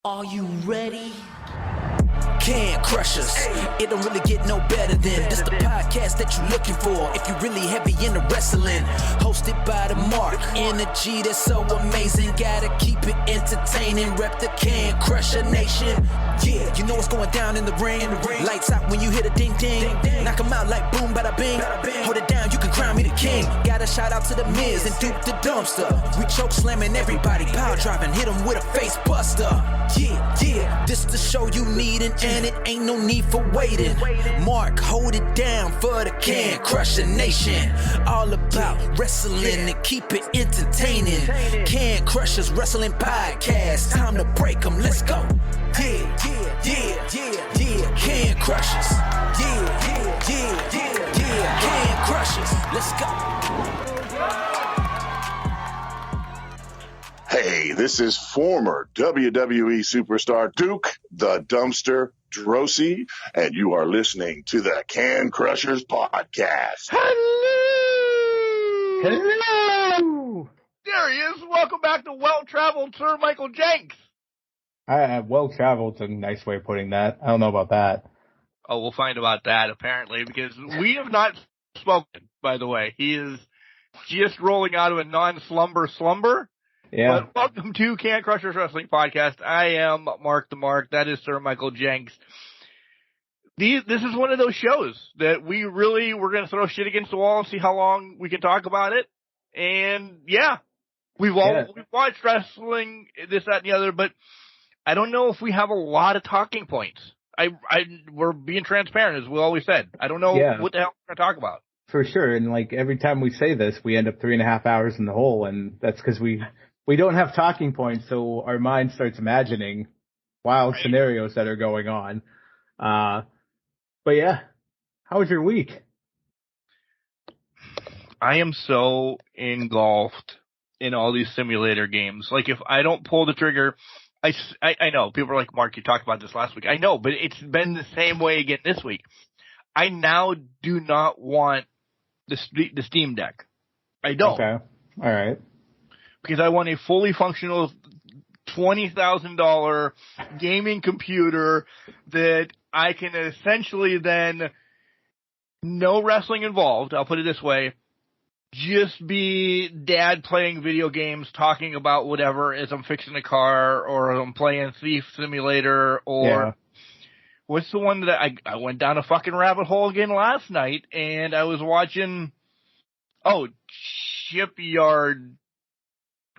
Are you ready? Can crush us. It don't really get no better than this. The podcast that you're looking for if you're really heavy into wrestling. Hosted by the Mark. Energy that's so amazing. Gotta keep it entertaining. Rep the Can Crusher Nation. Yeah, you know what's going down in the ring. Lights out when you hit a ding ding. Knock them out like boom bada bing. Hold it down, you can crown me the king. Got a shout out to the Miz and Duke the Dumpster. We choke slamming everybody. Power driving, hit them with a face buster. Yeah, this the show you need and it ain't no need for waiting. Mark, hold it down for the Can Crusher Nation. All about wrestling and keep it entertaining. Can Crushers Wrestling Podcast. Time to break them, let's go. Yeah. Can Crushers. Yeah. Can Crushers, let's go. Hey, this is former WWE superstar Duke the Dumpster Drosy, and you are listening to the Can Crushers Podcast. Hello! There he is. Welcome back to Well-Traveled Sir Michael Jenks. Well-traveled's a nice way of putting that. I don't know about that. Oh, we'll find about that, apparently, because we have not spoken, by the way. He is just rolling out of a non-slumber. Yeah. But welcome to Can Crushers Wrestling Podcast. I am Mark the Mark. That is Sir Michael Jenks. This is one of those shows that we're going to throw shit against the wall and see how long we can talk about it. And yeah, we've watched wrestling, this, that, and the other, but I don't know if we have a lot of talking points. We're being transparent, as we always said. I don't know what the hell we're going to talk about. For sure. And like every time we say this, we end up 3.5 hours in the hole. And that's because we don't have talking points. So our mind starts imagining wild scenarios that are going on. But yeah, how was your week? I am so engulfed in all these simulator games. Like, if I don't pull the trigger, I know people are like, Mark, you talked about this last week. I know, but it's been the same way again this week. I now do not want the Steam Deck. I don't. Okay. All right. Because I want a fully functional $20,000 gaming computer that I can essentially then, no wrestling involved, I'll put it this way, just be dad playing video games, talking about whatever as I'm fixing a car, or I'm playing Thief Simulator, or what's the one that I went down a fucking rabbit hole again last night, and I was watching, Shipyard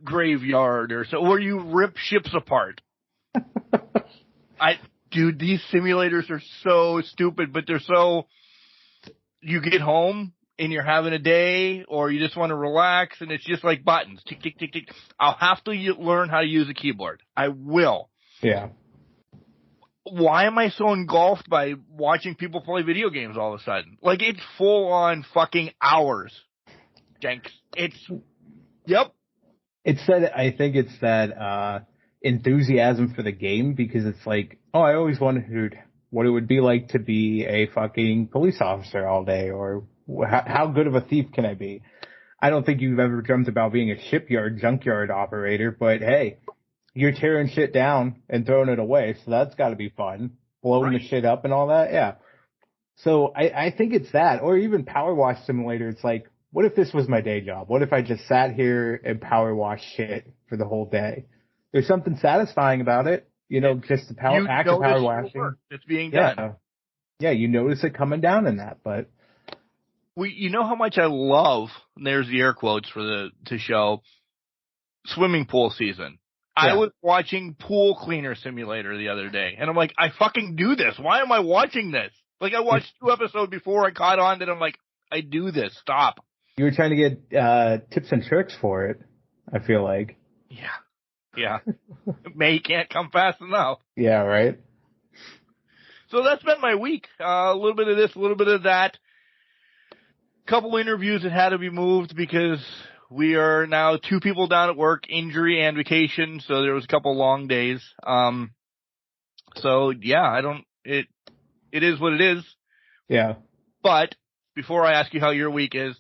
Graveyard or so, where you rip ships apart. Dude, these simulators are so stupid, but they're so, you get home and you're having a day, or you just want to relax, and it's just like buttons. Tick, tick, tick, tick. I'll have to learn how to use a keyboard. I will. Yeah. Why am I so engulfed by watching people play video games all of a sudden? Like, it's full on fucking hours, Jenks. Yep. I think it's that enthusiasm for the game, because it's like, I always wondered what it would be like to be a fucking police officer all day, or how good of a thief can I be? I don't think you've ever dreamt about being a junkyard operator, but hey, you're tearing shit down and throwing it away, so that's got to be fun. Blowing the shit up and all that, yeah. So I think it's that, or even Power Wash Simulator. It's like, what if this was my day job? What if I just sat here and power wash shit for the whole day? There's something satisfying about it, just the act of power washing. It's being done. Yeah, you notice it coming down in that, but. You know how much I love, and there's the air quotes to show, swimming pool season. Yeah. I was watching Pool Cleaner Simulator the other day, and I'm like, I fucking do this. Why am I watching this? Like, I watched 2 episodes before I caught on, and I'm like, I do this. Stop. You were trying to get tips and tricks for it, I feel like. Yeah. May can't come fast enough. Yeah, right? So that's been my week. A little bit of this, a little bit of that. Couple interviews that had to be moved because we are now 2 people down at work, injury and vacation, so there was a couple long days. So yeah, it is what it is. Yeah. But before I ask you how your week is,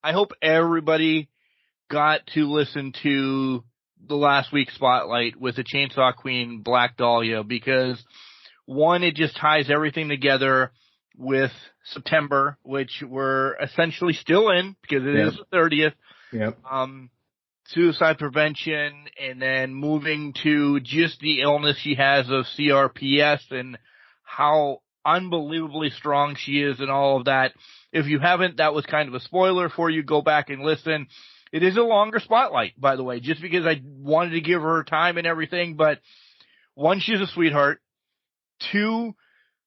I hope everybody got to listen to the last week's spotlight with the Chainsaw Queen, Black Dahlia, because one, it just ties everything together with September, which we're essentially still in because it is the 30th. Yep. Suicide prevention, and then moving to just the illness she has of CRPS and how unbelievably strong she is and all of that. If you haven't, that was kind of a spoiler for you. Go back and listen. It is a longer spotlight, by the way, just because I wanted to give her time and everything. But one, she's a sweetheart. Two,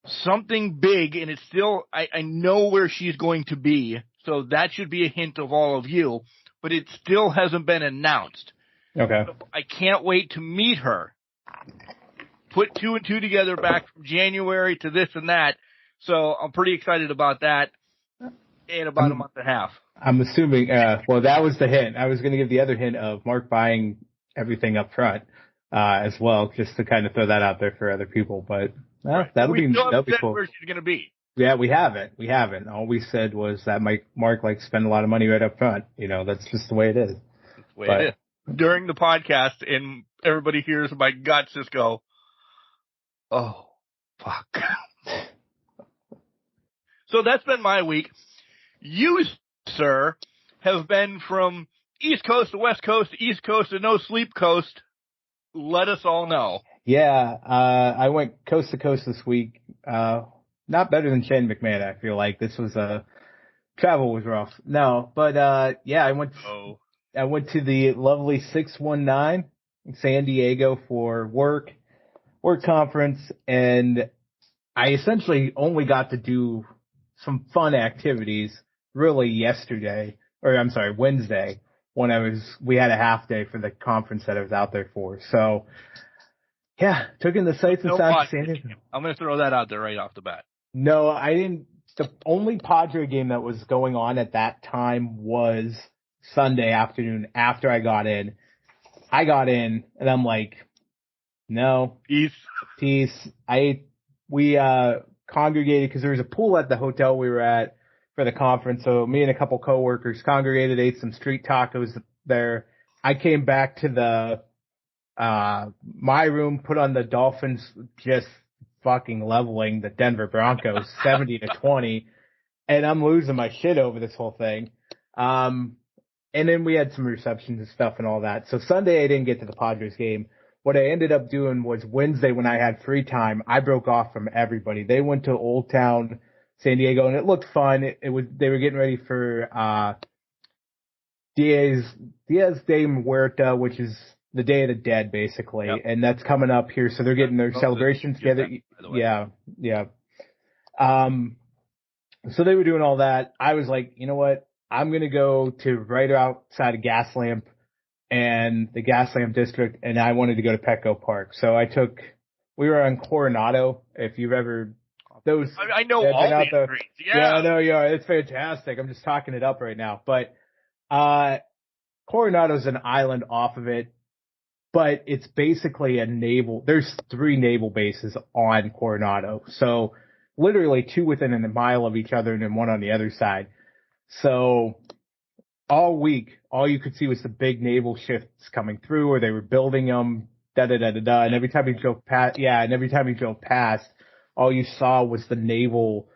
something big, and it's still, I know where she's going to be. So that should be a hint of all of you. But it still hasn't been announced. Okay. So I can't wait to meet her. Put 2 and 2 together back from January to this and that. So I'm pretty excited about that in about a month and a half. I'm assuming, well, that was the hint. I was going to give the other hint of Mark buying everything up front as well, just to kind of throw that out there for other people. But that'll be cool. Where she's going to be. Yeah, we haven't. All we said was that Mark likes to spend a lot of money right up front. That's just the way it is. That's the way it is. During the podcast, and everybody hears my guts just go, oh, fuck. So that's been my week. You, sir, have been from East Coast to West Coast to East Coast to no sleep coast. Let us all know. Yeah, I went coast to coast this week. Not better than Shane McMahon, I feel like. This was travel was rough. No, but I went to the lovely 619 in San Diego for work conference, and I essentially only got to do some fun activities really Wednesday, when we had a half day for the conference that I was out there for. So yeah, took in the sights and sounds of San Diego. I'm going to throw that out there right off the bat. No, I didn't. The only Padre game that was going on at that time was Sunday afternoon after I got in. I got in and I'm like, no. Peace. We congregated because there was a pool at the hotel we were at for the conference. So me and a couple coworkers congregated, ate some street tacos there. I came back to my room, put on the Dolphins just fucking leveling the Denver Broncos 70-20, and I'm losing my shit over this whole thing. And then we had some receptions and stuff and all that. So Sunday I didn't get to the Padres game. What I ended up doing was Wednesday, when I had free time, I broke off from everybody. They went to Old Town San Diego, and it looked fun. They were getting ready for Diaz de Muerta, which is the Day of the Dead, basically, and that's coming up here. So they're getting their celebrations together. Yeah. So they were doing all that. I was like, you know what? I'm going to go to right outside of Gaslamp and the Gaslamp district, and I wanted to go to Petco Park. So we were on Coronado. If you've ever, I know all the streets. Yeah, I know you are. It's fantastic. I'm just talking it up right now. But Coronado's an island off of it. But it's basically there's 3 naval bases on Coronado. So literally 2 within a mile of each other and then 1 on the other side. So all week, all you could see was the big naval ships coming through, or they were building them, da-da-da-da-da. And every time you drove past, all you saw was the naval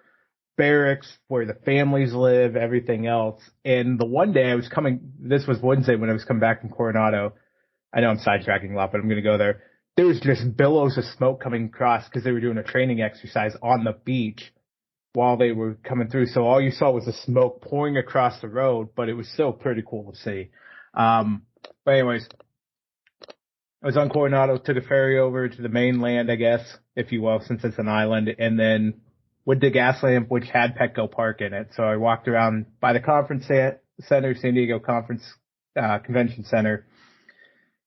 barracks where the families live, everything else. And the one day this was Wednesday when I was coming back from Coronado. I know I'm sidetracking a lot, but I'm going to go there. There was just billows of smoke coming across because they were doing a training exercise on the beach while they were coming through. So all you saw was the smoke pouring across the road, but it was still pretty cool to see. But anyways, I was on Coronado, took a ferry over to the mainland, I guess, if you will, since it's an island, and then went to Gaslamp, which had Petco Park in it. So I walked around by the conference center, San Diego Convention Center.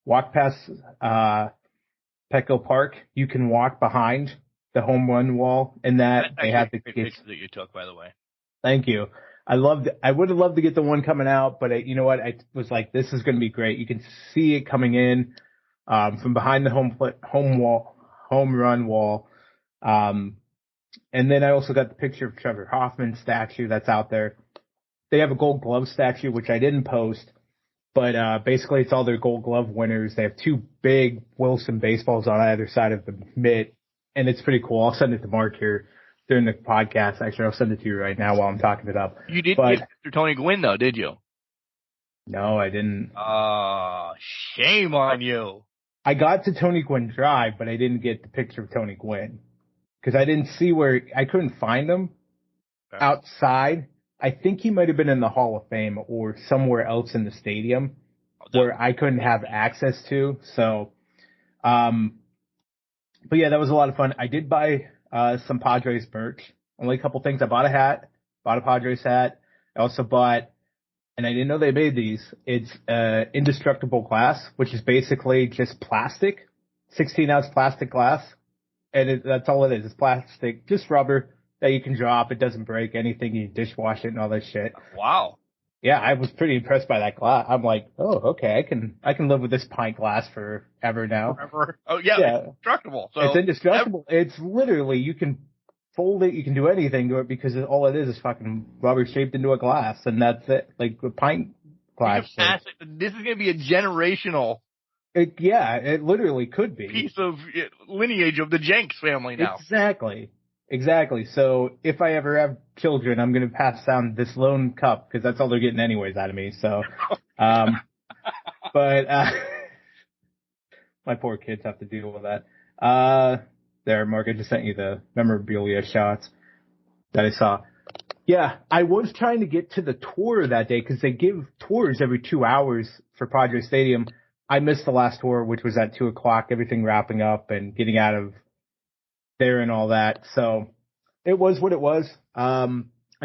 Walk past Petco Park. You can walk behind the home run wall, and that they have the picture that you took, by the way. Thank you. I would have loved to get the one coming out, but you know what? I was like, this is going to be great. You can see it coming in from behind the home run wall. And then I also got the picture of Trevor Hoffman's statue that's out there. They have a Gold Glove statue, which I didn't post. But basically, it's all their Gold Glove winners. They have 2 big Wilson baseballs on either side of the mitt, and it's pretty cool. I'll send it to Mark here during the podcast. Actually, I'll send it to you right now while I'm talking it up. You didn't get Mr. Tony Gwynn, though, did you? No, I didn't. Shame on you. I got to Tony Gwynn Drive, but I didn't get the picture of Tony Gwynn because I didn't see I couldn't find him outside. I think he might have been in the Hall of Fame or somewhere else in the stadium where I couldn't have access to. So, but yeah, that was a lot of fun. I did buy some Padres merch. Only a couple things. I bought a Padres hat. I also bought, and I didn't know they made these. It's indestructible glass, which is basically just plastic, 16-ounce plastic glass, and that's all it is. It's plastic, just rubber that you can drop. It doesn't break anything. You dishwash it and all that shit. Wow. Yeah, I was pretty impressed by that glass. I'm like, oh, okay, I can live with this pint glass forever now. Forever. Oh yeah, it's indestructible. So it's indestructible. It's literally, you can fold it, you can do anything to it because all it is fucking rubber shaped into a glass, and that's it. Like a pint glass. This is going to be a generational. It literally could be piece of lineage of the Jenks family now. Exactly. So if I ever have children, I'm going to pass down this lone cup because that's all they're getting anyways out of me. So, but my poor kids have to deal with that. There, Mark, I just sent you the memorabilia shots that I saw. Yeah, I was trying to get to the tour that day because they give tours every 2 hours for Padre Stadium. I missed the last tour, which was at 2:00, everything wrapping up and getting out of there and all that. So it was what it was. I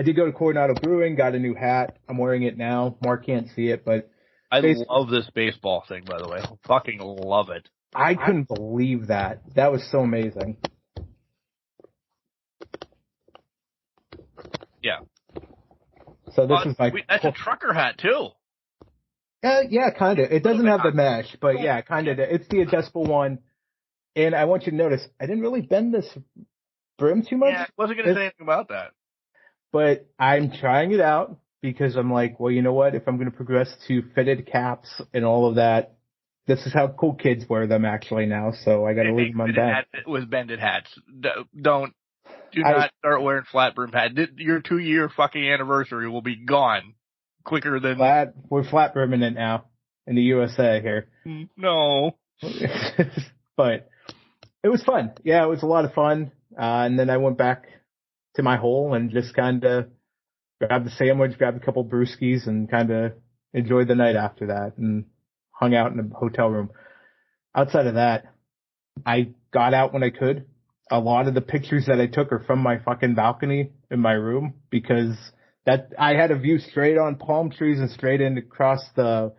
did go to Coronado Brewing, got a new hat. I'm wearing it now. Mark can't see it, but I love this baseball thing, by the way. I fucking love it. I couldn't believe that. That was so amazing. Yeah. So this is that's a trucker hat too. Yeah, kind of. It doesn't have the mesh, but yeah, kind of. It's the adjustable one. And I want you to notice, I didn't really bend this brim too much. Yeah, I wasn't going to say anything about that. But I'm trying it out because I'm like, well, you know what? If I'm going to progress to fitted caps and all of that, this is how cool kids wear them actually now. So I got to leave them on that. It was bended hats. Do not start wearing flat brim hats. Your 2-year fucking anniversary will be gone quicker than we're flat brimming it now in the USA here. No. But it was fun. Yeah, it was a lot of fun. And then I went back to my hole and just kind of grabbed the sandwich, grabbed a couple brewskis, and kind of enjoyed the night after that and hung out in a hotel room. Outside of that, I got out when I could. A lot of the pictures that I took are from my fucking balcony in my room because I had a view straight on palm trees and straight in across the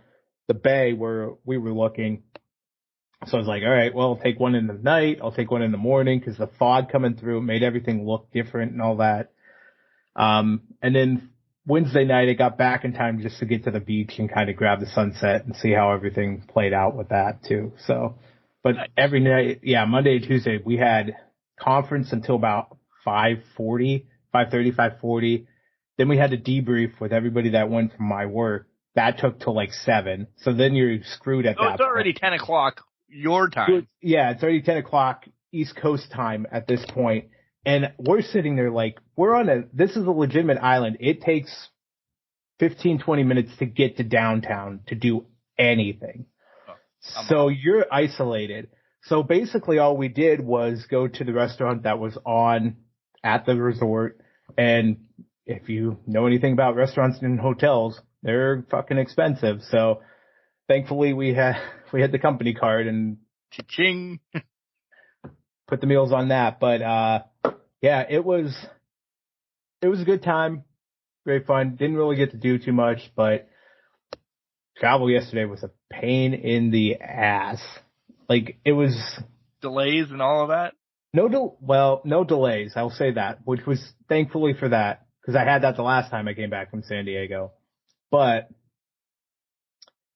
bay where we were looking. So I was like, all right, well, I'll take one in the night. I'll take one in the morning because the fog coming through made everything look different and all that. And then Wednesday night, I got back in time just to get to the beach and kind of grab the sunset and see how everything played out with that too. So, but every night, yeah, Monday and Tuesday, we had conference until about 5:30. Then we had to debrief with everybody that went from my work. That took till like 7. So then you're screwed at that point. It's already 10 o'clock your time. Yeah, it's already 10 o'clock East Coast time at this point. And we're sitting there like, this is a legitimate island. It takes 15, 20 minutes to get to downtown to do anything. So you're isolated. So basically all we did was go to the restaurant that was at the resort. And if you know anything about restaurants and hotels, they're fucking expensive. So thankfully we had the company card and cha-ching. Put the meals on that. But, yeah, it was a good time. Great fun. Didn't really get to do too much, but travel yesterday was a pain in the ass. Like it was delays and all of that. No delays. I'll say that, which was thankfully for that because I had that the last time I came back from San Diego. But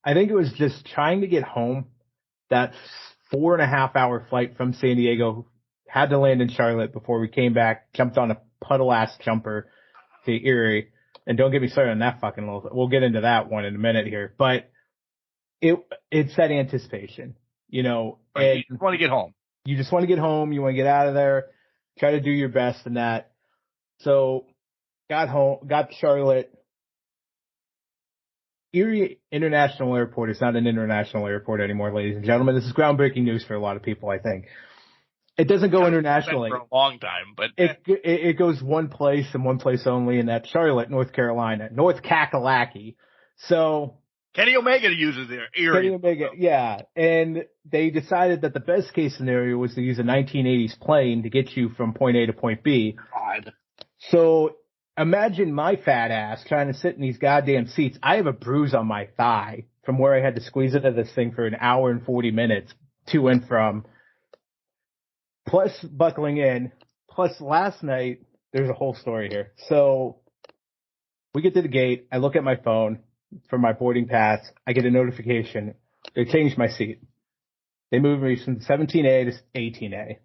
I think it was just trying to get home. That 4.5-hour flight from San Diego had to land in Charlotte before we came back, jumped on a puddle-ass jumper to Erie. And don't get me started on that fucking we'll get into that one in a minute here. But it's that anticipation, you know, Right. and You just want to get home. you just want to get home. You want to get out of there, try to do your best in that. So got home, got to Charlotte. Erie International Airport is not an international airport anymore, ladies and gentlemen. This is groundbreaking news for a lot of people, I think. It doesn't go internationally. For a long time, but it goes one place and one place only, and that's Charlotte, North Carolina, North Kakalaki. So Kenny Omega uses their Erie. Kenny Omega, yeah. And they decided that the best case scenario was to use a 1980s plane to get you from point A to point B. God. So imagine my fat ass trying to sit in these goddamn seats. I have a bruise on my thigh from where I had to squeeze into this thing for an hour and 40 minutes to and from. Plus buckling in. Plus last night, there's a whole story here. So we get to the gate. I look at my phone for my boarding pass. I get a notification. They changed my seat. They moved me from 17A to 18A.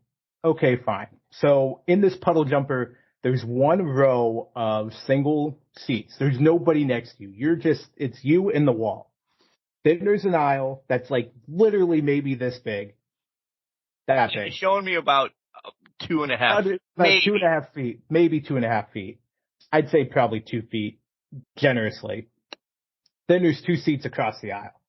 Okay, fine. So in this puddle jumper, there's one row of single seats. There's nobody next to you. It's you and the wall. Then there's an aisle that's like literally maybe this big. That big. It's showing me about 2.5. About 2.5 feet. Maybe 2.5 feet. I'd say probably 2 feet, generously. Then there's 2 seats across the aisle.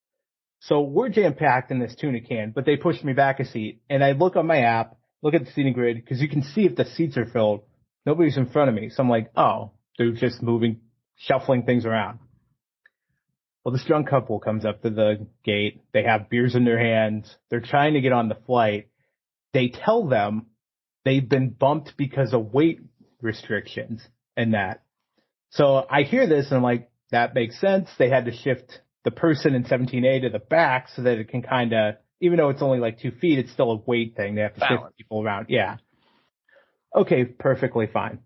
So we're jam-packed in this tuna can, but they pushed me back a seat. And I look on my app, look at the seating grid, because you can see if the seats are filled. Nobody's in front of me. So I'm like, oh, they're just moving, shuffling things around. Well, this drunk couple comes up to the gate. They have beers in their hands. They're trying to get on the flight. They tell them they've been bumped because of weight restrictions and that. So I hear this and I'm like, that makes sense. They had to shift the person in 17A to the back so that it can kind of, even though it's only like 2 feet, it's still a weight thing. They have to shift people around. Yeah. Okay, perfectly fine.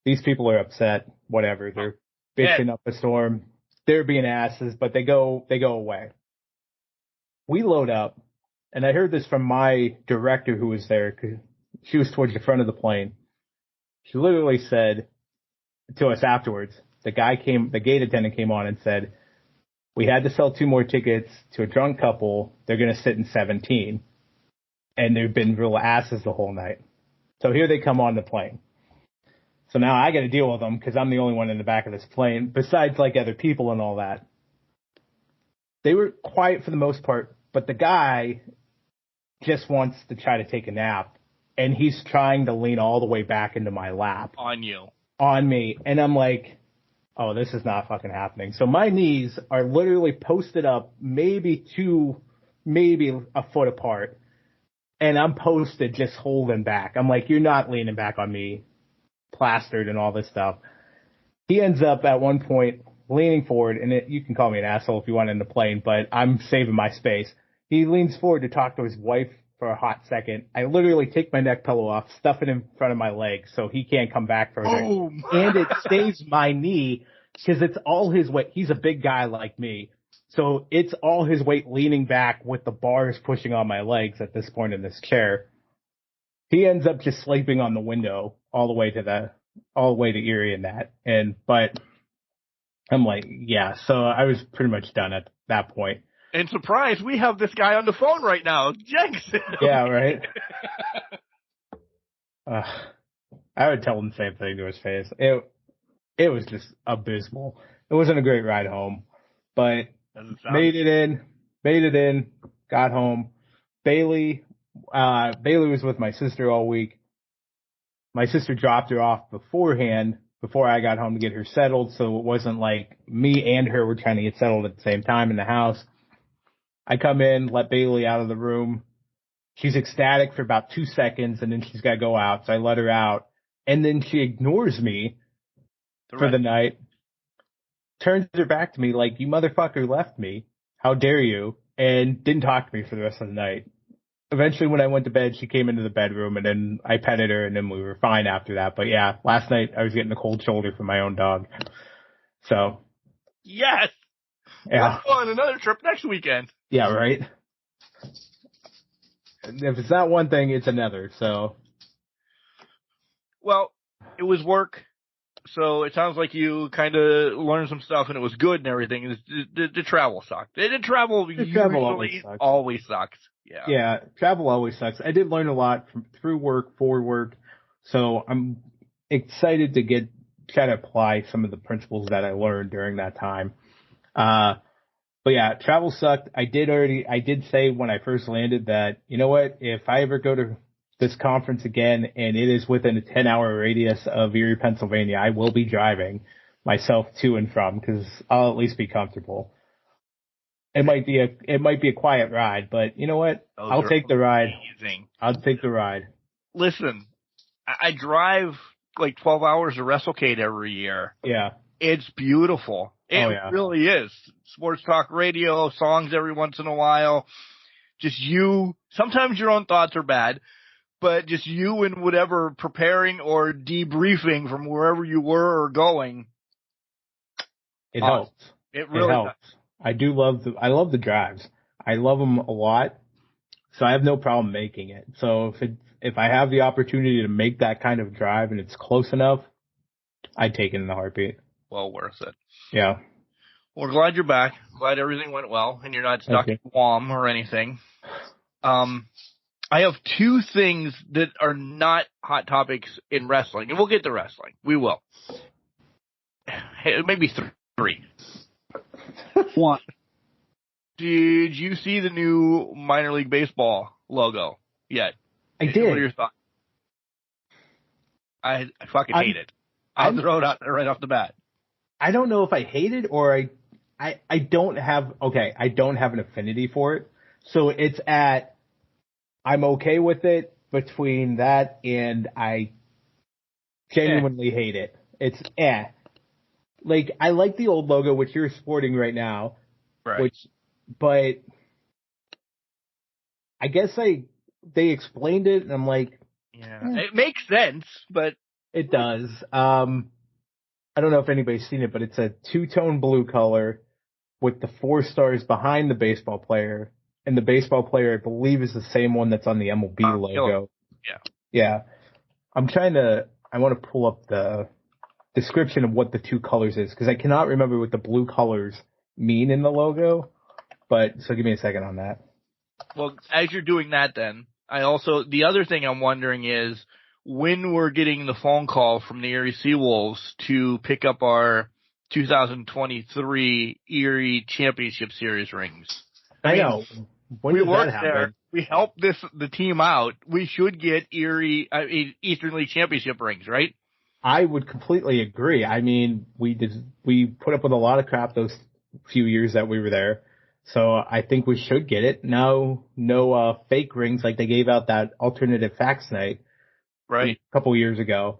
These people are upset. Whatever. They're bitching up a storm. They're being asses, but they go away. We load up, and I heard this from my director who was there, because she was towards the front of the plane. She literally said to us afterwards, the gate attendant came on and said, we had to sell 2 more tickets to a drunk couple. They're going to sit in 17. And they've been real asses the whole night. So here they come on the plane. So now I got to deal with them because I'm the only one in the back of this plane, besides like other people and all that. They were quiet for the most part, but the guy just wants to try to take a nap, and he's trying to lean all the way back into my lap. On you. On me. And I'm like, oh, this is not fucking happening. So my knees are literally posted up maybe a foot apart. And I'm posted just holding back. I'm like, you're not leaning back on me, plastered and all this stuff. He ends up at one point leaning forward, and you can call me an asshole if you want in the plane, but I'm saving my space. He leans forward to talk to his wife for a hot second. I literally take my neck pillow off, stuff it in front of my leg so he can't come back further. Boom. And it saves my knee because it's all his weight. He's a big guy like me. So it's all his weight leaning back with the bars pushing on my legs at this point in this chair. He ends up just sleeping on the window all the way to Erie and that. But I'm like, yeah, so I was pretty much done at that point. And surprise, we have this guy on the phone right now, Jenks. Yeah, right. I would tell him the same thing to his face. It was just abysmal. It wasn't a great ride home, but made it in, got home. Bailey was with my sister all week. My sister dropped her off beforehand, before I got home to get her settled, so it wasn't like me and her were trying to get settled at the same time in the house. I come in, let Bailey out of the room. She's ecstatic for about 2 seconds, and then she's got to go out, so I let her out. And then she ignores me for the night, turns her back to me like, you motherfucker left me. How dare you? And didn't talk to me for the rest of the night. Eventually, when I went to bed, she came into the bedroom, and then I petted her, and then we were fine after that. But yeah, last night I was getting a cold shoulder from my own dog. So. Yes! Yeah. We're on another trip next weekend. Yeah, right? If it's not one thing, it's another, so. Well, it was work. So it sounds like you kind of learned some stuff and it was good and everything. The travel sucked. The travel usually always sucks. Yeah. Yeah, travel always sucks. I did learn a lot through work, for work, so I'm excited to try to apply some of the principles that I learned during that time. But yeah, travel sucked. I did say when I first landed that, you know what, if I ever go to this conference again and it is within a 10-hour radius of Erie, Pennsylvania, I will be driving myself to and from because I'll at least be comfortable. It might be a quiet ride, but you know what? I'll take the ride. Amazing. I'll take the ride. Listen, I drive like 12 hours to WrestleCade every year. Yeah. It's beautiful. It really is. Sports talk radio, songs every once in a while. Just you. Sometimes your own thoughts are bad, but just you and whatever preparing or debriefing from wherever you were or going. It helps. It really helps. does. I love the drives. I love them a lot. So I have no problem making it. So if I have the opportunity to make that kind of drive and it's close enough, I'd take it in a heartbeat. Well worth it. Yeah. Well, we're glad you're back. Glad everything went well and you're not stuck in Guam or anything. I have two things that are not hot topics in wrestling, and we'll get to wrestling. We will. Maybe three. One. Did you see the new minor league baseball logo yet? I did. What are your thoughts? I fucking hate it. I'll throw it out there right off the bat. I don't know if I hate it or I don't have an affinity for it. So it's I'm okay with it between that and I genuinely hate it. It's Like, I like the old logo, which you're sporting right now. Right. But I guess they explained it and I'm like, yeah, it makes sense, but it does. I don't know if anybody's seen it, but it's a two-tone blue color with the 4 stars behind the baseball player. And the baseball player, I believe, is the same one that's on the MLB logo. Yeah. Yeah. I want to pull up the description of what the 2 colors is, because I cannot remember what the blue colors mean in the logo. So give me a second on that. Well, as you're doing that then, the other thing I'm wondering is, when we're getting the phone call from the Erie Seawolves to pick up our 2023 Erie Championship Series rings. I know. When we does worked that happen? there. We helped the team out. We should get Eastern League Championship rings, right? I would completely agree. I mean, we put up with a lot of crap those few years that we were there. So I think we should get it. No fake rings like they gave out that alternative fax night. Right. A couple years ago.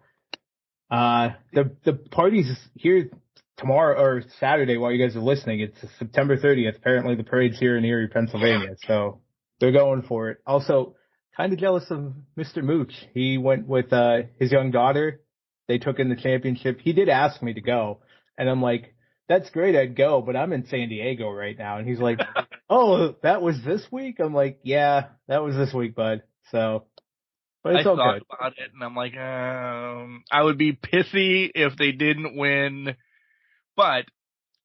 The party's here tomorrow or Saturday while you guys are listening. It's September 30th. Apparently the parade's here in Erie, Pennsylvania. So they're going for it. Also, kind of jealous of Mr. Mooch. He went with his young daughter. They took in the championship. He did ask me to go. And I'm like, that's great, I'd go, but I'm in San Diego right now. And he's like, oh, that was this week? I'm like, yeah, that was this week, bud. So, but it's all thought good. About it, and I'm like, I would be pissy if they didn't win, but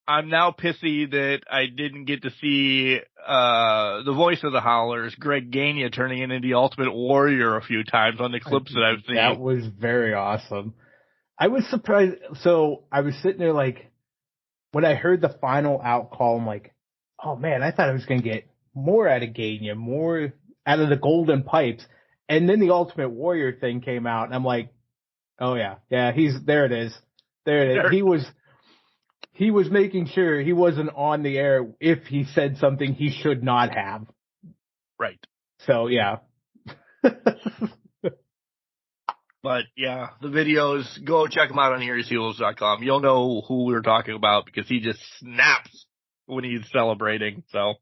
I'm now pissy that I didn't get to see the voice of the Howlers, Greg Gagne, turning into the Ultimate Warrior a few times on the clips that I've seen. That was very awesome. I was surprised. So I was sitting there like, when I heard the final out call, I'm like, oh man, I thought I was going to get more out of Gagne, more out of the Golden Pipes. And then the Ultimate Warrior thing came out, and I'm like, oh yeah, there it is. He was making sure he wasn't on the air if he said something he should not have. Right. So yeah. But yeah, the videos, go check them out on ErieSeawolves.com. You'll know who we're talking about because he just snaps when he's celebrating. So,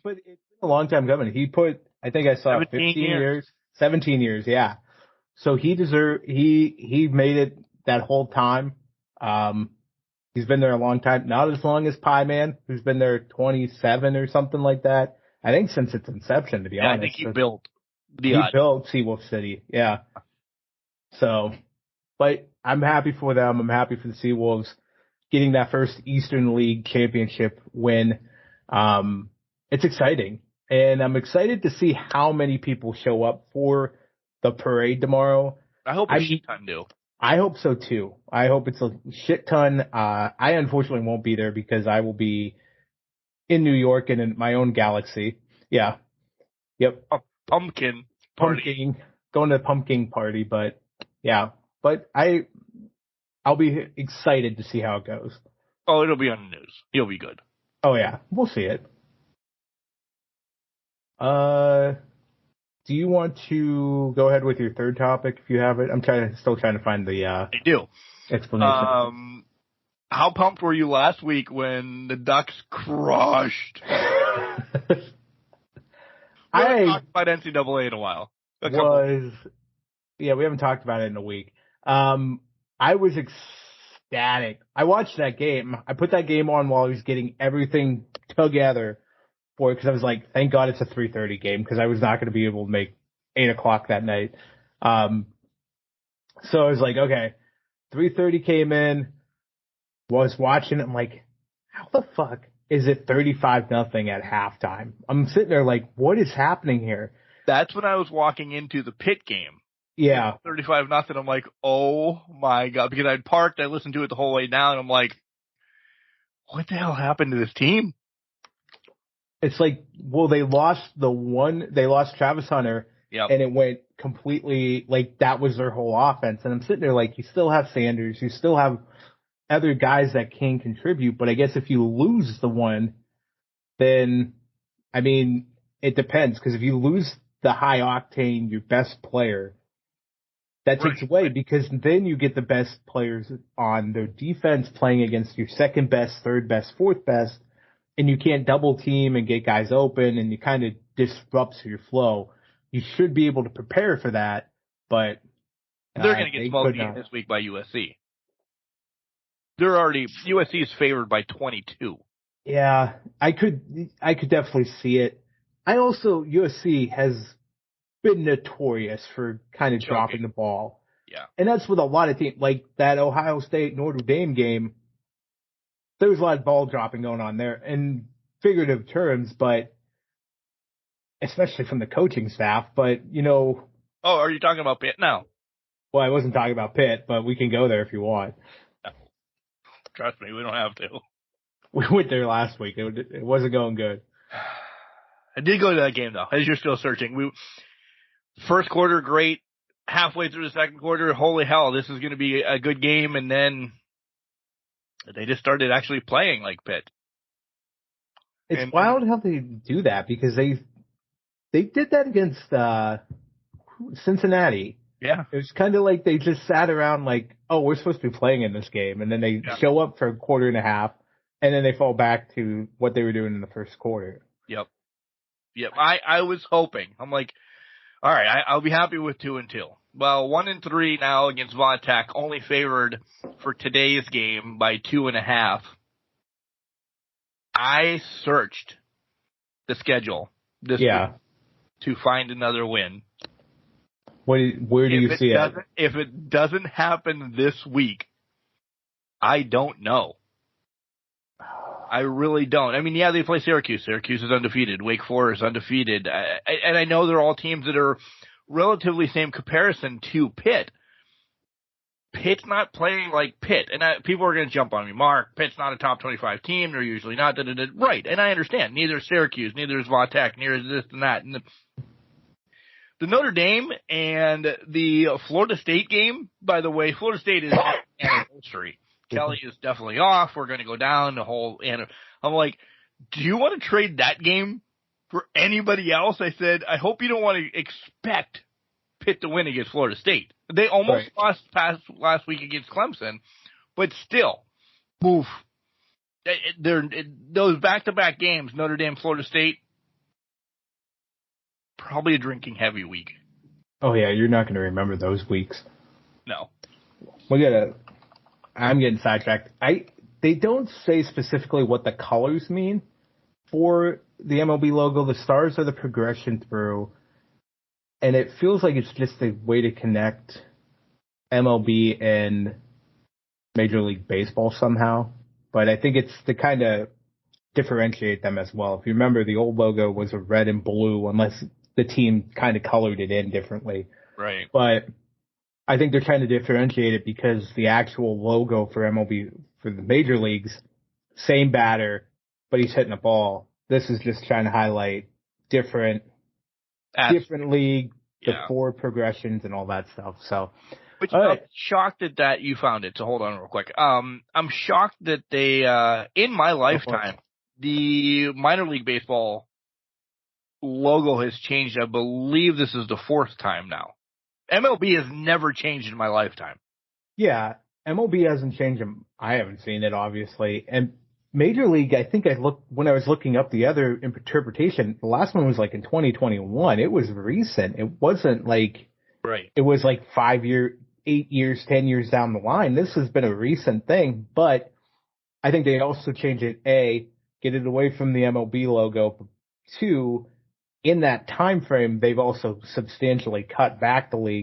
but it's been a long time coming. He put, I think I saw 15 years, 17 years. Yeah. So he made it that whole time. He's been there a long time, not as long as Pie Man, who's been there 27 or something like that. I think since its inception, to be honest. I think he built Seawolf City. Yeah. So, But I'm happy for them. I'm happy for the Seawolves getting that first Eastern League championship win. It's exciting. And I'm excited to see how many people show up for the parade tomorrow. I hope a shit ton do. I hope so too. I hope it's a shit ton. I unfortunately won't be there because I will be in New York and in my own galaxy. Yeah. Yep. A pumpkin party. Going to the pumpkin party, but yeah. But I'll be excited to see how it goes. Oh, it'll be on the news. You'll be good. Oh yeah, we'll see it. Do you want to go ahead with your third topic if you have it? I'm still trying to find the I do. Explanation. How pumped were you last week when the Ducks crushed? We haven't talked about NCAA in a while. We haven't talked about it in a week. I was ecstatic. I watched that game. I put that game on while I was getting everything together for it because I was like, thank God it's a 3:30 game because I was not going to be able to make 8 o'clock that night. So I was like, okay, 3:30 came in, was watching it. I'm like, how the fuck is it 35-0 at halftime? I'm sitting there like, what is happening here? That's when I was walking into the Pitt game. Yeah. 35-0. I'm like, oh my God. Because I'd parked, I listened to it the whole way down. I'm like, what the hell happened to this team? It's like, well, they lost Travis Hunter. Yep. And it went completely, like, that was their whole offense. And I'm sitting there like, you still have Sanders. You still have other guys that can contribute. But I guess if you lose the one, then, I mean, it depends. Because if you lose the high octane, your best player, that takes away because then you get the best players on their defense playing against your second best, third best, fourth best, and you can't double team and get guys open and it kind of disrupts your flow. You should be able to prepare for that, but they're going to get smoked this week by USC. USC is favored by 22. Yeah, I could definitely see it. USC has been notorious for kind of dropping the ball. Yeah. And that's with a lot of teams, like that Ohio State Notre Dame game. There was a lot of ball dropping going on there in figurative terms, but especially from the coaching staff. But, you know. Oh, are you talking about Pitt now? Well, I wasn't talking about Pitt, but we can go there if you want. No. Trust me, we don't have to. We went there last week. It wasn't going good. I did go to that game, though, as you're still searching. First quarter, great. Halfway through the second quarter, holy hell, this is going to be a good game. And then they just started actually playing like Pitt. It's wild how they do that because they did that against Cincinnati. Yeah. It was kind of like they just sat around like, oh, we're supposed to be playing in this game. And then they show up for a quarter and a half, and then they fall back to what they were doing in the first quarter. Yep. I was hoping. I'm like, all right, I'll be happy with 2-2. Well, 1-3 now against Vodtech, only favored for today's game by 2.5. I searched the schedule this week to find another win. Where do you see it? If it doesn't happen this week, I don't know. I really don't. I mean, yeah, they play Syracuse. Syracuse is undefeated. Wake Forest undefeated. And I know they're all teams that are relatively same comparison to Pitt. Pitt's not playing like Pitt. And people are going to jump on me. Mark, Pitt's not a top 25 team. They're usually not. Right. And I understand. Neither is Syracuse. Neither is Vatech. Neither is this and that. And the Notre Dame and the Florida State game, by the way, Florida State is anniversary. Kelly is definitely off. We're going to go down the whole. And I'm like, do you want to trade that game for anybody else? I said, I hope you don't want to expect Pitt to win against Florida State. They almost lost last week against Clemson, but still, oof. Those back-to-back games, Notre Dame, Florida State, probably a drinking heavy week. Oh yeah, you're not going to remember those weeks. No. I'm getting sidetracked. They don't say specifically what the colors mean for the MLB logo. The stars are the progression through, and it feels like it's just a way to connect MLB and Major League Baseball somehow, but I think it's to kind of differentiate them as well. If you remember, the old logo was a red and blue, unless the team kind of colored it in differently. Right. But I think they're trying to differentiate it because the actual logo for MLB, for the major leagues, same batter, but he's hitting a ball. This is just trying to highlight different league, the four progressions and all that stuff. So, but I'm shocked that you found it. So hold on real quick. I'm shocked that they, in my lifetime, the minor league baseball logo has changed. I believe this is the fourth time now. MLB has never changed in my lifetime. Yeah, MLB hasn't changed. I haven't seen it, obviously. And Major League, I think when I was looking up the other interpretation, the last one was like in 2021. It was recent. It wasn't like, right. It was like 8 years, 10 years down the line. This has been a recent thing, but I think they also changed it, A, get it away from the MLB logo, but 2, in that time frame, they've also substantially cut back the league,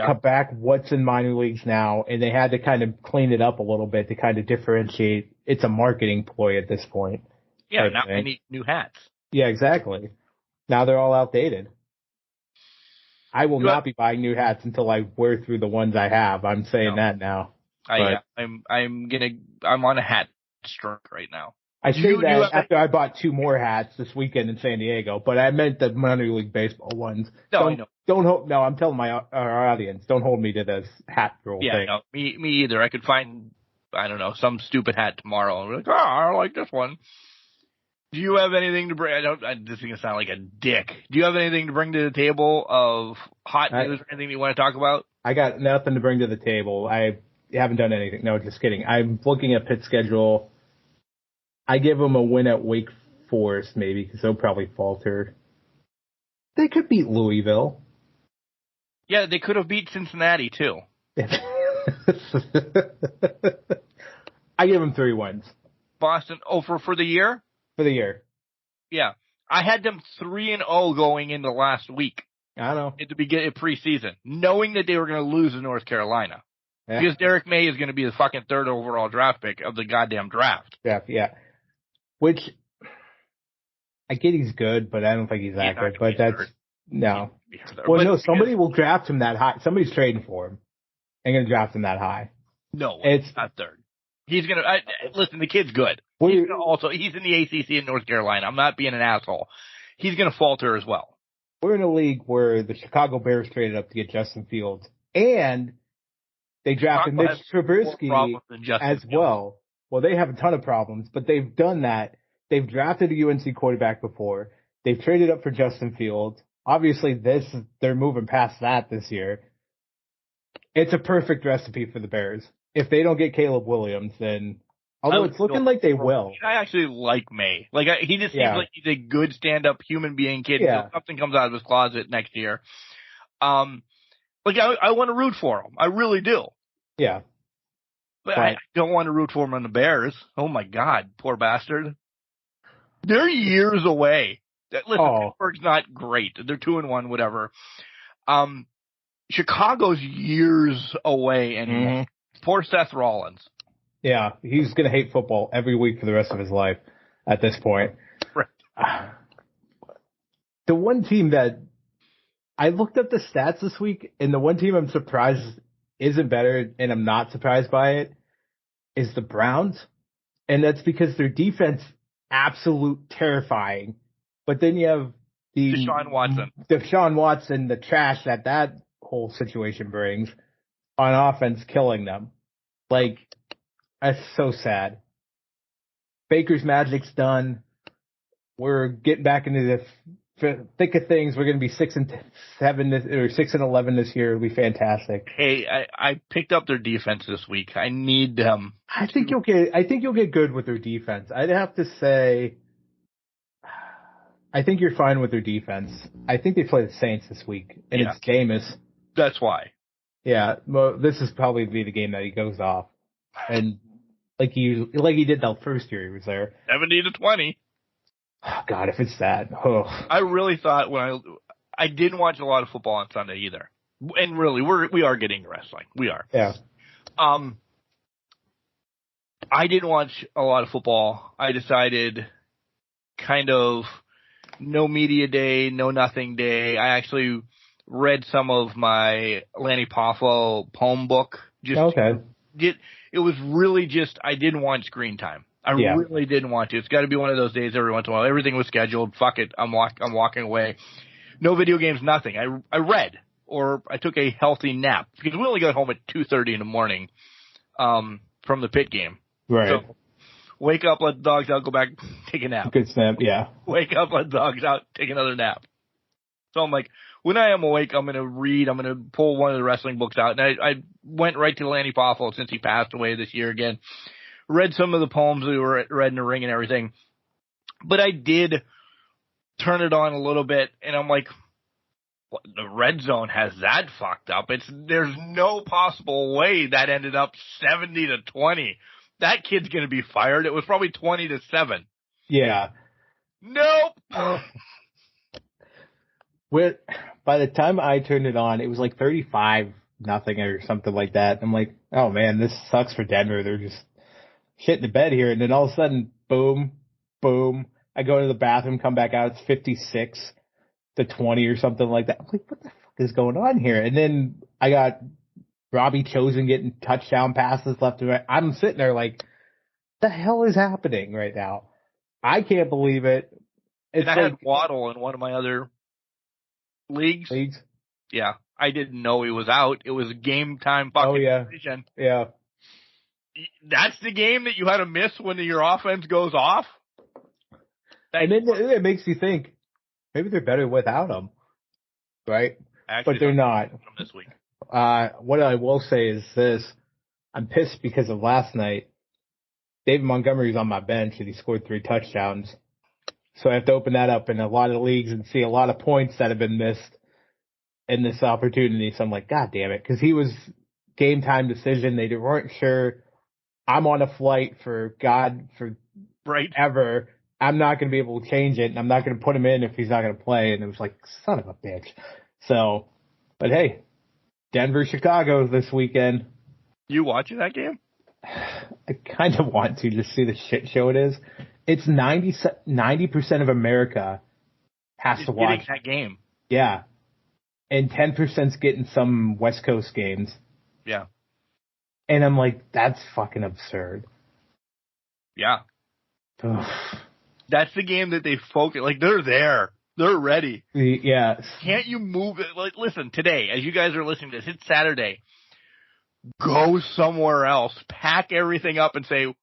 cut back what's in minor leagues now, and they had to kind of clean it up a little bit to kind of differentiate. It's a marketing ploy at this point. Yeah, now they need new hats. Yeah, exactly. Now they're all outdated. I will not be buying new hats until I wear through the ones I have. I'm saying that now. I'm on a hat stroke right now. I say that after I bought 2 more hats this weekend in San Diego, but I meant the minor league baseball ones. No, I know. No, I'm telling our audience, don't hold me to this hat rule thing. Yeah, no, me either. I could find, I don't know, some stupid hat tomorrow and be like, I like this one. Do you have anything to bring? This is going to sound like a dick. Do you have anything to bring to the table of hot news or anything you want to talk about? I got nothing to bring to the table. I haven't done anything. No, just kidding. I'm looking at Pitt's schedule. I give them a win at Wake Forest, maybe, because they'll probably falter. They could beat Louisville. Yeah, they could have beat Cincinnati, too. I give them 3 wins. Boston, for the year? For the year. Yeah. I had them 3-0 going into last week. I know. At the beginning of preseason, knowing that they were going to lose to North Carolina. Yeah. Because Derek May is going to be the fucking 3rd overall draft pick of the goddamn draft. Yeah. Which, I get he's good, but I don't think he's that good. But that's, no. Well, no, somebody will draft him that high. Somebody's trading for him and going to draft him that high. No, it's not 3rd. He's going to, listen, the kid's good. He's in the ACC in North Carolina. I'm not being an asshole. He's going to falter as well. We're in a league where the Chicago Bears traded up to get Justin Fields, and they drafted Mitch Trubisky as well. Well, they have a ton of problems, but they've done that. They've drafted a UNC quarterback before. They've traded up for Justin Fields. Obviously, they're moving past that this year. It's a perfect recipe for the Bears. If they don't get Caleb Williams, then although it's looking like they will. I actually like May. Like he just seems like he's a good stand-up human being kid. Yeah. Something comes out of his closet next year. I want to root for him. I really do. Yeah. But I don't want to root for him on the Bears. Oh my God, poor bastard. They're years away. Listen, Pittsburgh's not great. They're 2-1, whatever. Chicago's years away anymore. Mm-hmm. Poor Seth Rollins. Yeah, he's going to hate football every week for the rest of his life at this point. Right. The one team that I looked up the stats this week, and the one team I'm surprised isn't better, and I'm not surprised by it, is the Browns. And that's because their defense, absolute terrifying. But then you have Deshaun Watson, the trash that whole situation brings on offense, killing them. Like, that's so sad. Baker's magic's done. We're getting back into the thick of things. We're going to be 6-7 or 6-11 this year. It'll be fantastic. Hey, I picked up their defense this week. I need them. I think you'll get good with their defense. I'd have to say, I think you're fine with their defense. I think they play the Saints this week, and it's Jameis. That's why. Yeah, well, this is probably the game that he goes off, and like he did that first year he was there. 70-20. Oh, God, if it's that. Oh. I really thought I didn't watch a lot of football on Sunday either. And really, we are getting to wrestling. We are. Yeah. I didn't watch a lot of football. I decided kind of no media day, no nothing day. I actually read some of my Lanny Poffo poem book. Okay. It was really just, I didn't want screen time. I really didn't want to. It's got to be one of those days every once in a while. Everything was scheduled. Fuck it. I'm walking away. No video games, nothing. I read, or I took a healthy nap because we only got home at 2:30 in the morning, from the pit game. Right. So, wake up, let the dogs out, go back, take a nap. Good snap, yeah. Wake up, let the dogs out, take another nap. So I'm like, when I am awake, I'm going to read, I'm going to pull one of the wrestling books out. And I went right to Lanny Poffo since he passed away this year again. Read some of the poems we were read in the ring and everything. But I did turn it on a little bit, and I'm like, what, the red zone has that fucked up. There's no possible way that ended up 70-20. That kid's going to be fired. It was probably 20-7. Yeah. Nope. By the time I turned it on, it was like 35-0 or something like that. I'm like, oh man, this sucks for Denver. They're just shitting the bed here. And then all of a sudden, boom, boom. I go to the bathroom, come back out. It's 56-20 or something like that. I'm like, what the fuck is going on here? And then I got Robbie Chosen getting touchdown passes left and right. I'm sitting there like, the hell is happening right now? I can't believe it. And I had Waddle in one of my other leagues. Yeah. I didn't know he was out. It was game time fucking decision. Yeah. That's the game that you had to miss when your offense goes off? And then it makes you think, maybe they're better without him. Right? Actually, but they're not. This week. What I will say is this. I'm pissed because of last night. David Montgomery's on my bench and he scored 3 touchdowns. So I have to open that up in a lot of leagues and see a lot of points that have been missed in this opportunity. So I'm like, God damn it. Because he was game time decision. They weren't sure. I'm on a flight for ever. I'm not going to be able to change it. And I'm not going to put him in if he's not going to play. And it was like, son of a bitch. So, but hey, Denver, Chicago this weekend. You watching that game? I kind of want to just see the shit show it is. It's 90% of America has to watch that game. Yeah. And 10%'s getting some West Coast games. Yeah. And I'm like, that's fucking absurd. Yeah. Ugh. That's the game that they focus. Like, they're there. They're ready. Yeah. Can't you move it? Like, listen, today, as you guys are listening to this, it's Saturday. Go somewhere else. Pack everything up and say,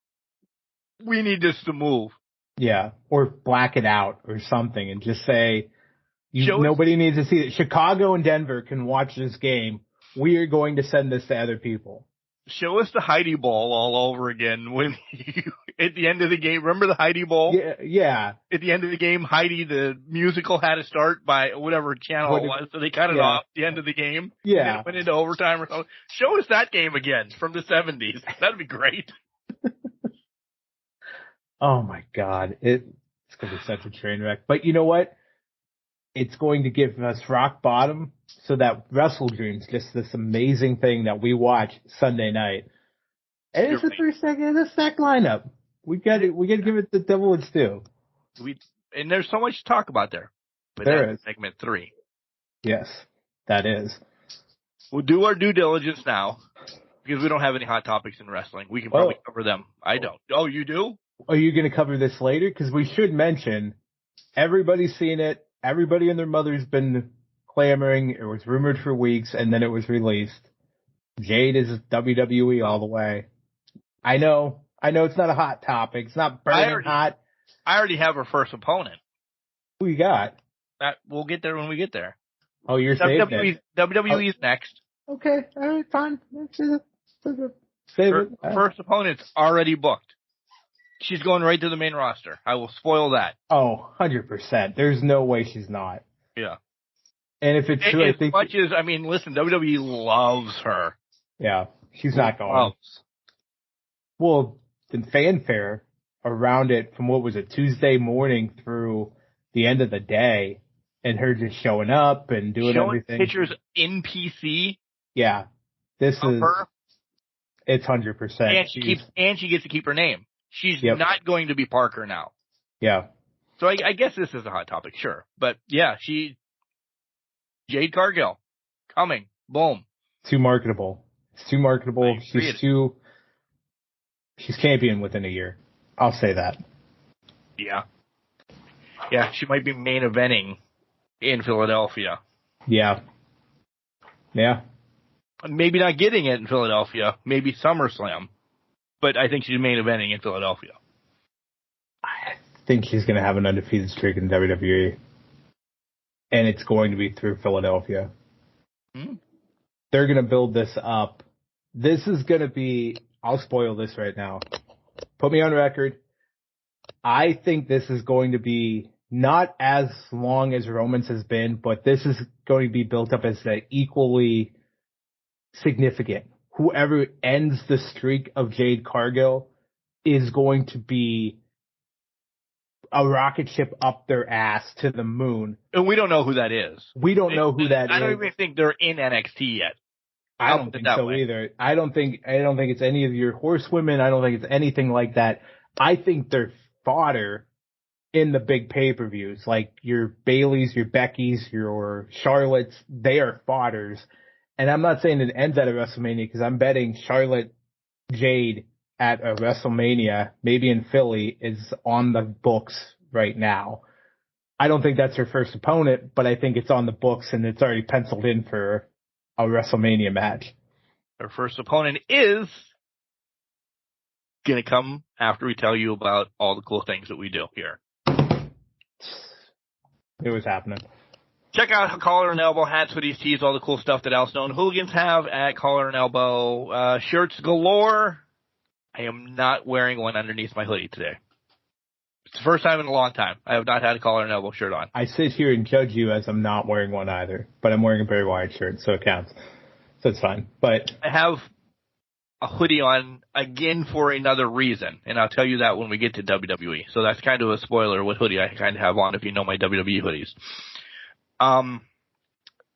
we need this to move. Yeah. Or black it out or something and just say, nobody needs to see it. Chicago and Denver can watch this game. We are going to send this to other people. Show us the Heidi Ball all over again when at the end of the game. Remember the Heidi Ball? Yeah. At the end of the game, Heidi, the musical, had to start by whatever channel it was, so they cut it off at the end of the game. Yeah. And it went into overtime or something. Show us that game again from the 70s. That'd be great. Oh my God. It's going to be such a train wreck. But you know what? It's going to give us rock bottom so that WrestleDream's just this amazing thing that we watch Sunday night. And it's the first lineup. We got to give it the devil its due. And there's so much to talk about there. But that's segment 3. Yes, that is. We'll do our due diligence now because we don't have any hot topics in wrestling. We can probably cover them. I don't. Oh, you do? Are you going to cover this later? Because we should mention everybody's seen it. Everybody and their mother's been clamoring. It was rumored for weeks, and then it was released. Jade is WWE all the way. I know it's not a hot topic. It's not burning hot. I already have her first opponent. Who you got? We'll get there when we get there. Oh, you're saving it. WWE's next. Okay, all right, fine. Save it. First opponent's already booked. She's going right to the main roster. I will spoil that. Oh, 100%. There's no way she's not. Yeah. And if it's true, listen, WWE loves her. Yeah, she's not going. Well, the fanfare around it from Tuesday morning through the end of the day and her just showing up and doing everything. Pictures in PC. Yeah, this is her. It's 100%. And she gets to keep her name. She's not going to be Parker now. Yeah. So I guess this is a hot topic, sure, but yeah, Jade Cargill coming, boom. Too marketable. It's too marketable. She's champion within a year. I'll say that. Yeah. Yeah, she might be main eventing in Philadelphia. Yeah. Yeah. Maybe not getting it in Philadelphia. Maybe SummerSlam. But I think she's main eventing in Philadelphia. I think she's going to have an undefeated streak in WWE. And it's going to be through Philadelphia. They're going to build this up. This is going to be... I'll spoil this right now. Put me on record. I think this is going to be not as long as Roman's has been, but this is going to be built up as equally significant. Whoever ends the streak of Jade Cargill is going to be a rocket ship up their ass to the moon. And we don't know who that is. We don't know who that is. I don't even think they're in NXT yet. I don't think so either. I don't think it's any of your horsewomen. I don't think it's anything like that. I think they're fodder in the big pay-per-views, like your Baileys, your Beckys, your Charlottes. They are fodders. And I'm not saying it ends at a WrestleMania because I'm betting Charlotte Jade at a WrestleMania, maybe in Philly, is on the books right now. I don't think that's her first opponent, but I think it's on the books and it's already penciled in for a WrestleMania match. Her first opponent is going to come after we tell you about all the cool things that we do here. It was happening. Check out Collar and Elbow hats, hoodies, tees, all the cool stuff that Al Snow and Hooligans have at Collar and Elbow. Shirts galore. I am not wearing one underneath my hoodie today. It's the first time in a long time. I have not had a Collar and Elbow shirt on. I sit here and judge you as I'm not wearing one either, but I'm wearing a Barry Wyatt shirt, so it counts. So it's fine. But I have a hoodie on again for another reason, and I'll tell you that when we get to WWE. So that's kind of a spoiler what hoodie I kind of have on if you know my WWE hoodies.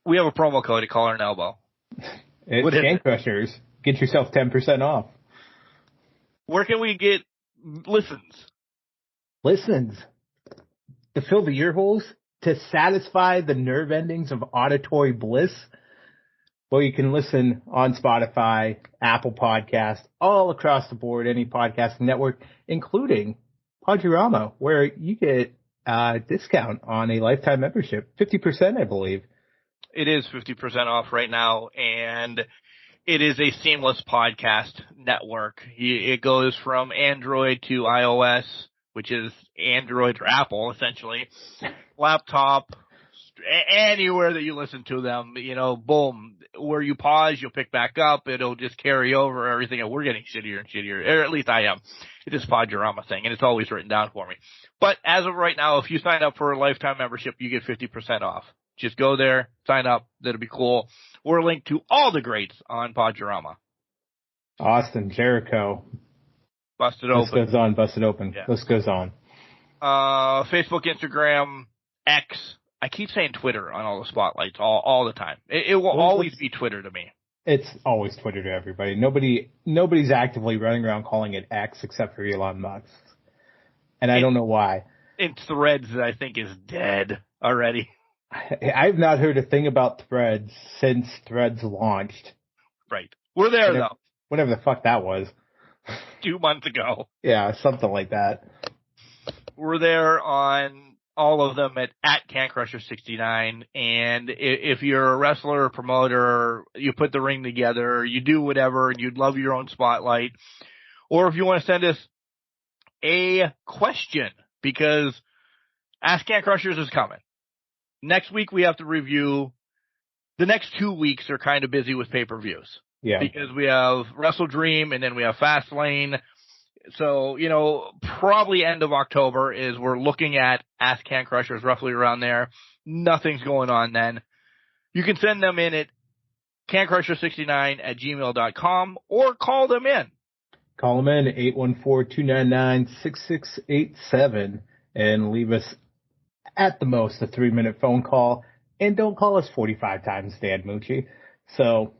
We have a promo code at Collar and Elbow. It's Can Crushers. Get yourself 10% off. Where can we get listens? Listens. To fill the ear holes? To satisfy the nerve endings of auditory bliss? Well, you can listen on Spotify, Apple Podcasts, all across the board, any podcasting network, including Podurama, where you get a discount on a lifetime membership. 50%, I believe. It is 50% off right now, and it is a seamless podcast network. It goes from Android to iOS, which is Android or Apple, essentially, laptop, anywhere that you listen to them, boom. Where you pause, you'll pick back up. It'll just carry over everything. And we're getting shittier and shittier, or at least I am. It's this Podurama thing, and it's always written down for me. But as of right now, if you sign up for a lifetime membership, you get 50% off. Just go there, sign up. That'll be cool. We're linked to all the greats on Podurama. Austin, Jericho. Busted Open. List goes on, Busted Open. Yeah. List goes on. Facebook, Instagram, X. I keep saying Twitter on all the spotlights all the time. It will always be Twitter to me. It's always Twitter to everybody. Nobody's actively running around calling it X except for Elon Musk. And I don't know why. And Threads, I think, is dead already. I've not heard a thing about Threads since Threads launched. Right. We're there, though. Whatever the fuck that was. 2 months ago. Yeah, something like that. We're there on all of them at CanCrusher69, and if you're a wrestler or promoter, you put the ring together, you do whatever, and you'd love your own spotlight, or if you want to send us a question, because Ask Can Crushers is coming. Next week we have to review. The next 2 weeks are kind of busy with pay-per-views. Yeah. Because we have WrestleDream, and then we have Fastlane. So, probably end of October is we're looking at Ask Can Crushers roughly around there. Nothing's going on then. You can send them in at cancrusher69@gmail.com or call them in. Call them in 814-299-6687 and leave us at the most a 3-minute phone call, and don't call us 45 times, Dan Mucci. So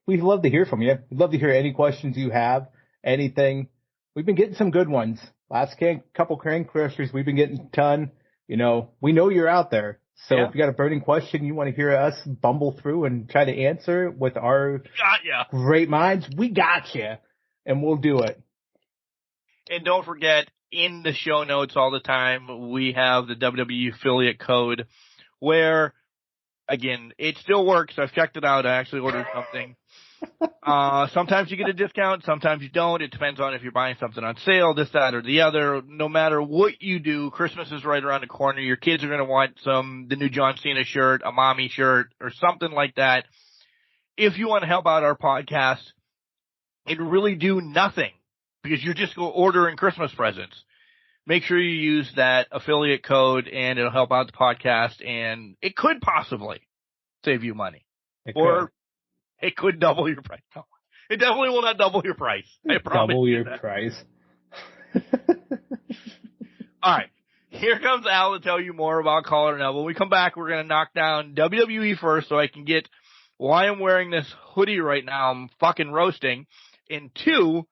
we'd love to hear from you. We'd love to hear any questions you have, anything. We've been getting some good ones. Last couple Can Crushers, we've been getting a ton. We know you're out there. So if you got a burning question you want to hear us bumble through and try to answer with our great minds, we got you, and we'll do it. And don't forget, in the show notes all the time, we have the WWE affiliate code where, again, it still works. I've checked it out. I actually ordered something. Sometimes you get a discount, sometimes you don't. It depends on if you're buying something on sale, this, that, or the other. No matter what you do, Christmas is right around the corner. Your kids are going to want the new John Cena shirt, a mommy shirt, or something like that. If you want to help out our podcast and really do nothing, because you're just ordering Christmas presents, make sure you use that affiliate code, and it'll help out the podcast, and it could possibly save you money. It could double your price. No, it definitely will not double your price. I promise. Double your price. All right. Here comes Al to tell you more about Collar and Elbow. When we come back, we're going to knock down WWE first so I can get why I'm wearing this hoodie right now. I'm fucking roasting. And 2,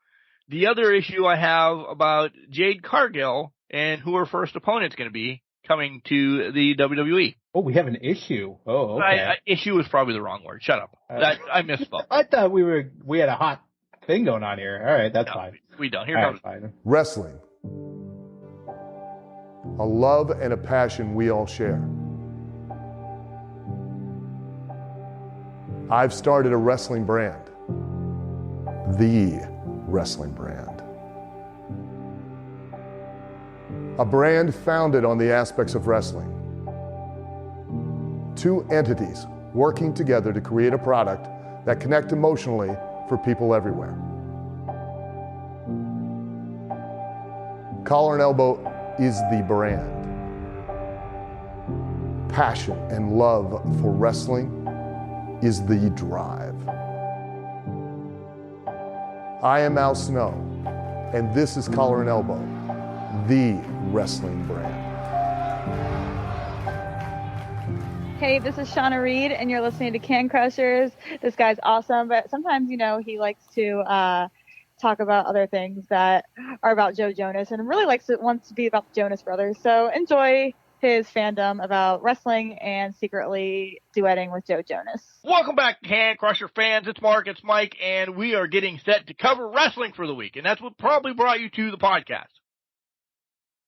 the other issue I have about Jade Cargill and who her first opponent's going to be coming to the WWE. Oh, we have an issue. Oh, okay. Issue is probably the wrong word. Shut up. I misspoke. I thought we had a hot thing going on here. All right, that's fine. We don't. Here comes wrestling. A love and a passion we all share. I've started a wrestling brand. The wrestling brand. A brand founded on the aspects of wrestling. 2 entities working together to create a product that connect emotionally for people everywhere. Collar and Elbow is the brand. Passion and love for wrestling is the drive. I am Al Snow, and this is Collar and Elbow, the wrestling brand. Hey, this is Shauna Reed, and you're listening to Can Crushers. This guy's awesome, but sometimes, he likes to talk about other things that are about Joe Jonas, and really wants to be about the Jonas Brothers. So enjoy his fandom about wrestling and secretly duetting with Joe Jonas. Welcome back, Can Crusher fans. It's Mark, it's Mike, and we are getting set to cover wrestling for the week, and that's what probably brought you to the podcast.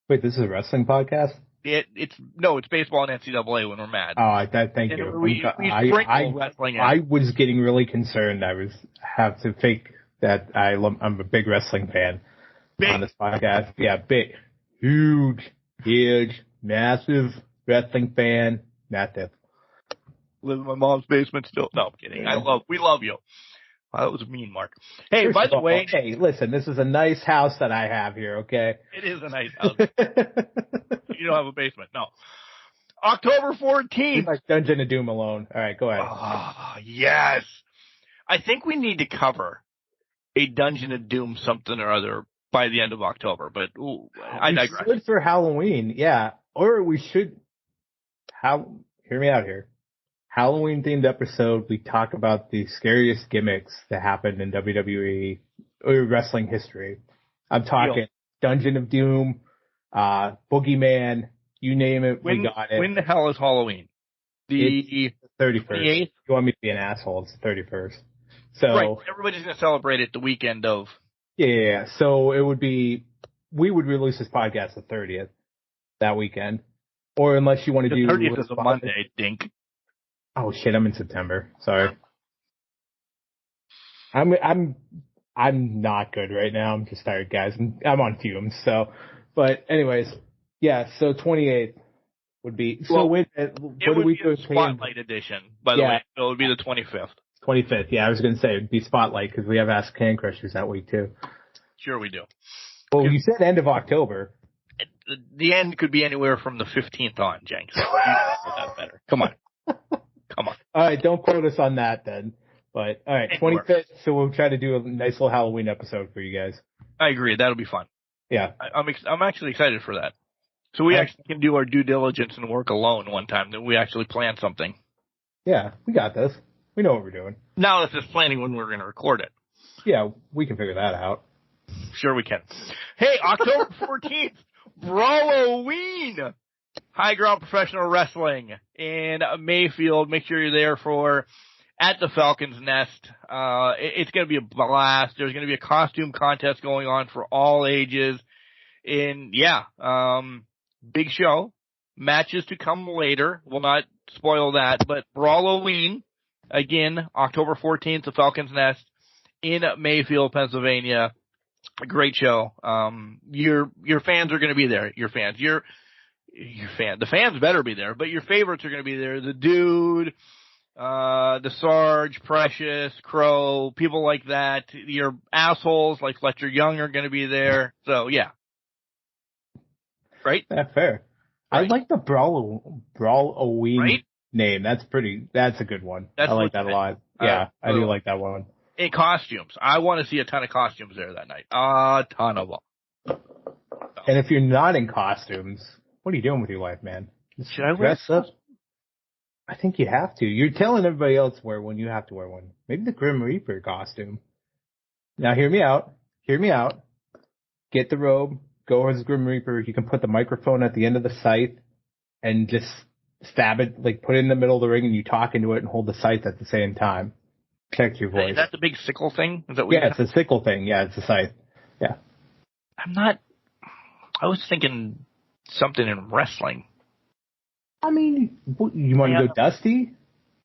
Wait, this is a wrestling podcast? It's baseball and NCAA when we're mad. Oh, thank you. We sprinkle wrestling in. I was getting really concerned. I have to fake that I'm a big wrestling fan on this podcast. Yeah, big, huge, massive wrestling fan. Massive. Live in my mom's basement still. No, I'm kidding. We love you. Wow, that was mean, Mark. Hey, by the way. Hey, listen, this is a nice house that I have here, okay? It is a nice house. You don't have a basement. No. October 14th. Like Dungeon of Doom alone. All right, go ahead. Oh, yes. I think we need to cover a Dungeon of Doom something or other by the end of October, but I digress. We should for Halloween, yeah. Or we should, hear me out here. Halloween-themed episode, we talk about the scariest gimmicks that happened in WWE or wrestling history. I'm talking Dungeon of Doom, Boogeyman, you name it, we got it. When the hell is Halloween? The 31st. 28th? You want me to be an asshole? It's the 31st. So right. Everybody's going to celebrate it the weekend of. Yeah. So we would release this podcast the 30th, that weekend. Or unless you want to do. The 30th is a Monday, dink. Oh shit, I'm in September. Sorry. I'm not good right now. I'm just tired, guys. I'm on fumes. So, but anyways, yeah. So 28th would be. So what do we do? Spotlight edition, by the way. So it would be the 25th. 25th. Yeah, I was gonna say it'd be Spotlight because we have Ask Can Crushers that week too. Sure, we do. Well, you said end of October. The end could be anywhere from the 15th on, Jenks. You know that better. Come on. Come on. All right, don't quote us on that then. But all right, 25th. So we'll try to do a nice little Halloween episode for you guys. I agree. That'll be fun. Yeah, I'm actually excited for that. So we actually can do our due diligence and work alone one time. That we actually plan something. Yeah, we got this. We know what we're doing. Now it's just planning when we're going to record it. Yeah, we can figure that out. Sure we can. Hey, October 14th, Brawloween, High Ground Professional Wrestling in Mayfield. Make sure you're there for at the Falcon's Nest. It's going to be a blast. There's going to be a costume contest going on for all ages. And big show. Matches to come later. We'll not spoil that, but Brawloween, again, October 14th, the Falcon's Nest in Mayfield, Pennsylvania. A great show. Your fans are going to be there. Your fans. The fans better be there, but your favorites are going to be there. The Dude, the Sarge, Precious, Crow, people like that. Your assholes like Fletcher Young are going to be there. So, yeah. Right? That's fair. Right. I like the Brawloween name. That's a good one. I like that a lot. Yeah, I do like that one. In costumes. I want to see a ton of costumes there that night. A ton of them. And if you're not in costumes, what are you doing with your life, man? Should I dress up? I think you have to. You're telling everybody else to wear one. You have to wear one. Maybe the Grim Reaper costume. Now, hear me out. Get the robe. Go as Grim Reaper. You can put the microphone at the end of the scythe and just stab it, like put it in the middle of the ring and you talk into it and hold the scythe at the same time. Protect your voice. Is that the big sickle thing? Is that what it's a sickle thing. Yeah, it's a scythe. Yeah. I was thinking something in wrestling. I mean, you want to go Dusty?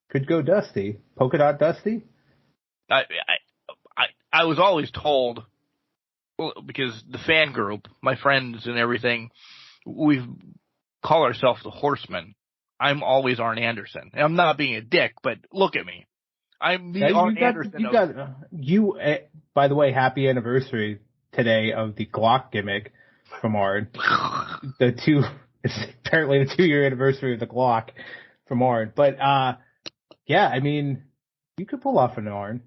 Could go Dusty. Polka Dot Dusty? I was always told, because the fan group, my friends and everything, we call ourselves the Horsemen. I'm always Arn Anderson. And I'm not being a dick, but look at me. I'm the Arn Anderson. By the way, happy anniversary today of the Glock gimmick from Arn. It's apparently the 2-year anniversary of the Glock from Arn. But, I mean, you could pull off an Arn.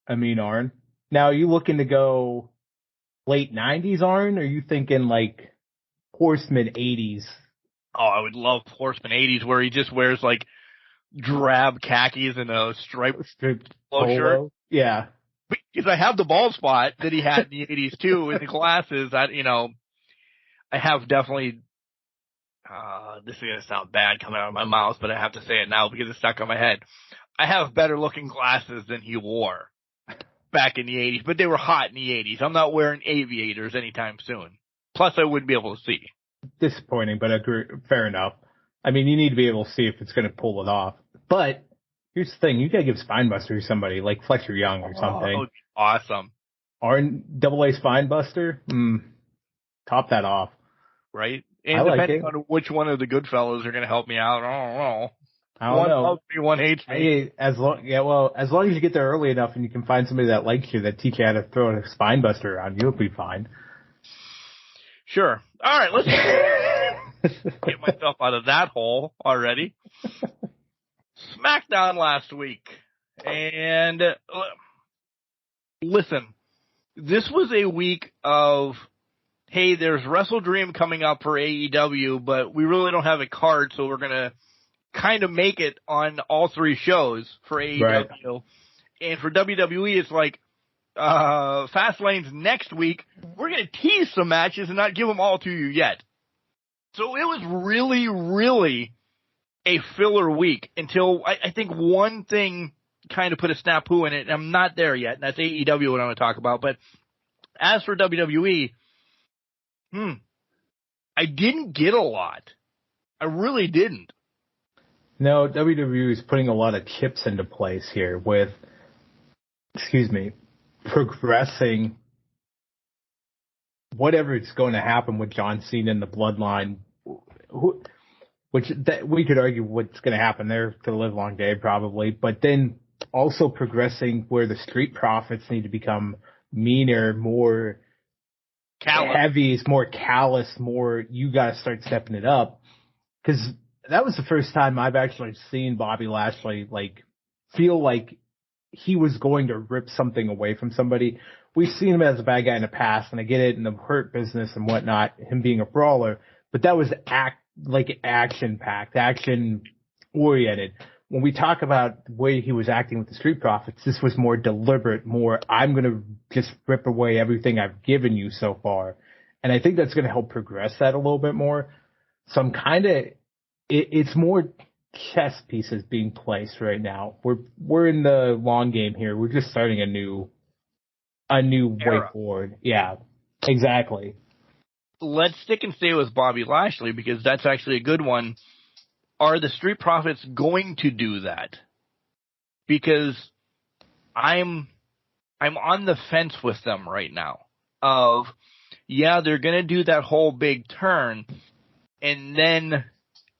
Now, are you looking to go late 90s Arn, or are you thinking like Horseman 80s? Oh, I would love Horseman 80s where he just wears like drab khakis and a striped polo shirt. Yeah. Because I have the bald spot that he had in the 80s too, and the glasses. I have definitely. This is gonna sound bad coming out of my mouth, but I have to say it now because it's stuck on my head. I have better looking glasses than he wore back in the 80s, but they were hot in the 80s. I'm not wearing aviators anytime soon. Plus, I wouldn't be able to see. Disappointing, but fair enough. I mean, you need to be able to see if it's going to pull it off. But here's the thing. You got to give Spinebuster to somebody like Fletcher Young or something. That would be awesome. Arn AA Spinebuster? Top that off. Right? And depending on which one of the good fellows are going to help me out, I don't know. One loves me, one hates me. As long as you get there early enough and you can find somebody that likes you that teach you how to throw a Spinebuster around, you'll be fine. Sure. All right, let's get myself out of that hole already. SmackDown last week. And listen, this was a week of, hey, there's WrestleDream coming up for AEW, but we really don't have a card, so we're going to kind of make it on all 3 shows for AEW. Right. And for WWE, it's like, Fastlane's next week. We're going to tease some matches and not give them all to you yet. So it was really, really a filler week until I think one thing kind of put a snafu in it. And I'm not there yet, and that's AEW what I'm going to talk about. But as for WWE, I didn't get a lot. I really didn't. No, WWE is putting a lot of chips into place here with, progressing whatever is going to happen with John Cena and the Bloodline, which we could argue what's going to happen there to the livelong day probably, but then also progressing where the Street Profits need to become meaner, more heavy, more callous, more you got to start stepping it up. Because that was the first time I've actually seen Bobby Lashley feel like he was going to rip something away from somebody. We've seen him as a bad guy in the past, and I get it in the hurt business and whatnot, him being a brawler. but that was action-packed, action-oriented. When we talk about the way he was acting with the Street Profits, this was more deliberate, more, I'm going to just rip away everything I've given you so far. And I think that's going to help progress that a little bit more. So I'm kind of, it's more chess pieces being placed right now. We're in the long game here. We're just starting a new way forward. Yeah, exactly. Let's stick and stay with Bobby Lashley because that's actually a good one. Are the Street Profits going to do that? Because I'm on the fence with them right now. Yeah, they're going to do that whole big turn, and then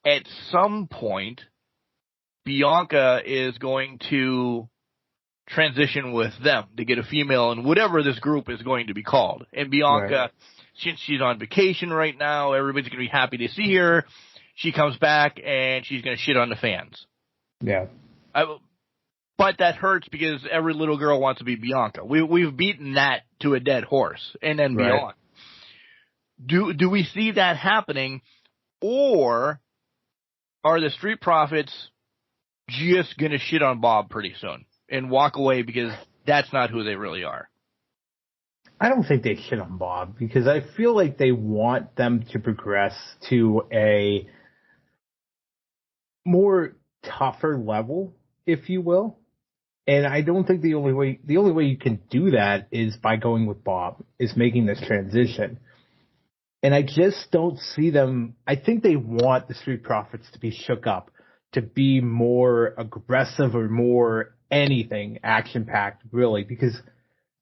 at some point, Bianca is going to transition with them to get a female in whatever this group is going to be called. And Bianca, since she's on vacation right now, everybody's going to be happy to see her. She comes back and she's going to shit on the fans. Yeah. But that hurts because every little girl wants to be Bianca. We've beaten that to a dead horse and then beyond. Do we see that happening, or are the Street Profits just going to shit on Bob pretty soon and walk away because that's not who they really are? I don't think they shit on Bob because I feel like they want them to progress to a more tougher level, if you will. And I don't think the only way you can do that is by going with Bob, is making this transition. And I just don't see them. I think they want the Street Profits to be shook up, to be more aggressive or more anything action-packed, really. Because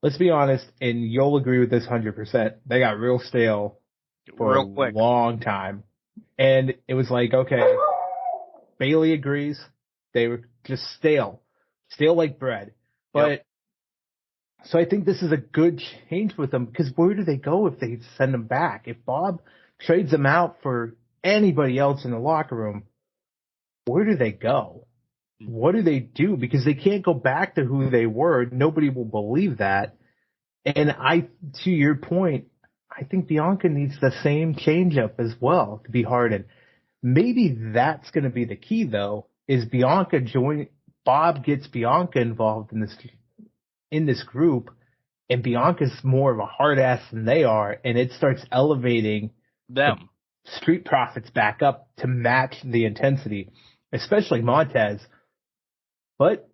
let's be honest, and you'll agree with this 100%, they got real stale for a long time. And it was like, okay, Bailey agrees. They were just stale like bread. But so I think this is a good change with them, because where do they go if they send them back? If Bob trades them out for anybody else in the locker room, where do they go? What do they do? Because they can't go back to who they were. Nobody will believe that. And to your point, I think Bianca needs the same change up as well to be hardened. Maybe that's going to be the key, though, is Bob gets Bianca involved in this group, and Bianca's more of a hard ass than they are, and it starts elevating them. The Street Profits back up to match the intensity, especially Montez. But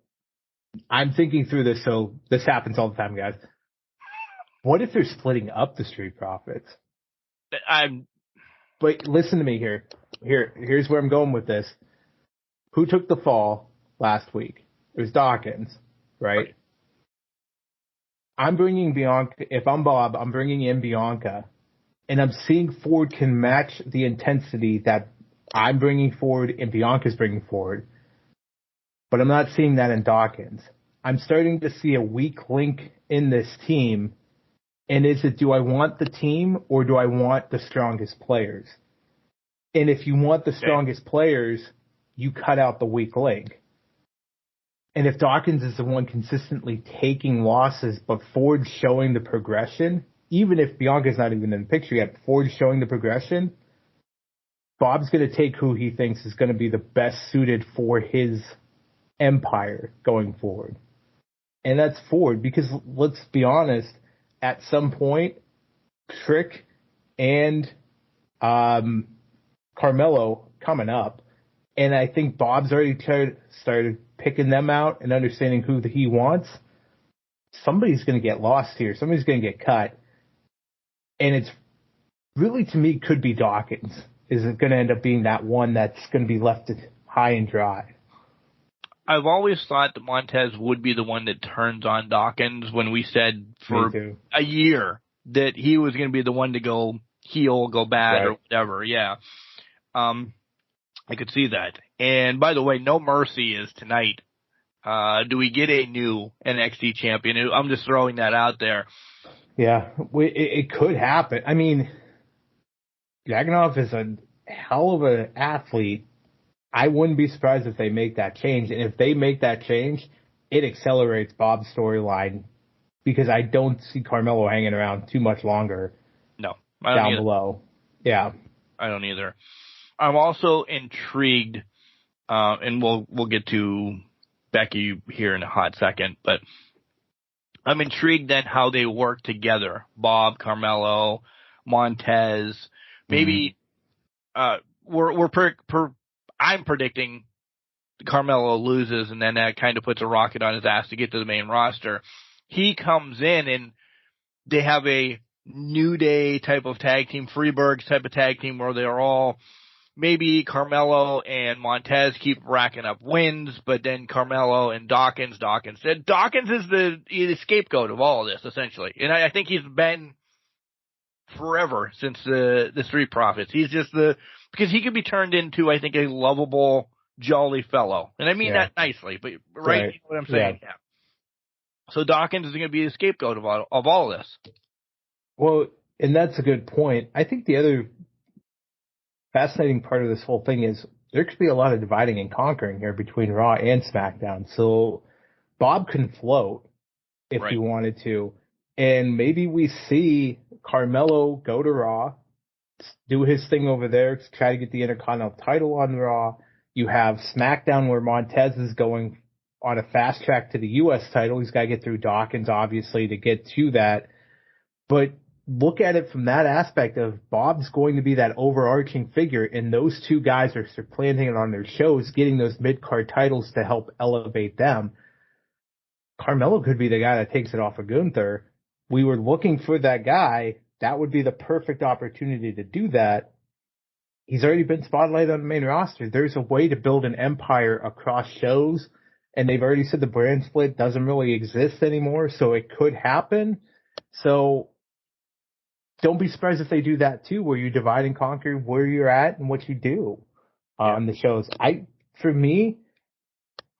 I'm thinking through this, so this happens all the time, guys. What if they're splitting up the Street Profits? But listen to me here. Here's where I'm going with this. Who took the fall last week? It was Dawkins, right? I'm bringing Bianca. If I'm Bob, I'm bringing in Bianca, and I'm seeing Ford can match the intensity that I'm bringing forward and Bianca's bringing forward. But I'm not seeing that in Dawkins. I'm starting to see a weak link in this team. And do I want the team or do I want the strongest players? And if you want the strongest players, you cut out the weak link. And if Dawkins is the one consistently taking losses, but Ford's showing the progression, even if Bianca's not even in the picture yet, Ford's showing the progression, Bob's going to take who he thinks is going to be the best suited for his empire going forward. And that's Ford, because let's be honest, at some point, Trick and Carmelo coming up, and I think Bob's already started picking them out and understanding who he wants. Somebody's going to get lost here. Somebody's going to get cut. And it's really, to me, could be Dawkins. Is it going to end up being that one that's going to be left high and dry? I've always thought that Montez would be the one that turns on Dawkins when we said for a year that he was going to be the one to go heel, go bad, or whatever. Yeah. I could see that. And by the way, No Mercy is tonight. Do we get a new NXT champion? I'm just throwing that out there. Yeah, it could happen. I mean, Dragunov is a hell of an athlete. I wouldn't be surprised if they make that change. And if they make that change, it accelerates Bob's storyline, because I don't see Carmelo hanging around too much longer. No. Down below. Yeah. I don't either. I'm also intrigued, and we'll get to Becky here in a hot second, but I'm intrigued then how they work together. Bob, Carmelo, Montez, maybe, I'm predicting Carmelo loses, and then that kind of puts a rocket on his ass to get to the main roster. He comes in, and they have a New Day type of tag team, Freeburgs type of tag team, where they're all, maybe Carmelo and Montez keep racking up wins, but then Carmelo and Dawkins is the scapegoat of all of this, essentially. And I think he's been forever since the Street Profits. He's just because he could be turned into, I think, a lovable, jolly fellow. And I mean that nicely, but right? You know what I'm saying? Yeah. So Dawkins is going to be the scapegoat of all of this. Well, and that's a good point. I think the other fascinating part of this whole thing is there could be a lot of dividing and conquering here between Raw and SmackDown. So Bob can float if he wanted to. And maybe we see Carmelo go to Raw, do his thing over there, try to get the Intercontinental title on Raw. You have SmackDown where Montez is going on a fast track to the U.S. title. He's got to get through Dawkins, obviously, to get to that. But look at it from that aspect of Bob's going to be that overarching figure, and those two guys are supplanting it on their shows, getting those mid-card titles to help elevate them. Carmelo could be the guy that takes it off of Gunther. We were looking for that guy. That would be the perfect opportunity to do that. He's already been spotlighted on the main roster. There's a way to build an empire across shows, and they've already said the brand split doesn't really exist anymore, so it could happen. So don't be surprised if they do that too, where you divide and conquer where you're at and what you do on the shows. For me,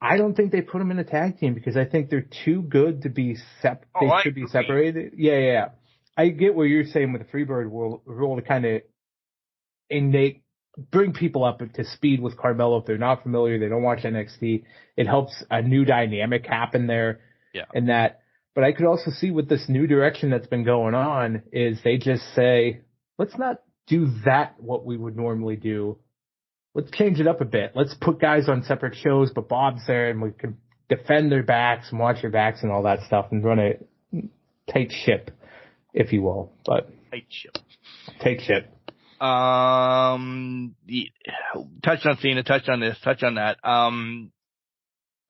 I don't think they put them in a tag team because I think they're too good to be they should be separated. Yeah. I get what you're saying with the Freebird rule to kind of bring people up to speed with Carmelo if they're not familiar, they don't watch NXT. It helps a new dynamic happen there. Yeah. And that. But I could also see with this new direction that's been going on is they just say, let's not do that what we would normally do. Let's change it up a bit. Let's put guys on separate shows, but Bob's there and we can defend their backs and watch their backs and all that stuff and run a tight ship, if you will. But tight ship. Touched on Cena, touched on this, touched on that.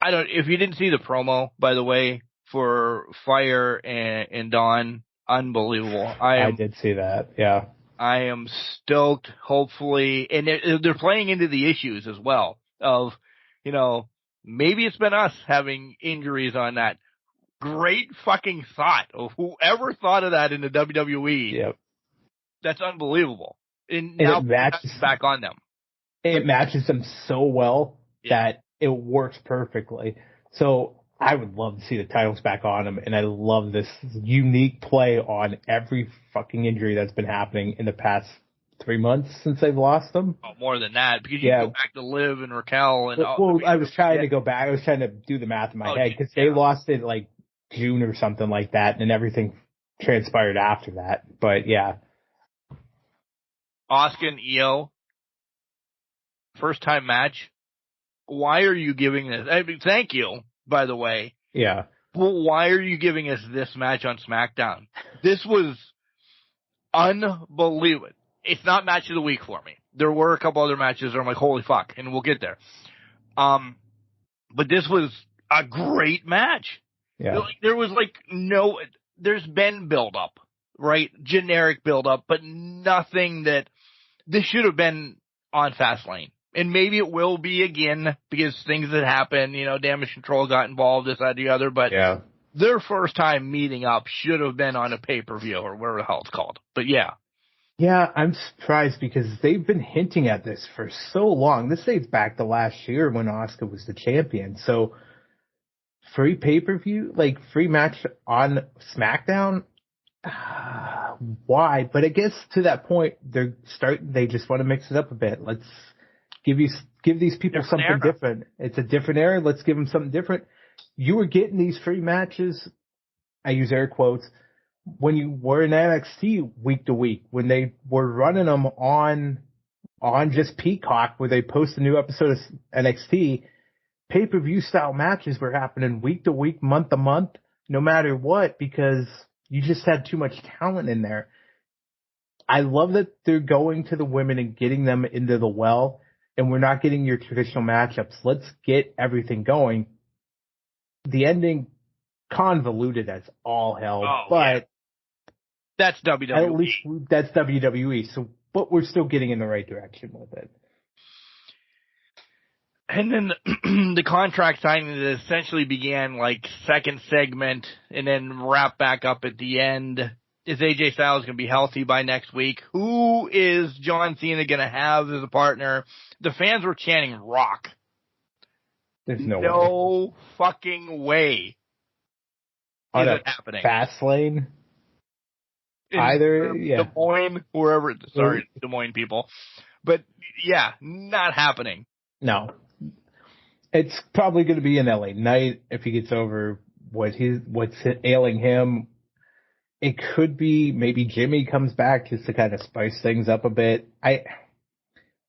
If you didn't see the promo, by the way, for Fire and Dawn, unbelievable. I did see that, yeah. I am stoked, hopefully, and they're playing into the issues as well of, maybe it's been us having injuries on that. Great fucking thought of whoever thought of that in the WWE. Yep. That's unbelievable. And now it's back on them. It matches them so well that it works perfectly. So I would love to see the titles back on them, and I love this unique play on every fucking injury that's been happening in the past 3 months since they've lost them. Oh, more than that, because you go back to Liv and Raquel and. I was trying to go back. I was trying to do the math in my head because they lost it like June or something like that, and everything transpired after that. But yeah, Asuka and Io, first time match. Why are you giving this? I mean, thank you. By the way. Yeah. Well, why are you giving us this match on SmackDown? This was unbelievable. It's not match of the week for me. There were a couple other matches where I'm like, holy fuck, and we'll get there. But this was a great match. Yeah. There was there's been build up, right? Generic build up, but nothing that this should have been on Fastlane. And maybe it will be again because things that happen, Damage Control got involved, this, that, the other. But their first time meeting up should have been on a pay-per-view or whatever the hell it's called. But yeah. Yeah, I'm surprised because they've been hinting at this for so long. This dates back to last year when Asuka was the champion. So free pay-per-view, free match on SmackDown? Why? But I guess to that point, they just want to mix it up a bit. Let's give these people something different. It's a different era. Let's give them something different. You were getting these free matches, I use air quotes, when you were in NXT week to week, when they were running them on on just Peacock where they post a new episode of NXT, pay-per-view style matches were happening week to week, month to month, no matter what, because you just had too much talent in there. I love that they're going to the women and getting them into the well, and we're not getting your traditional matchups. Let's get everything going. The ending, convoluted as all hell, but that's WWE. At least that's WWE. So, but we're still getting in the right direction with it. And then the contract signing that essentially began like second segment and then wrapped back up at the end. Is AJ Styles going to be healthy by next week? Who is John Cena going to have as a partner? The fans were chanting Rock. There's no way. Fucking way is it happening. Fastlane? Either, Des Moines, wherever. Sorry, Des Moines people. But, yeah, not happening. No. It's probably going to be an LA Knight if he gets over what's ailing him. It could be maybe Jimmy comes back just to kind of spice things up a bit.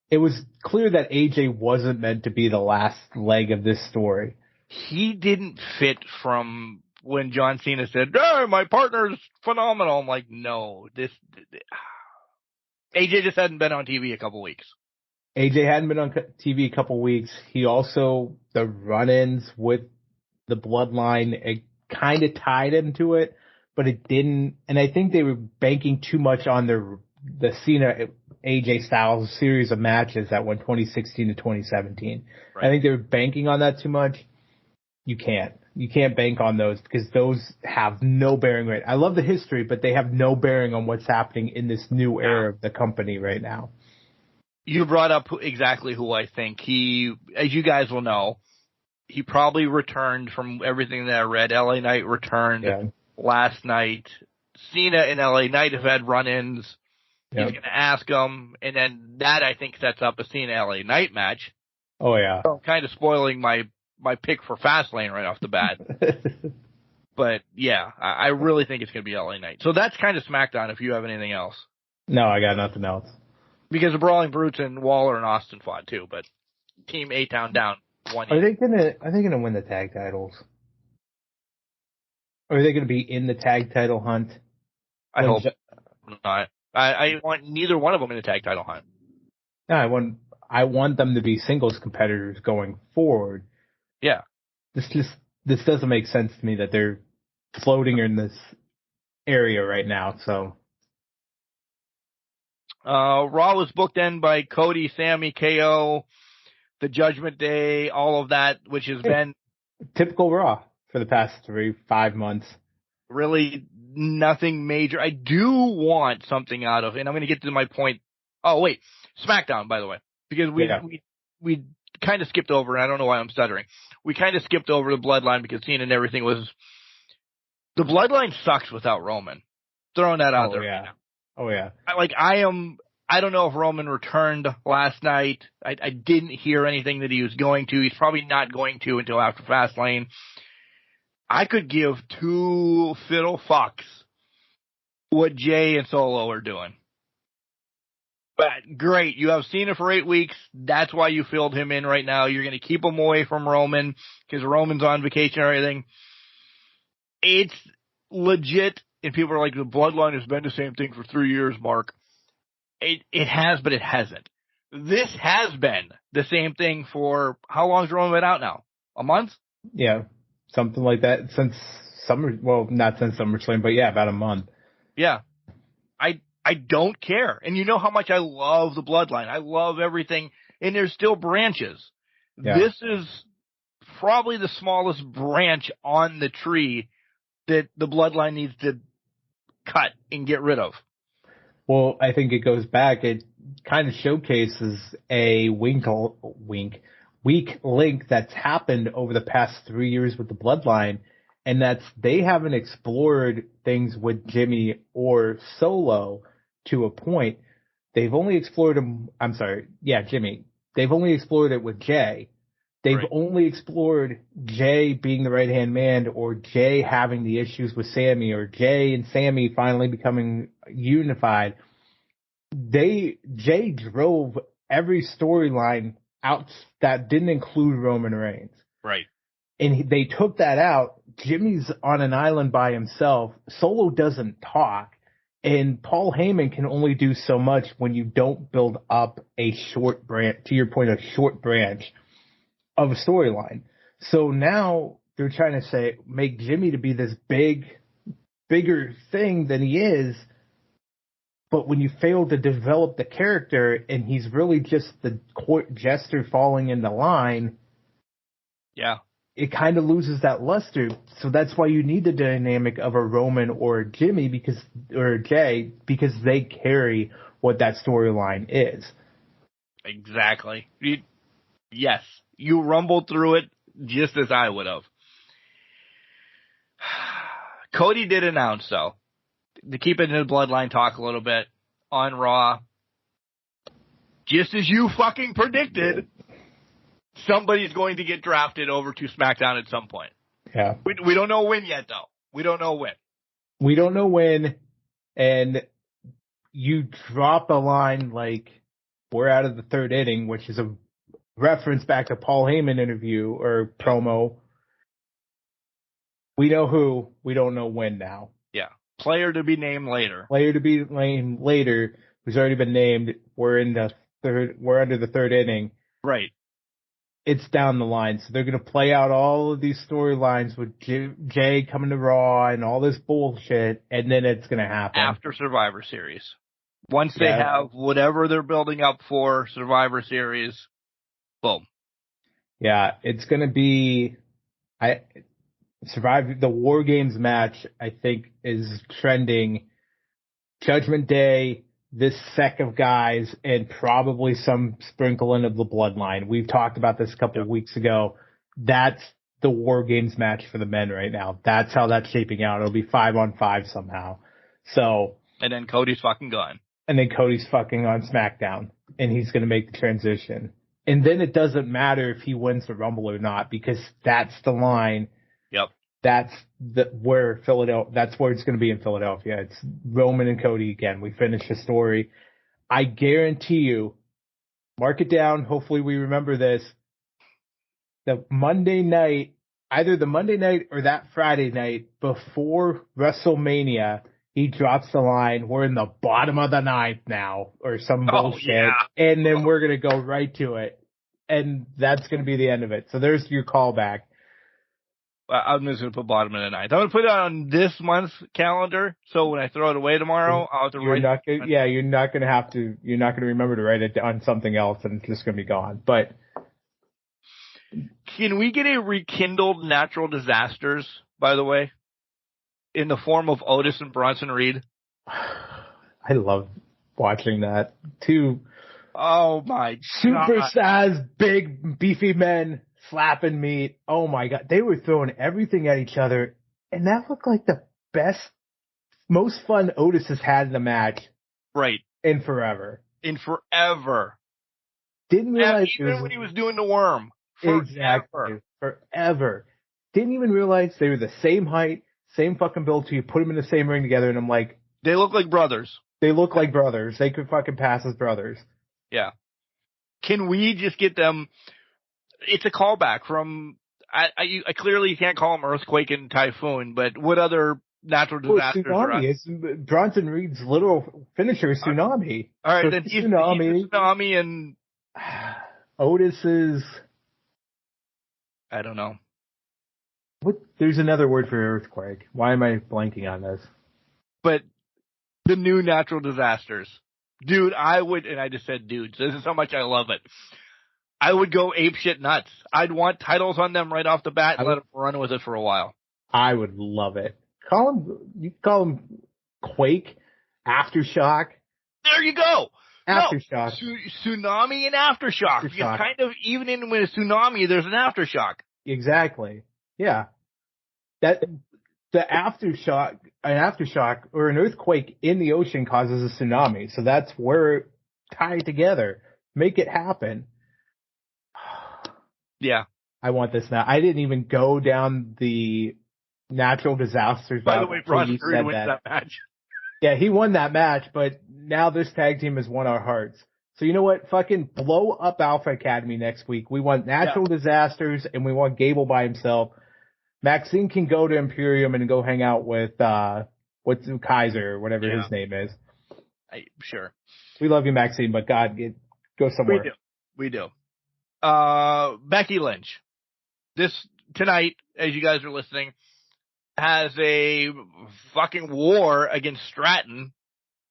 It was clear that AJ wasn't meant to be the last leg of this story. He didn't fit from when John Cena said, "Oh, my partner's phenomenal." I'm like, no, AJ just hadn't been on TV a couple weeks. AJ hadn't been on TV a couple weeks. He also, the run-ins with the bloodline, it kind of tied into it, but it didn't. And I think they were banking too much on the Cena AJ Styles series of matches that went 2016 to 2017. Right. I think they were banking on that too much. You can't bank on those because those have no bearing right. I love the history, but they have no bearing on what's happening in this new era of the company right now. You brought up exactly who I think. He, as you guys will know, he probably returned from everything that I read. LA Knight returned last night. Cena and LA Knight have had run-ins. He's going to ask him, and then that, I think, sets up a Cena-LA Knight match. Oh, yeah. So I'm kind of spoiling my pick for Fastlane right off the bat. But, yeah, I really think it's going to be LA Knight. So that's kind of SmackDown if you have anything else. No, I got nothing else. Because the Brawling Brutes and Waller and Austin fought, too, but Team A-Town down 1-8. Are they gonna win the tag titles? Or are they going to be in the tag title hunt? I hope not. I want neither one of them in the tag title hunt. No, I want them to be singles competitors going forward. Yeah. This doesn't make sense to me that they're floating in this area right now, so. Raw was booked in by Cody, Sammy, KO, the Judgment Day, all of that, which has been typical Raw for the past 5 months. Really nothing major. I do want something out of, and I'm going to get to my point. Oh, wait. SmackDown, by the way, because we kind of skipped over, and I don't know why I'm stuttering. We kind of skipped over the Bloodline because Cena and everything was, the Bloodline sucks without Roman. Throwing that out there. Yeah. Right now. Oh, yeah. I don't know if Roman returned last night. I didn't hear anything that he was going to. He's probably not going to until after Fastlane. I could give two fiddle fucks what Jay and Solo are doing. But great, you have Cena for 8 weeks. That's why you filled him in right now. You're going to keep him away from Roman because Roman's on vacation and everything. It's legit. And people are like, the Bloodline has been the same thing for 3 years, Mark. It has, but it hasn't. This has been the same thing for, how long has Roman been out now? A month? Yeah, something like that. Since not since SummerSlam, but yeah, about a month. Yeah. I don't care. And you know how much I love the Bloodline. I love everything. And there's still branches. Yeah. This is probably the smallest branch on the tree that the Bloodline needs to cut and get rid of. Well, I think it goes back. It kind of showcases a weak link that's happened over the past 3 years with the Bloodline, and that's they haven't explored things with Jimmy or Solo to a point. They've only explored them. I'm sorry. Yeah, Jimmy. They've only explored it with Jay. They've only explored Jay being the right-hand man or Jay having the issues with Sammy or Jay and Sammy finally becoming unified. Jay drove every storyline out that didn't include Roman Reigns. Right. And they took that out. Jimmy's on an island by himself. Solo doesn't talk. And Paul Heyman can only do so much when you don't build up a short branch, to your point, a short branch of a storyline. So now they're trying to make Jimmy to be this bigger thing than he is. But when you fail to develop the character and he's really just the court jester falling into line. Yeah. It kind of loses that luster. So that's why you need the dynamic of a Roman or a Jimmy or a Jay, because they carry what that storyline is. Exactly. Yes. You rumbled through it just as I would have. Cody did announce, though, to keep it in the bloodline talk a little bit on Raw, just as you fucking predicted, somebody's going to get drafted over to SmackDown at some point. Yeah. We don't know when yet, though. We don't know when. We don't know when, and you drop a line like, we're out of the third inning, which is a reference back to Paul Heyman interview or promo. We know who, we don't know when now. Yeah. Player to be named later. Player to be named later, who's already been named. We're under the third inning. Right. It's down the line. So they're going to play out all of these storylines with Jay coming to Raw and all this bullshit, and then it's going to happen. After Survivor Series. Once they have whatever they're building up for Survivor Series, boom. Yeah, it's going to be... the War Games match, I think, is trending. Judgment Day, this set of guys, and probably some sprinkling of the Bloodline. We've talked about this a couple of weeks ago. That's the War Games match for the men right now. That's how that's shaping out. It'll be 5-on-5 somehow. So. And then Cody's fucking gone. And then Cody's fucking on SmackDown, and he's going to make the transition. And then it doesn't matter if he wins the Rumble or not, because that's the line. Yep. That's where it's going to be in Philadelphia. It's Roman and Cody again. We finish the story. I guarantee you, mark it down. Hopefully we remember this. The Monday night, either the Monday night or that Friday night before WrestleMania, he drops the line, we're in the bottom of the ninth now, or some bullshit. Yeah. And then we're going to go right to it. And that's going to be the end of it. So there's your callback. I'm just going to put bottom of the ninth. I'm going to put it on this month's calendar, so when I throw it away tomorrow, I'll have to write it. Yeah, you're not going to remember to write it on something else, and it's just going to be gone. But can we get a rekindled natural disasters, by the way, in the form of Otis and Bronson Reed? I love watching that. Two superstars, big, beefy men slapping meat. Oh my God. They were throwing everything at each other. And that looked like the best, most fun Otis has had in a match. Right. In forever. Didn't realize even when he was doing the worm. Exactly. Forever. Didn't even realize they were the same height, same fucking build, so you put them in the same ring together, and I'm like, they look like brothers. They look like brothers. They could fucking pass as brothers. Yeah. Can we just get them? It's a callback from. I clearly can't call them earthquake and typhoon, but what other natural disasters are on? It's Bronson Reed's literal finisher is tsunami. All right, so then he's tsunami and Otis is. I don't know. There's another word for earthquake. Why am I blanking on this? But the new natural disasters. Dude, I would, and I just said dudes. This is how much I love it. I would go apeshit nuts. I'd want titles on them right off the bat and let them run with it for a while. I would love it. You call them Quake, Aftershock. There you go. Aftershock. No, tsunami and Aftershock. You kind of, even in with a tsunami, there's an Aftershock. Exactly. Yeah. An aftershock or an earthquake in the ocean causes a tsunami. So that's where it tied together. Make it happen. Yeah. I want this now. I didn't even go down the natural disasters. By the way, Bronson Reed wins that match. Yeah, he won that match, but now this tag team has won our hearts. So you know what? Fucking blow up Alpha Academy next week. We want natural disasters, and we want Gable by himself. Maxine can go to Imperium and go hang out with what's Kaiser or whatever his name is. Sure. We love you, Maxine, but God, go somewhere. We do. Becky Lynch. This tonight, as you guys are listening, has a fucking war against Stratton.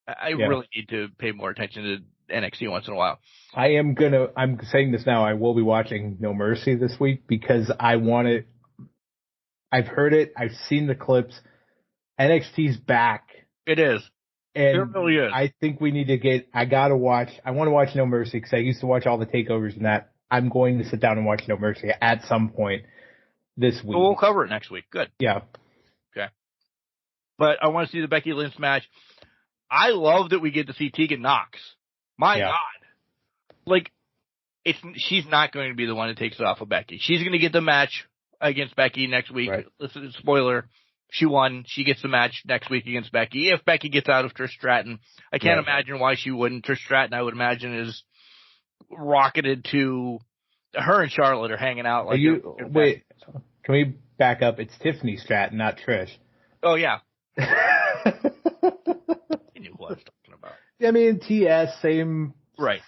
I really need to pay more attention to NXT once in a while. I'm saying this now, I will be watching No Mercy this week because I want it. I've heard it. I've seen the clips. NXT's back. It is. And it really is. I think we need to I want to watch No Mercy because I used to watch all the takeovers and that. I'm going to sit down and watch No Mercy at some point this week. So we'll cover it next week. Good. Yeah. Okay. But I want to see the Becky Lynch match. I love that we get to see Tegan Nox. My God. Like, she's not going to be the one that takes it off of Becky. She's going to get the match against Becky next week. Right. Listen, spoiler. She won. She gets the match next week against Becky. If Becky gets out of Trish Stratton, I can't imagine why she wouldn't. Trish Stratton, I would imagine, is rocketed to her and Charlotte are hanging out. Like wait, can we back up? It's Tiffany Stratton, not Trish. Oh, yeah. You knew what I was talking about. I mean, TS, same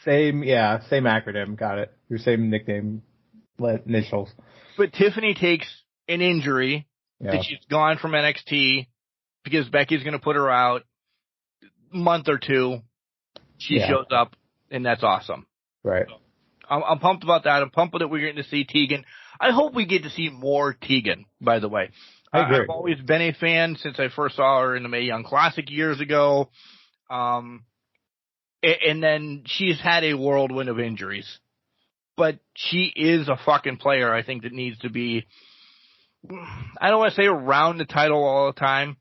same acronym. Got it. Your same nickname initials. But Tiffany takes an injury that she's gone from NXT because Becky's going to put her out month or two. She shows up, and that's awesome. Right. So, I'm pumped about that. I'm pumped that we're getting to see Tegan. I hope we get to see more Tegan, by the way. I agree. I've always been a fan since I first saw her in the Mae Young Classic years ago. And then she's had a whirlwind of injuries. But she is a fucking player, I think, that needs to be, I don't want to say around the title all the time,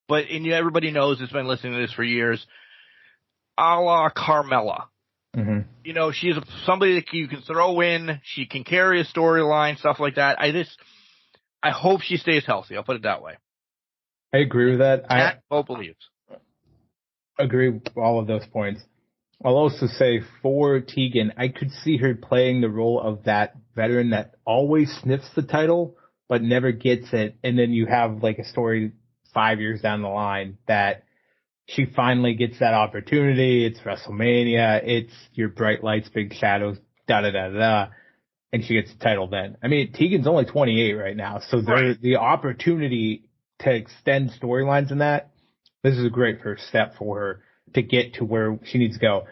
but everybody knows has been listening to this for years, a la Carmella. Mm-hmm. You know, she's somebody that you can throw in. She can carry a storyline, stuff like that. I hope she stays healthy. I'll put it that way. I agree with that. I hope believes. Agree with all of those points. I'll also say for Tegan, I could see her playing the role of that veteran that always sniffs the title but never gets it, and then you have like a story 5 years down the line that she finally gets that opportunity. It's WrestleMania. It's your bright lights, big shadows, da-da-da-da. And she gets the title then. I mean, Tegan's only 28 right now. So the opportunity to extend storylines in that, this is a great first step for her to get to where she needs to go.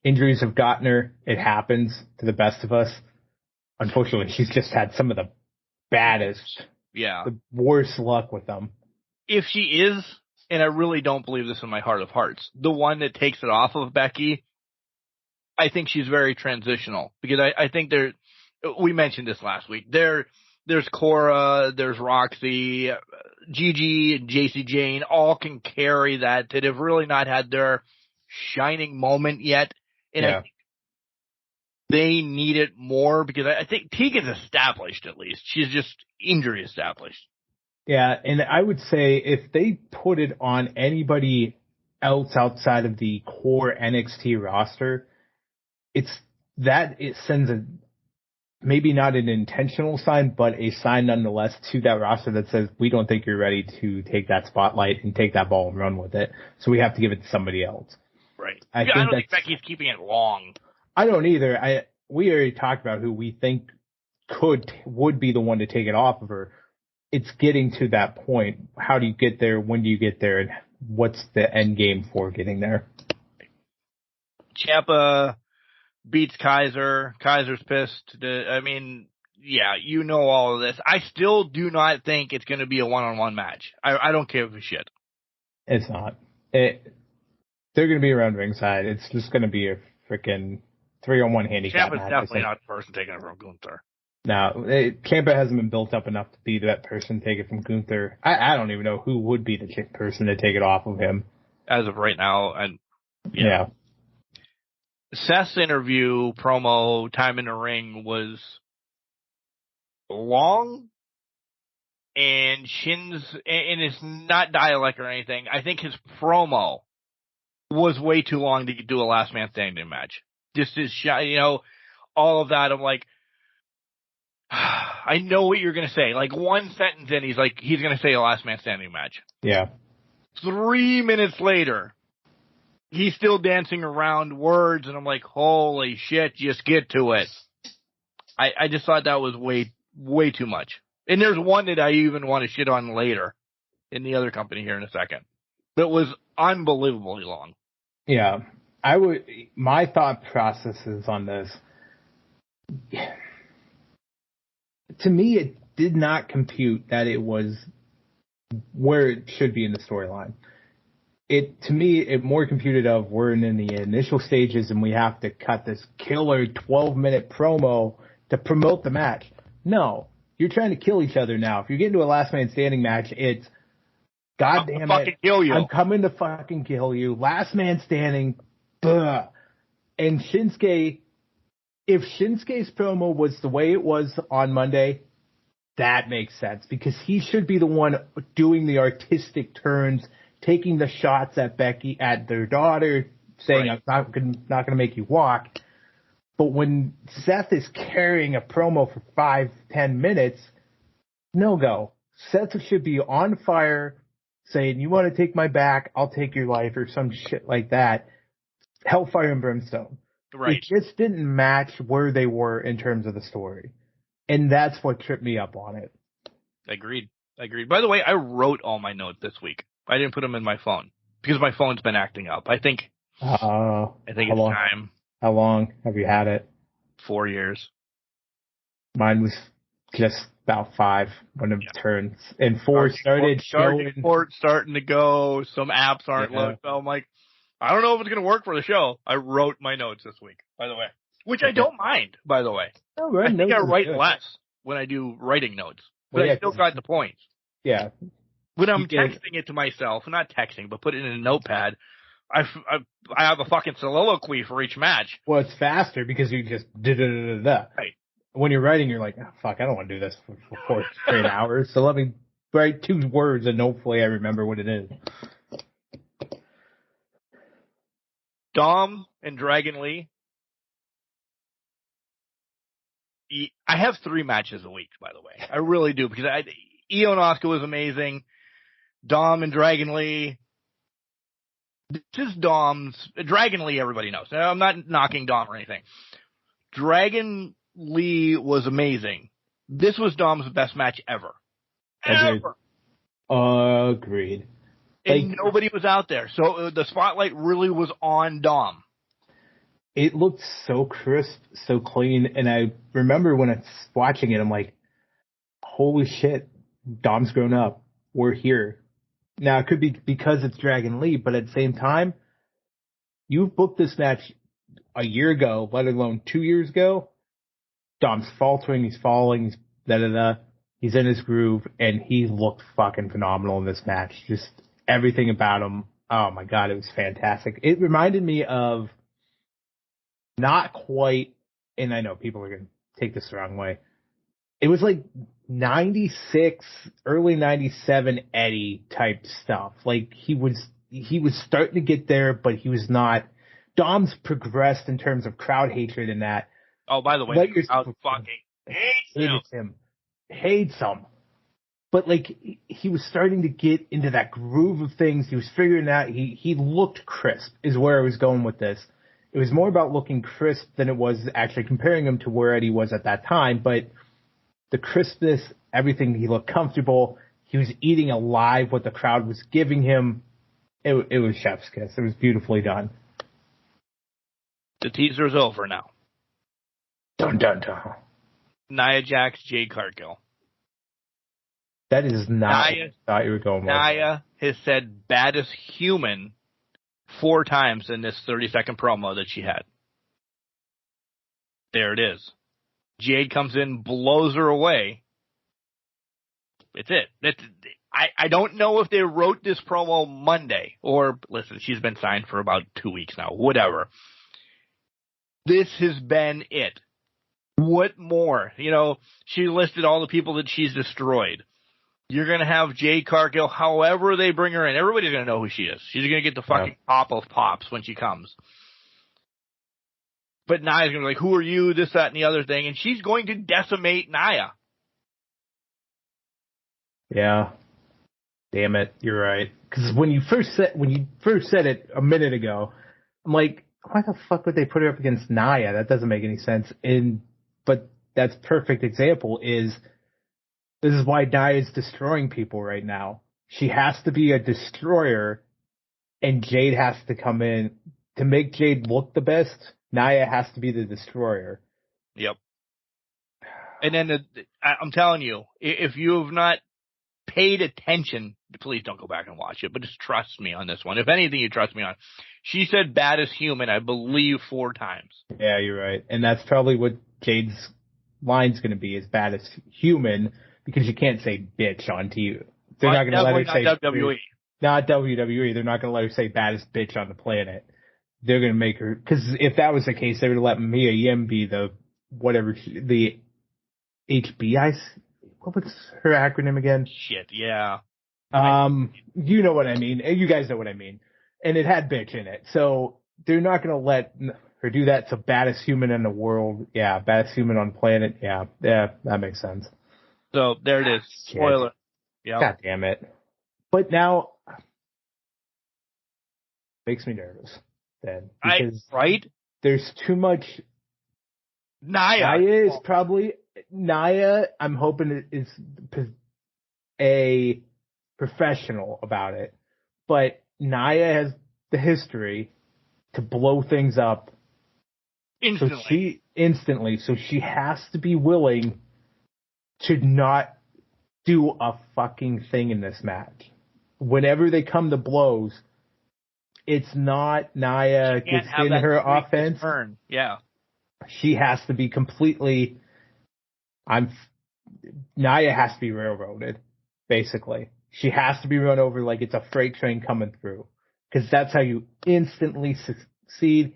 Injuries have gotten her. It happens to the best of us. Unfortunately, she's just had some of the baddest, the worst luck with them. If she is, and I really don't believe this in my heart of hearts, the one that takes it off of Becky, I think she's very transitional. Because I think we mentioned this last week. There's Cora, there's Roxy, Gigi, and JC Jane, all can carry that have really not had their shining moment yet. And I think they need it more because I think Tegan's established at least. She's just injury established. Yeah, and I would say if they put it on anybody else outside of the core NXT roster, it sends maybe not an intentional sign, but a sign nonetheless to that roster that says, we don't think you're ready to take that spotlight and take that ball and run with it. So we have to give it to somebody else. Right. I don't think Becky's keeping it long. I don't either. We already talked about who we think would be the one to take it off of her. It's getting to that point. How do you get there? When do you get there? And what's the end game for getting there? Ciampa beats Kaiser. Kaiser's pissed. You know all of this. I still do not think it's going to be a one-on-one match. I don't care for shit. It's not. They're going to be around ringside. It's just going to be a freaking 3-on-1 handicap match. Ciampa's definitely not the person taking it from Gunther. No, Ciampa hasn't been built up enough to be that person to take it from Gunther. I don't even know who would be the person to take it off of him. As of right now, and yeah. Seth's interview promo time in the ring was long, and and it's not dialect or anything. I think his promo was way too long to do a last man standing match. just his shot, all of that. I'm like, I know what you're going to say. Like, one sentence in, he's going to say a last man standing match. Yeah. 3 minutes later, he's still dancing around words, and I'm like, holy shit, just get to it. I just thought that was way too much. And there's one that I even want to shit on later in the other company here in a second. That was unbelievably long. Yeah. My thought processes on this, to me, it did not compute that it was where it should be in the storyline. To me, it more computed of we're in the initial stages and we have to cut this killer 12-minute promo to promote the match. No, you're trying to kill each other now. If you get into a last man standing match, it's God damn it, kill you. I'm coming to fucking kill you. Last man standing, blah. And Shinsuke, if Shinsuke's promo was the way it was on Monday, that makes sense because he should be the one doing the artistic turns, taking the shots at Becky, at their daughter, saying, right, I'm not going to make you walk. But when Seth is carrying a promo for 5-10 minutes, no go. Seth should be on fire, saying, you want to take my back, I'll take your life, or some shit like that. Hellfire and Brimstone. Right. It just didn't match where they were in terms of the story. And that's what tripped me up on it. Agreed. By the way, I wrote all my notes this week. I didn't put them in my phone because my phone's been acting up. I think it's time. How long have you had it? 4 years. Mine was just about 5 when it turned. And 4 started showing. Reports starting to go. Some apps aren't loaded. So I'm like, I don't know if it's going to work for the show. I wrote my notes this week, by the way. Which I don't mind, by the way. No, I think I write less when I do writing notes. But I still got the points. Yeah. When I'm texting it to myself, not texting, but put it in a notepad, I have a fucking soliloquy for each match. Well, it's faster because you just da-da-da-da-da. Right. When you're writing, you're like, oh, fuck, I don't want to do this for 4 straight hours. So let me write 2 words and hopefully I remember what it is. Dom and Dragon Lee. I have 3 matches a week, by the way. I really do, because Io and Asuka was amazing. Dom and Dragon Lee. This is Dom's. Dragon Lee, everybody knows. I'm not knocking Dom or anything. Dragon Lee was amazing. This was Dom's best match ever. Ever. Agreed. And nobody was out there. So the spotlight really was on Dom. It looked so crisp, so clean. And I remember when I was watching it, I'm like, holy shit, Dom's grown up. We're here. Now, it could be because it's Dragon Lee, but at the same time, you've booked this match a year ago, let alone 2 years ago. Dom's faltering, he's falling, he's da-da-da. He's in his groove, and he looked fucking phenomenal in this match. Just everything about him. Oh my God, it was fantastic. It reminded me of, not quite, and I know people are going to take this the wrong way. It was like 96, early 97 Eddie type stuff. Like he was starting to get there, but he was not. Dom's progressed in terms of crowd hatred in that. Oh, by the way, the crowd fucking hates him. Hates him. But like he was starting to get into that groove of things. He was figuring out. He looked crisp is where I was going with this. It was more about looking crisp than it was actually comparing him to where Eddie was at that time. But the crispness, everything, he looked comfortable. He was eating alive what the crowd was giving him. It was chef's kiss. It was beautifully done. The teaser's over now. Dun, dun, dun. Nia Jax, Jade Cargill. That is not what I thought you were going with. Nia has said baddest human 4 times in this 30-second promo that she had. There it is. Jade comes in, blows her away. It's it. I don't know if they wrote this promo Monday or, listen, she's been signed for about 2 weeks now, whatever. This has been it. What more? You know, she listed all the people that she's destroyed. You're going to have Jade Cargill, however they bring her in. Everybody's going to know who she is. She's going to get the fucking pop of pops when she comes. But Nia's going to be like, who are you, this, that, and the other thing, and she's going to decimate Nia. Yeah. Damn it, you're right. Because when you first said it a minute ago, I'm like, why the fuck would they put her up against Nia? That doesn't make any sense. But that's perfect example is this is why Nia is destroying people right now. She has to be a destroyer, and Jade has to come in to make Jade look the best. Nia has to be the destroyer. Yep. And then I'm telling you, if you have not paid attention, please don't go back and watch it, but just trust me on this one. If anything, you trust me on. She said baddest human, I believe, 4 times. Yeah, you're right. And that's probably what Jade's line's going to be, is baddest human, because you can't say bitch on TV. They're not going to let her say WWE. Not WWE. They're not going to let her say baddest bitch on the planet. They're going to make her, because if that was the case, they would let Mia Yim be the the HBI. What was her acronym again? Shit, yeah. You know what I mean. You guys know what I mean. And it had bitch in it. So they're not going to let her do that. So baddest human in the world. Yeah. Baddest human on the planet. Yeah. Yeah. That makes sense. So there it is. Spoiler. Yeah. God damn it. But now makes me nervous then. Because right? There's too much. Nia is probably Nia. I'm hoping is a professional about it, but Nia has the history to blow things up instantly. So she has to be willing to not do a fucking thing in this match. Whenever they come to blows, it's not Nia gets in her offense. Turn. Yeah. She has to be completely. Nia has to be railroaded, basically. She has to be run over like it's a freight train coming through, because that's how you instantly succeed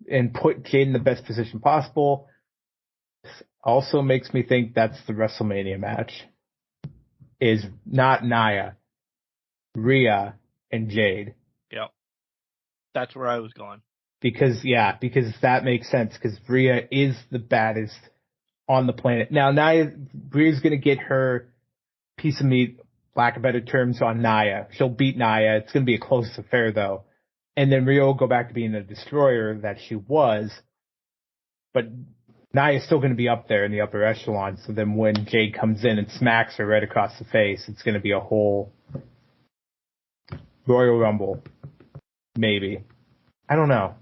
and put Jade in the best position possible. Also makes me think that's the WrestleMania match. Is not Nia, Rhea, and Jade. Yep. That's where I was going. Because that makes sense, because Rhea is the baddest on the planet. Now, Rhea's going to get her piece of meat, lack of better terms, on Nia. She'll beat Nia. It's going to be a close affair, though. And then Rhea will go back to being the destroyer that she was. But Nia's still going to be up there in the upper echelon. So then when Jade comes in and smacks her right across the face, it's going to be a whole Royal Rumble. Maybe. I don't know.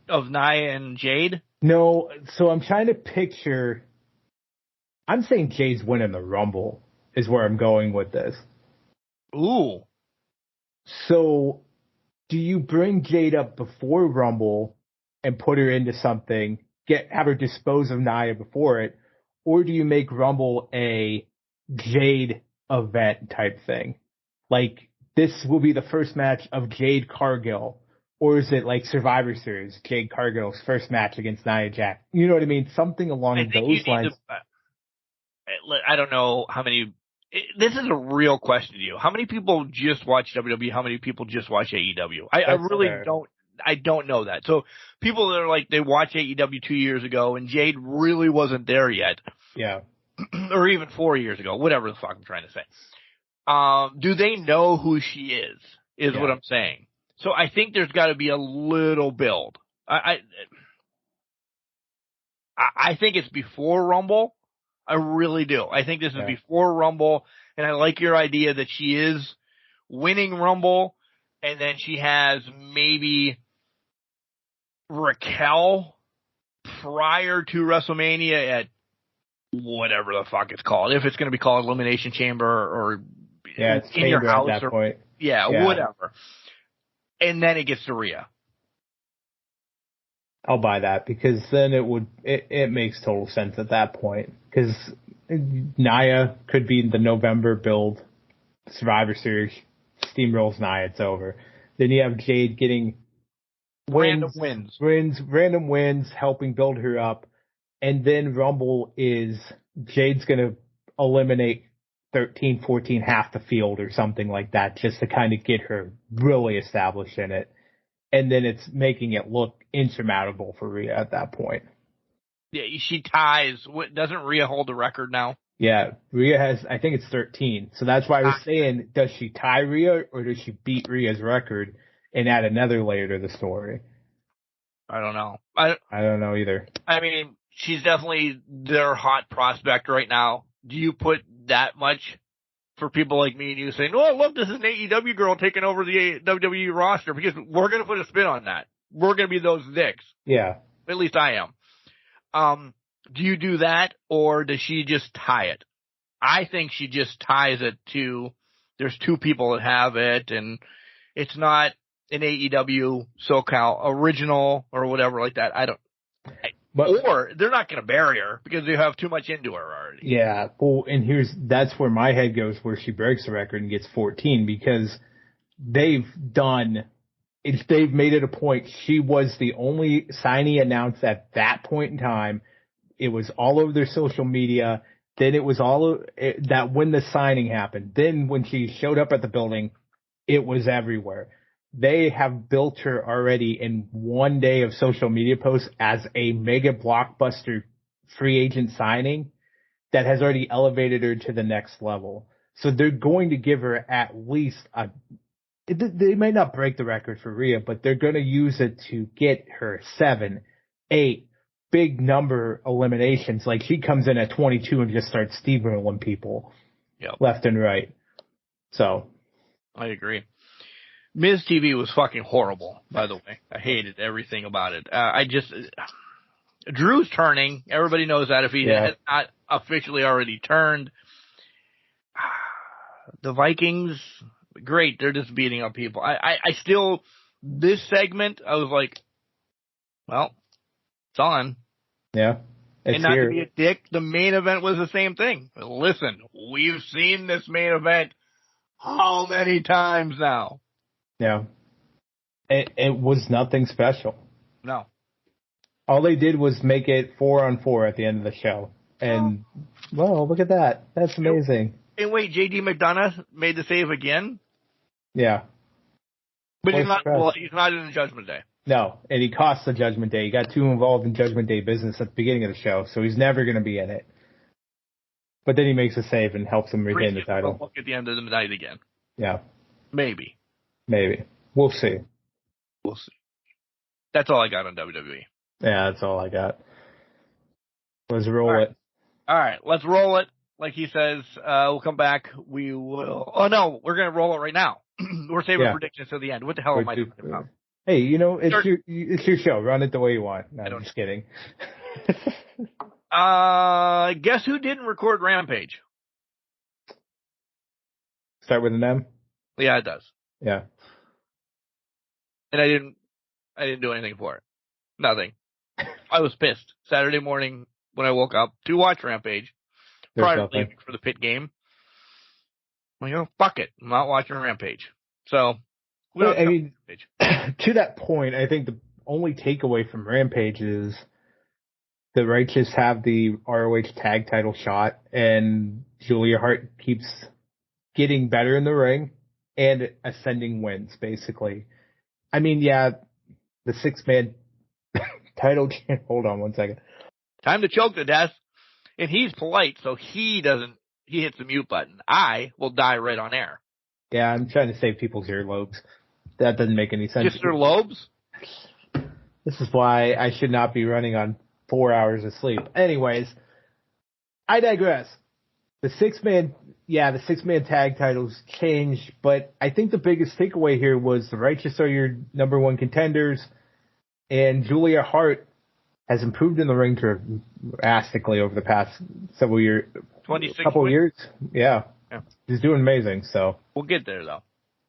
Of Nia and Jade? No, so I'm trying to picture. I'm saying Jade's winning the Rumble is where I'm going with this. Ooh. So do you bring Jade up before Rumble and put her into something, have her dispose of Nia before it, or do you make Rumble a Jade event type thing? Like, this will be the first match of Jade Cargill. Or is it like Survivor Series, Jade Cargill's first match against Nia Jax? You know what I mean? Something along those lines. I don't know how many. This is a real question to you. How many people just watch WWE? How many people just watch AEW? I really don't. I don't know that. So people that are like, they watched AEW 2 years ago and Jade really wasn't there yet. Yeah. Or even 4 years ago, whatever the fuck I'm trying to say. Do they know who she is what I'm saying. So I think there's got to be a little build. I think it's before Rumble. I really do. I think this is before Rumble, and I like your idea that she is winning Rumble, and then she has maybe Raquel prior to WrestleMania at whatever the fuck it's called. If it's going to be called Elimination Chamber or it's in your house at that point. Yeah, whatever. And then it gets to Rhea. I'll buy that, because then it makes total sense at that point. Because Nia could be the November build, Survivor Series, steamrolls Nia, it's over. Then you have Jade getting random wins, helping build her up. And then Rumble is Jade's going to eliminate 13, 14, half the field or something like that, just to kind of get her really established in it. and then it's making it look insurmountable for Rhea at that point. Yeah, she ties. Doesn't Rhea hold the record now? Yeah, Rhea has, I think it's 13. So that's why I was saying, does she tie Rhea or does she beat Rhea's record and add another layer to the story? I don't know. I don't know either. I mean, she's definitely their hot prospect right now. Do you put that much for people like me and you saying, oh, look, this is an AEW girl taking over the WWE roster? Because we're going to put a spin on that. We're going to be those dicks. Yeah. At least I am. Do you do that, or does she just tie it? I think she just ties it to, there's two people that have it, and it's not an AEW SoCal original or whatever like that. Or they're not going to bury her because they have too much into her already. Yeah. Well, and that's where my head goes, where she breaks the record and gets 14, because they've made it a point. She was the only signee announced at that point in time. It was all over their social media. Then it was that when the signing happened. Then when she showed up at the building, it was everywhere. They have built her already in one day of social media posts as a mega blockbuster free agent signing that has already elevated her to the next level. So they're going to give her at least they might not break the record for Rhea, but they're going to use it to get her 7, 8 big number eliminations. Like, she comes in at 22 and just starts steamrolling people left and right. So I agree. Miz TV was fucking horrible, by the way. I hated everything about it. Drew's turning. Everybody knows that if he has not officially already turned. The Vikings, great. They're just beating up people. I still, this segment, I was like, well, it's on. Yeah. And not to be a dick, the main event was the same thing. Listen, we've seen this main event how many times now? Yeah. It was nothing special. No. All they did was make it 4-on-4 at the end of the show. And, well, look at that. That's amazing. And wait, JD McDonough made the save again? Yeah. But he's not in the Judgment Day. No, and he cost the Judgment Day. He got too involved in Judgment Day business at the beginning of the show, so he's never going to be in it. But then he makes a save and helps him retain the title. Look at the end of the night again. Yeah. Maybe. We'll see. That's all I got on WWE. Yeah, that's all I got. Let's roll it. All right, let's roll it. Like he says, we'll come back. We will. Oh, no, we're going to roll it right now. We're saving predictions to the end. What the hell am I talking about? Hey, it's your show. Run it the way you want. No, I'm just kidding. Guess who didn't record Rampage? Start with an M? Yeah, it does. Yeah. And I didn't do anything for it. Nothing. I was pissed. Saturday morning when I woke up to watch Rampage, prior to leaving for the pit game. Well, fuck it. I'm not watching Rampage. So, to that point, I think the only takeaway from Rampage is the Righteous have the ROH tag title shot, and Julia Hart keeps getting better in the ring and ascending wins, basically. I mean, yeah, the 6-man title. Hold on one second. Time to choke to death. And he's polite, so he hits the mute button. I will die right on air. Yeah, I'm trying to save people's earlobes. That doesn't make any sense. Just their lobes? This is why I should not be running on 4 hours of sleep. Anyways, I digress. The 6-man tag titles changed, but I think the biggest takeaway here was the Righteous are your number one contenders, and Julia Hart has improved in the ring drastically over the past several years. 26 couple years. Yeah. He's doing amazing, so. We'll get there, though.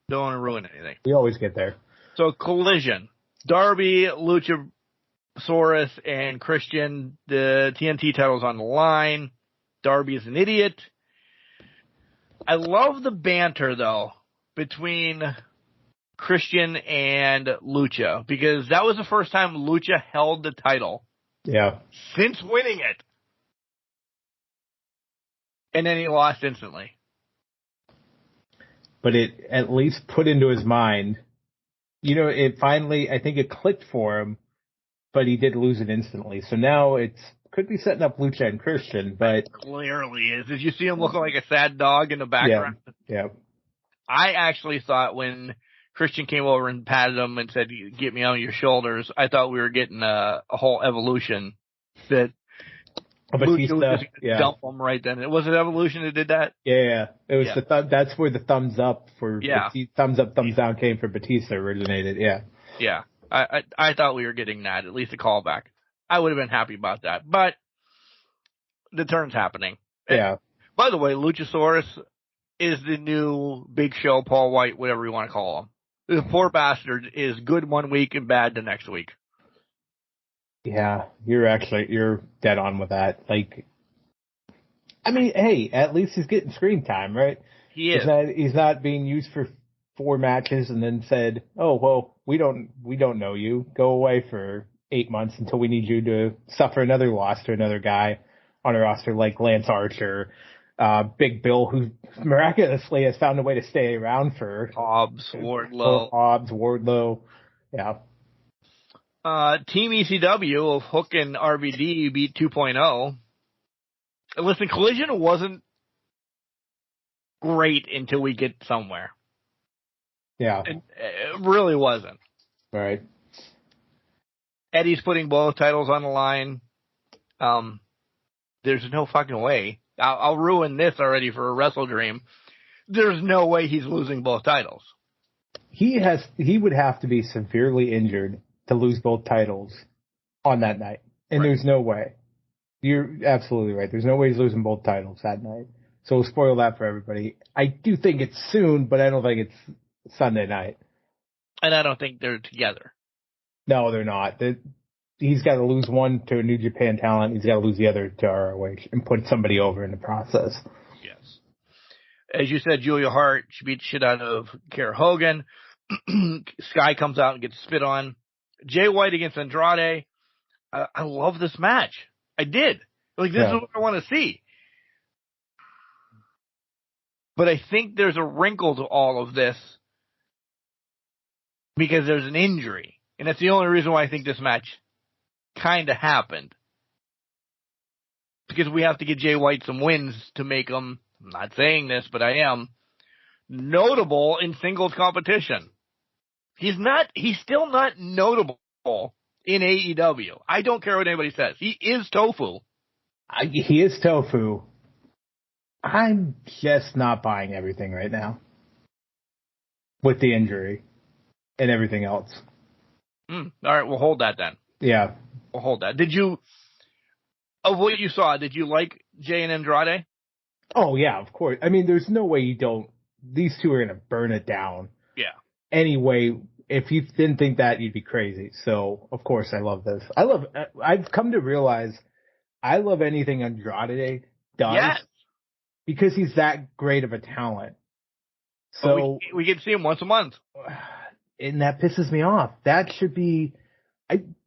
Don't want to ruin anything. We always get there. So, Collision. Darby, Luchasaurus, and Christian, the TNT title's on the line. Darby is an idiot. I love the banter, though, between Christian and Lucha, because that was the first time Lucha held the title. Yeah. Since winning it. And then he lost instantly. But it at least put into his mind it finally, I think it clicked for him, but he did lose it instantly. So now could be setting up Lucha and Christian, but clearly is. Did you see him looking like a sad dog in the background? Yeah. I actually thought when Christian came over and patted him and said, "Get me on your shoulders," I thought we were getting a whole evolution that Lucha was just gonna dump him right then. Was it Evolution that did that? Yeah. It was that's where the thumbs up for thumbs up, thumbs down came for Batista originated. Yeah. Yeah. I thought we were getting that, at least a callback. I would have been happy about that, but the turn's happening. Yeah. And, by the way, Luchasaurus is the new Big Show, Paul White, whatever you want to call him. The poor bastard is good one week and bad the next week. Yeah, you're dead on with that. Like, I mean, hey, at least he's getting screen time, right? He is. He's not being used for 4 matches and then said, "Oh, well, we don't know you. Go away for 8 months until we need you to suffer another loss to another guy on a roster like Lance Archer, Big Bill, who miraculously has found a way to stay around for Hobbs, Wardlow. Yeah. Team ECW of Hook and RVD beat 2.0. Listen, Collision wasn't great until we get somewhere. Yeah. It really wasn't. Right. Eddie's putting both titles on the line. There's no fucking way. I'll ruin this already for a WrestleDream. There's no way he's losing both titles. He would have to be severely injured to lose both titles on that night. And There's no way. You're absolutely right. There's no way he's losing both titles that night. So we'll spoil that for everybody. I do think it's soon, but I don't think it's Sunday night. And I don't think they're together. No, they're not. He's got to lose one to a New Japan talent. He's got to lose the other to ROH and put somebody over in the process. Yes. As you said, Julia Hart, she beat the shit out of Kara Hogan. Sky comes out and gets spit on. Jay White against Andrade. I love this match. I did. Like, this is what I want to see. But I think there's a wrinkle to all of this because there's an injury. And that's the only reason why I think this match kind of happened. Because we have to get Jay White some wins to make him, I'm not saying this, but I am, notable in singles competition. He's still not notable in AEW. I don't care what anybody says. He is tofu. He is tofu. I'm just not buying everything right now. With the injury and everything else. All right, we'll hold that then. Yeah. We'll hold that. Of what you saw, did you like Jay and Andrade? Oh, yeah, of course. I mean, there's no way you don't. These two are going to burn it down. Yeah. Anyway, if you didn't think that, you'd be crazy. So, of course, I love this. I've come to realize I love anything Andrade does. Yes. Because he's that great of a talent. So we get to see him once a month. And that pisses me off. That should be,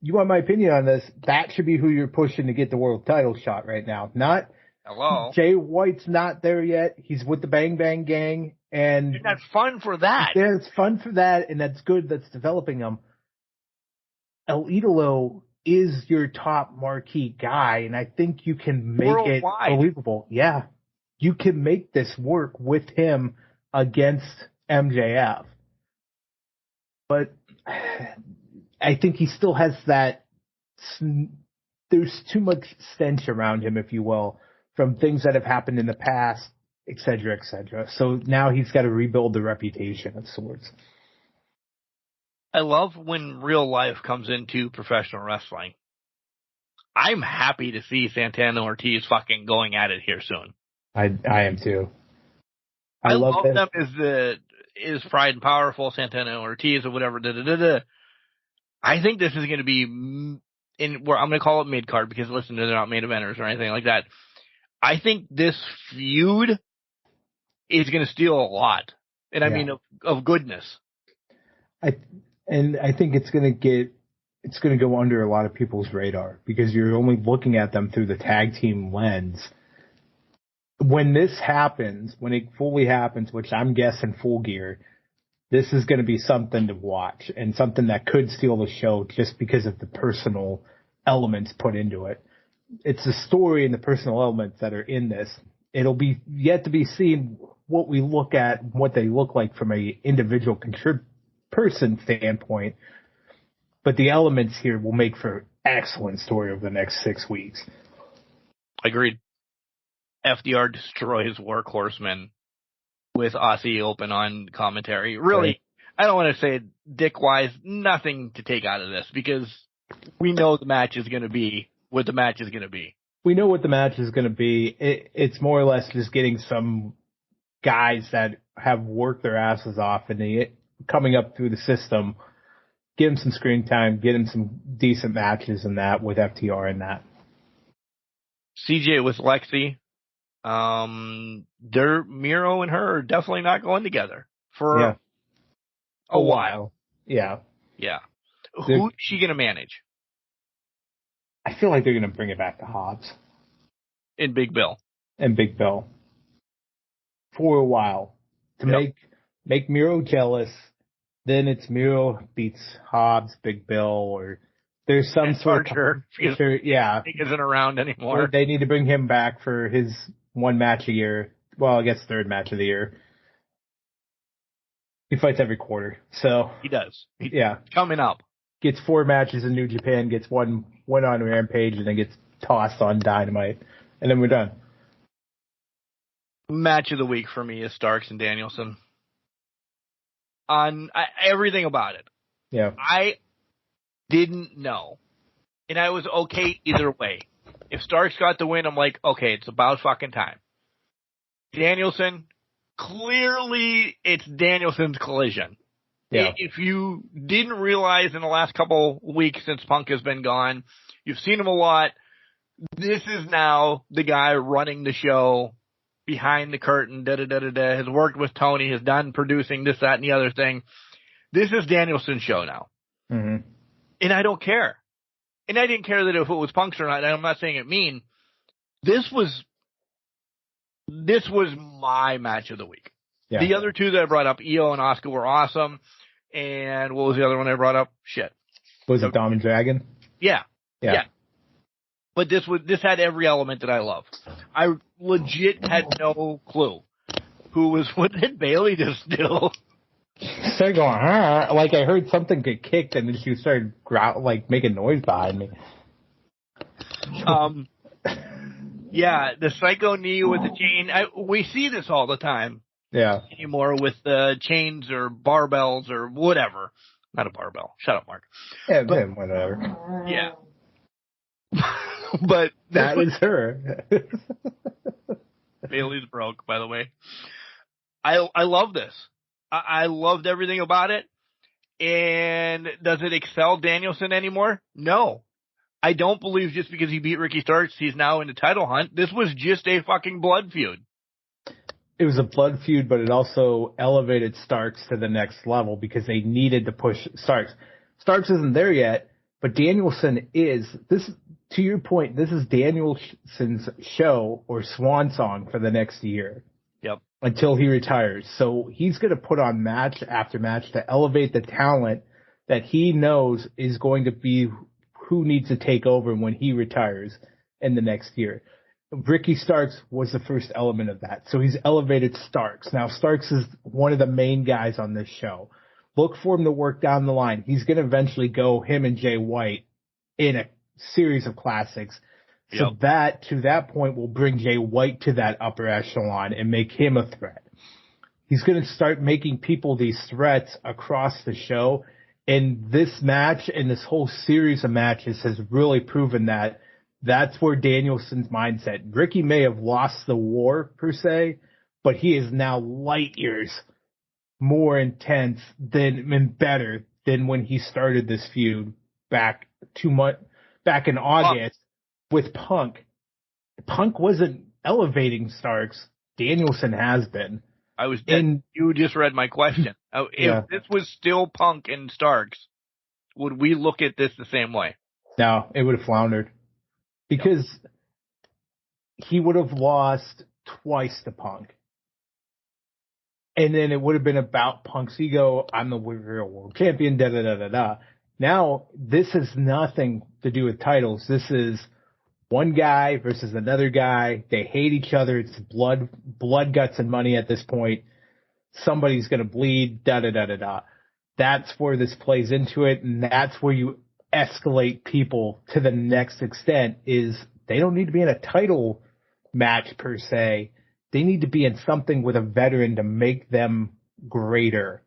you want my opinion on this, that should be who you're pushing to get the world title shot right now. Not, hello. Jay White's not there yet. He's with the Bang Bang Gang. And that's fun for that. Yeah, it's fun for that, and that's good. That's developing him. El Idolo is your top marquee guy, and I think you can make worldwide. It believable. Yeah. You can make this work with him against MJF. But I think he still has that, there's too much stench around him, if you will, from things that have happened in the past, et cetera, et cetera. So now he's got to rebuild the reputation of sorts. I love when real life comes into professional wrestling. I'm happy to see Santana Ortiz fucking going at it here soon. I am too. I love them as Pride and Powerful, Santana Ortiz, or whatever. I think this is going to be where I'm going to call it mid card because listen, they're not main eventers or anything like that. I think this feud is going to steal a lot, and I mean of goodness. I think it's going to go under a lot of people's radar because you're only looking at them through the tag team lens. When this happens, when it fully happens, which I'm guessing Full Gear, this is going to be something to watch and something that could steal the show just because of the personal elements put into it. It's the story and the personal elements that are in this. It'll be yet to be seen what we look at, what they look like from a individual person standpoint. But the elements here will make for excellent story over the next 6 weeks. Agreed. FDR destroys Workhorseman with Aussie Open on commentary. Really, right. I don't want to say dick-wise, nothing to take out of this because we know the match is going to be what the match is going to be. We know what the match is going to be. It's more or less just getting some guys that have worked their asses off and coming up through the system, get them some screen time, get them some decent matches and that with FTR and that. CJ with Lexi. Miro and her are definitely not going together for a while. Yeah. Yeah. Who is she going to manage? I feel like they're going to bring it back to Hobbs. And Big Bill. For a while. To make Miro jealous. Then it's Miro beats Hobbs, Big Bill, or there's some sort of... He isn't around anymore. Or they need to bring him back for his one match a year. Well, I guess third match of the year. He fights every quarter, so... He does. Yeah. Coming up. Gets 4 matches in New Japan, gets one on Rampage, and then gets tossed on Dynamite. And then we're done. Match of the week for me is Starks and Danielson. On everything about it. Yeah. I didn't know. And I was okay either way. If Starks got the win, I'm like, okay, it's about fucking time. Danielson, clearly it's Danielson's collision. Yeah. If you didn't realize in the last couple weeks since Punk has been gone, you've seen him a lot. This is now the guy running the show behind the curtain, has worked with Tony, has done producing this, that, and the other thing. This is Danielson's show now. Mm-hmm. And I don't care. And I didn't care that if it was Punk's or not, and I'm not saying it mean. This was my match of the week. Yeah. The other two that I brought up, Io and Asuka, were awesome. And what was the other one I brought up? Shit. Was it Dom and Dragon? Yeah. But this had every element that I love. I legit had no clue what did Bailey just do? Started going, like I heard something get kicked and then she started making noise behind me. The psycho knee with the chain. We see this all the time. Yeah. Anymore with the chains or barbells or whatever. Not a barbell. Shut up, Mark. Yeah, whatever. Yeah. But that was her. Bailey's broke, by the way. I love this. I loved everything about it. And does it excel Danielson anymore? No. I don't believe just because he beat Ricky Starks, he's now in the title hunt. This was just a fucking blood feud. It was a blood feud, but it also elevated Starks to the next level because they needed to push Starks. Starks isn't there yet, but Danielson is. This, to your point, this is Danielson's show or swan song for the next year. Yep. Until he retires. So he's going to put on match after match to elevate the talent that he knows is going to be who needs to take over when he retires in the next year. Ricky Starks was the first element of that. So he's elevated Starks. Now Starks is one of the main guys on this show. Look for him to work down the line. He's going to eventually go him and Jay White in a series of classics. So that, to that point, will bring Jay White to that upper echelon and make him a threat. He's going to start making people these threats across the show. And this match and this whole series of matches has really proven that that's where Danielson's mindset. Ricky may have lost the war, per se, but he is now light years more intense and better than when he started this feud back in August with Punk. Punk wasn't elevating Starks. Danielson has been. I was dead. And you just read my question. If this was still Punk and Starks, would we look at this the same way? No, it would have floundered. Because he would have lost twice to Punk. And then it would have been about Punk's ego. I'm the real world champion, da-da-da-da-da. Now, this has nothing to do with titles. This is one guy versus another guy. They hate each other. It's blood, guts, and money at this point. Somebody's going to bleed, da-da-da-da-da. That's where this plays into it, and that's where you escalate people to the next extent is they don't need to be in a title match per se. They need to be in something with a veteran to make them greater.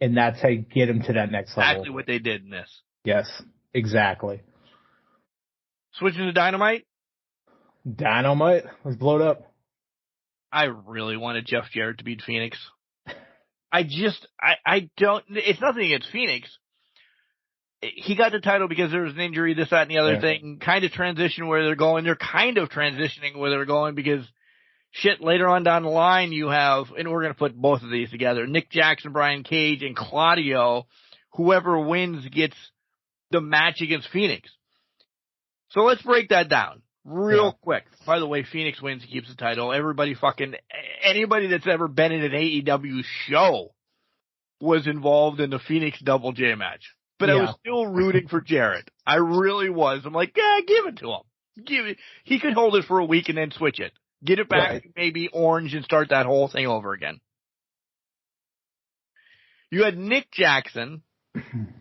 And that's how you get them to that next level. Exactly what they did in this. Yes, exactly. Switching to Dynamite. Dynamite was blowed up. I really wanted Jeff Jarrett to beat Phoenix. I don't, it's nothing against Phoenix. He got the title because there was an injury, this, that, and the other thing. Kind of transition where they're going. They're kind of transitioning where they're going because shit, later on down the line you have, and we're going to put both of these together, Nick Jackson, Brian Cage, and Claudio. Whoever wins gets the match against Phoenix. So let's break that down real quick. By the way, Phoenix wins, he keeps the title. Anybody that's ever been in an AEW show was involved in the Phoenix Double J match. But I was still rooting for Jarrett. I really was. I'm like, yeah, give it to him. He could hold it for a week and then switch it. Get it back to maybe Orange and start that whole thing over again. You had Nick Jackson,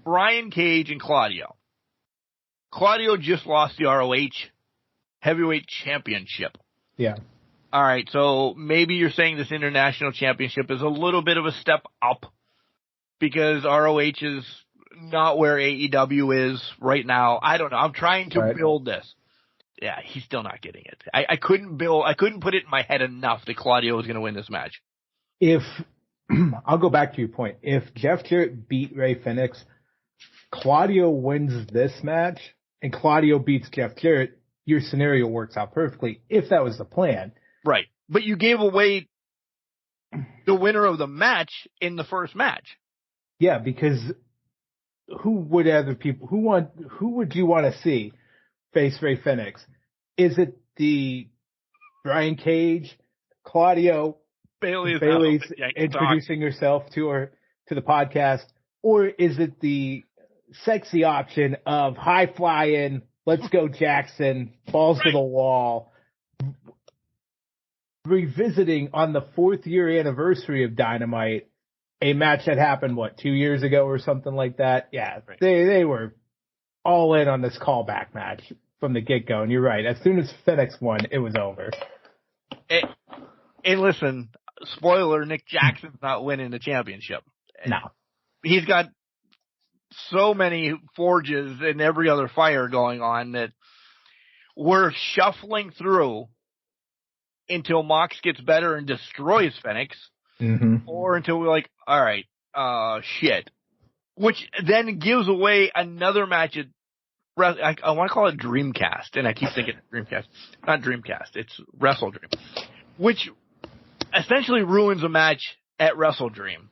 Brian Cage, and Claudio. Claudio just lost the ROH Heavyweight Championship. Yeah. All right, so maybe you're saying this International Championship is a little bit of a step up because ROH is not where AEW is right now. I don't know. I'm trying to build this. Yeah, he's still not getting it. I couldn't put it in my head enough that Claudio was going to win this match. I'll go back to your point. If Jeff Jarrett beat Ray Phoenix, Claudio wins this match, and Claudio beats Jeff Jarrett, your scenario works out perfectly, if that was the plan. Right. But you gave away the winner of the match in the first match. Yeah, because who would you want to see face Ray Phoenix? Is it the Brian Cage, Claudio, Bailey's introducing herself to the podcast, or is it the sexy option of high flying, let's go Jackson, balls to the wall, revisiting on the 4th year anniversary of Dynamite, a match that happened, 2 years ago or something like that? Yeah, they were all in on this callback match from the get-go, and you're right. As soon as Phoenix won, it was over. And listen, spoiler, Nick Jackson's not winning the championship. No. He's got so many forges and every other fire going on that we're shuffling through until Mox gets better and destroys Phoenix, or until we're like, all right, shit. Which then gives away another match at, I want to call it Dreamcast, and I keep thinking Dreamcast. Not Dreamcast, it's WrestleDream. Which essentially ruins a match at WrestleDream.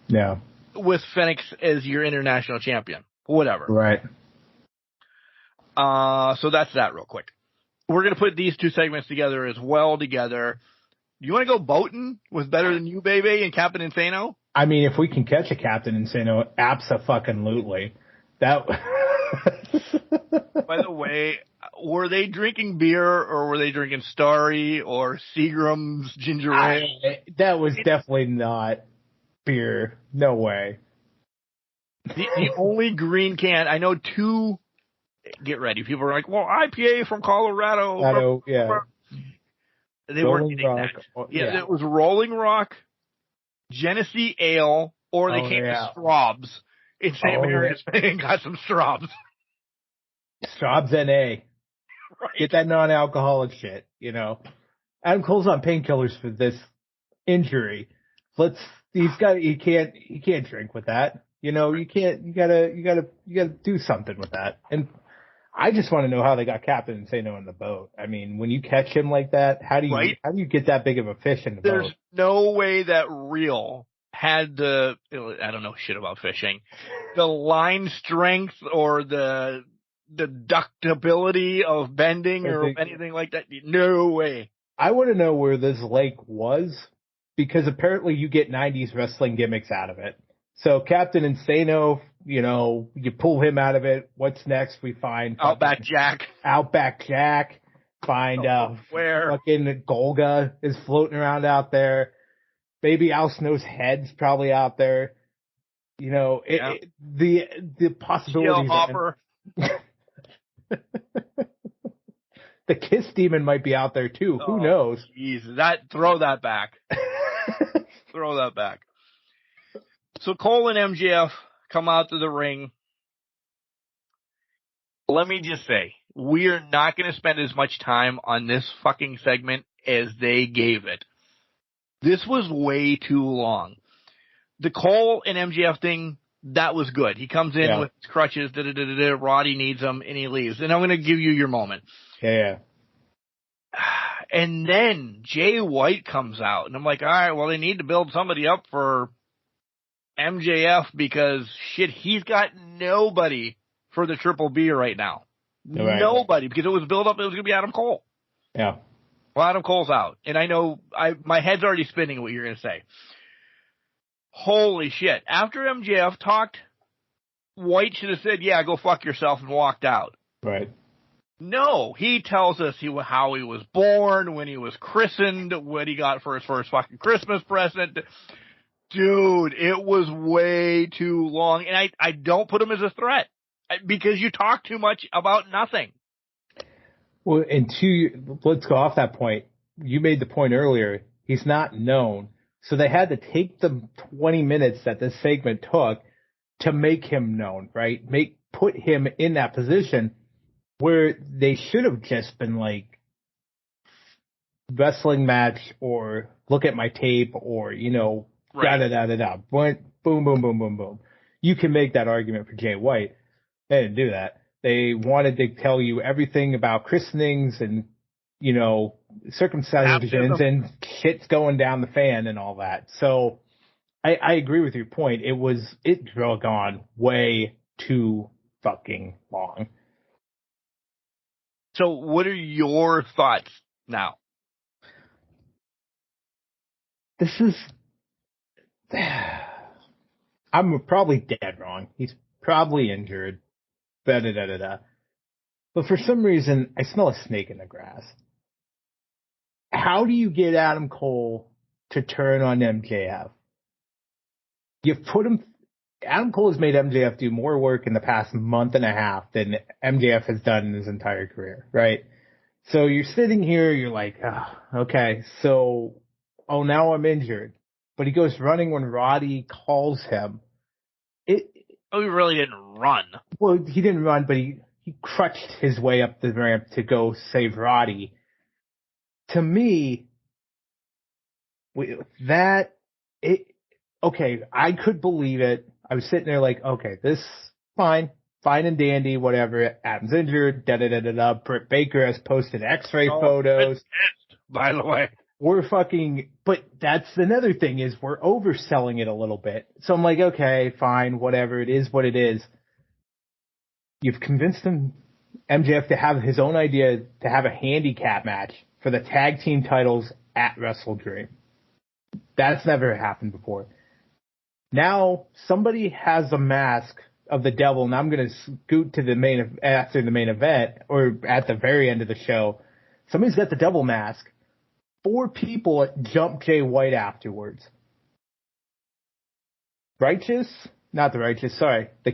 Yeah. With Phoenix as your international champion. Whatever. Right. So that's that real quick. We're going to put these two segments together as well together. You want to go boating with Better Than You, Baby, and Captain Insano? I mean, if we can catch a Captain Insano, abso-fucking-lutely. That... By the way, were they drinking beer or were they drinking Starry or Seagram's ginger ale? That was definitely not beer. No way. The only green can, I know two, get ready, people are like, well, IPA from Colorado. Yeah. They weren't getting that. Yeah, it was Rolling Rock, Genesee Ale, or they came to Straub's in St. Mary's and got some Straub's. Straub's NA. Right. Get that non-alcoholic shit, Adam Cole's on painkillers for this injury. You can't drink with that. You gotta do something with that. And I just want to know how they got Captain Insano in the boat. I mean, when you catch him like that, how do you get that big of a fish in the boat? There's no way that Reel had I don't know shit about fishing, the line strength or the ductability of bending or anything like that. No way. I want to know where this lake was because apparently you get 90s wrestling gimmicks out of it. So Captain Insano, you know, you pull him out of it. What's next? We find Outback Jack. Find where fucking Golga is floating around out there. Maybe Al Snow's head's probably out there. You know, the possibilities. Hopper. The Kiss Demon might be out there too. Who knows? Jeez, throw that back. Throw that back. So Cole and MJF come out to the ring. Let me just say, we are not going to spend as much time on this fucking segment as they gave it. This was way too long. The Cole and MJF thing, that was good. He comes in with his crutches, Roddy needs him, and he leaves. And I'm going to give you your moment. Yeah. And then Jay White comes out, and I'm like, all right, well, they need to build somebody up for MJF because, shit, he's got nobody for the Triple B right now. Right. Nobody, because it was built up, it was going to be Adam Cole. Yeah. Well, Adam Cole's out, and I know my head's already spinning what you're going to say. Holy shit. After MJF talked, White should have said, yeah, go fuck yourself, and walked out. Right. No, he tells us how he was born, when he was christened, what he got for his first fucking Christmas present. Dude, it was way too long, and I don't put him as a threat, because you talk too much about nothing. Well, and let's go off that point. You made the point earlier, he's not known, so they had to take the 20 minutes that this segment took to make him known, right? Put him in that position where they should have just been like, wrestling match, or look at my tape, or, you know, da-da-da-da-da. Boom, boom, boom, boom, boom. You can make that argument for Jay White. They didn't do that. They wanted to tell you everything about christenings and, you know, circumcisions and shit's going down the fan and all that. So I agree with your point. It drug on way too fucking long. So what are your thoughts now? I'm probably dead wrong. He's probably injured. Da-da-da-da-da. But for some reason, I smell a snake in the grass. How do you get Adam Cole to turn on MJF? You've put him... Adam Cole has made MJF do more work in the past month and a half than MJF has done in his entire career, right? So you're sitting here, you're like, okay, so, now I'm injured. But he goes running when Roddy calls him. He really didn't run. Well, he didn't run, but he crutched his way up the ramp to go save Roddy. To me, okay, I could believe it. I was sitting there like, okay, this fine and dandy, whatever. Adam's injured, da-da-da-da-da. Britt Baker has posted x-ray photos. By the way. But that's another thing is we're overselling it a little bit. So I'm like, okay, fine, whatever. It is what it is. You've convinced him, MJF, to have his own idea to have a handicap match for the tag team titles at WrestleDream. That's never happened before. Now somebody has a mask of the devil, and I'm going to scoot to after the main event, or at the very end of the show. Somebody's got the devil mask. 4 people jump Jay White afterwards. The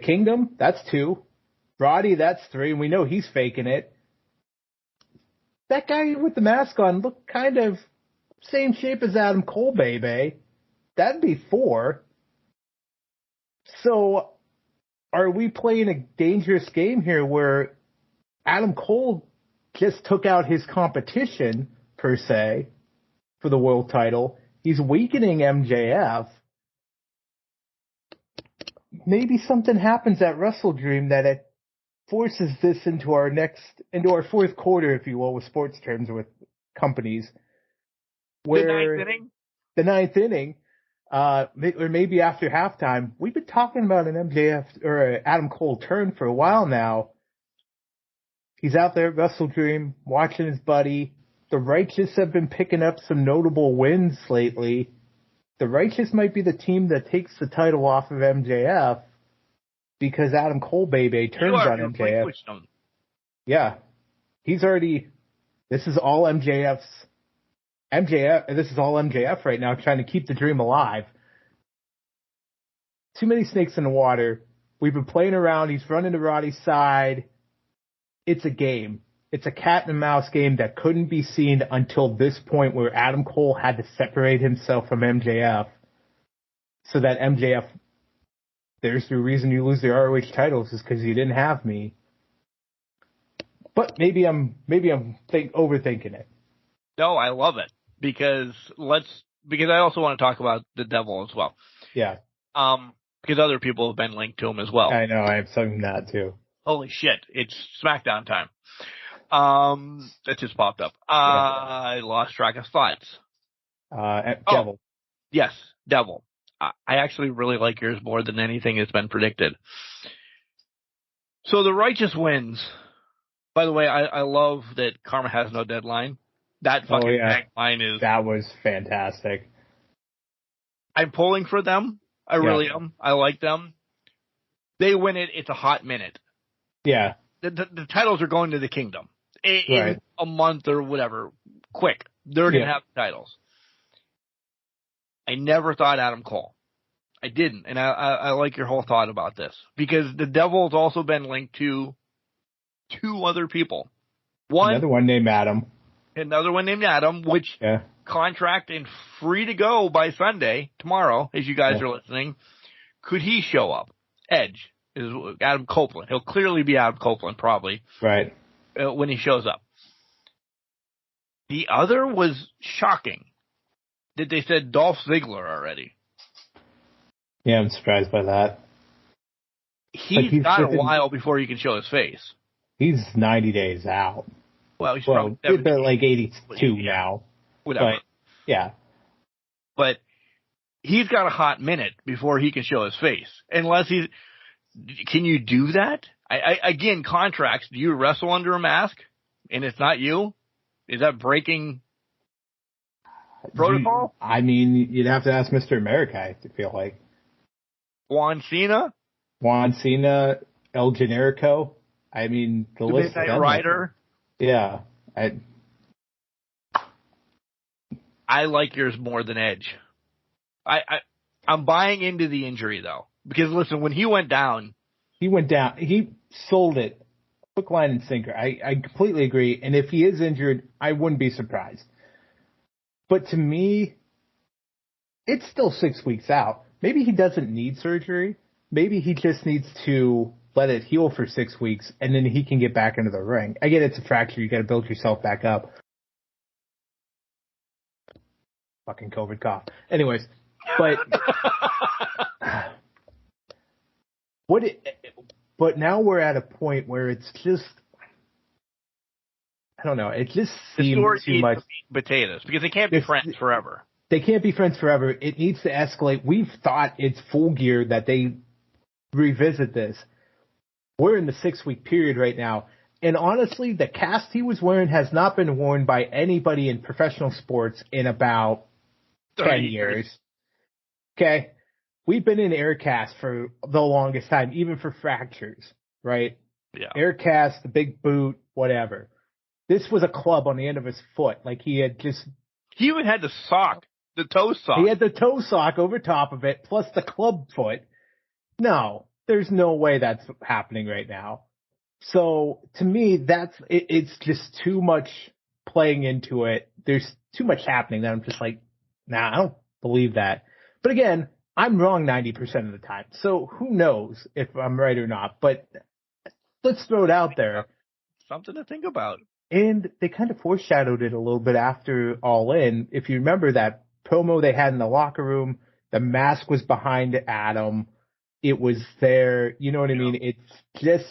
Kingdom, that's 2. Roddy, that's 3, and we know he's faking it. That guy with the mask on looked kind of same shape as Adam Cole, baby. That'd be 4. So, are we playing a dangerous game here where Adam Cole just took out his competition, per se, for the world title? He's weakening MJF. Maybe something happens at WrestleDream that it forces this into our fourth quarter, if you will, with sports terms, with companies. The ninth inning? The ninth inning. Or maybe after halftime. We've been talking about an MJF or Adam Cole turn for a while now. He's out there at WrestleDream watching his buddy. The Righteous have been picking up some notable wins lately. the Righteous might be the team that takes the title off of MJF because Adam Cole baby turns on MJF. Yeah. He's already, this is all MJF right now, trying to keep the dream alive. Too many snakes in the water. We've been playing around. He's running to Roddy's side. It's a game. It's a cat and mouse game that couldn't be seen until this point where Adam Cole had to separate himself from MJF so that MJF, there's the reason you lose the ROH titles is because you didn't have me. But maybe I'm overthinking it. No, I love it because I also want to talk about the Devil as well. Yeah. Because other people have been linked to him as well. I know, I have something that too. Holy shit, it's SmackDown time. That just popped up. I lost track of thoughts. Devil. Yes, Devil. I actually really like yours more than anything that's been predicted. So the Righteous wins. By the way, I love that Karma has no deadline. That fucking tagline is... That was fantastic. I'm pulling for them. I really am. I like them. They win it. It's a hot minute. Yeah. The titles are going to the Kingdom in a month or whatever. Quick. They're going to have the titles. I never thought Adam Cole. I didn't. And I like your whole thought about this. Because the Devil's also been linked to 2 other people. Another one named Adam. Another one named Adam, which contract and free to go by Sunday, tomorrow, as you guys are listening. Could he show up? Edge is Adam Copeland. He'll clearly be Adam Copeland, probably. Right. When he shows up. The other was shocking that they said Dolph Ziggler already. Yeah, I'm surprised by that. He's got a while before he can show his face. He's 90 days out. Well, he's probably they're like 82 now. Whatever. But, yeah. But he's got a hot minute before he can show his face. Unless he's... Can you do that? Again, contracts. Do you wrestle under a mask and it's not you? Is that breaking protocol? You'd have to ask Mr. America, I feel like. Juan Cena, El Generico. The list. Midnight Rider. Yeah. I like yours more than Edge. I'm buying into the injury, though. Because, listen, when he went down. He sold it. Hook, line, and sinker. I completely agree. And if he is injured, I wouldn't be surprised. But to me, it's still 6 weeks out. Maybe he doesn't need surgery. Maybe he just needs to let it heal for 6 weeks, and then he can get back into the ring. I get it's a fracture. You got to build yourself back up. Fucking COVID cough. Anyways, but but now we're at a point where it's just, I don't know. It just seems too much potatoes because they can't be friends forever. They can't be friends forever. It needs to escalate. We've thought it's Full Gear that they revisit this. We're in the 6-week period right now. And honestly, the cast he was wearing has not been worn by anybody in professional sports in about 10 years. Okay? We've been in air cast for the longest time, even for fractures, right? Yeah. Air cast, the big boot, whatever. This was a club on the end of his foot. Like he even had the sock, the toe sock. He had the toe sock over top of it, plus the club foot. No, there's no way that's happening right now. So to me, it's just too much playing into it. There's too much happening that I'm just like, nah, I don't believe that. But again, I'm wrong 90% of the time. So who knows if I'm right or not, but let's throw it out there. Something to think about. And they kind of foreshadowed it a little bit after All In. If you remember that promo they had in the locker room, the mask was behind Adam. It was there. You know what I mean? It's just,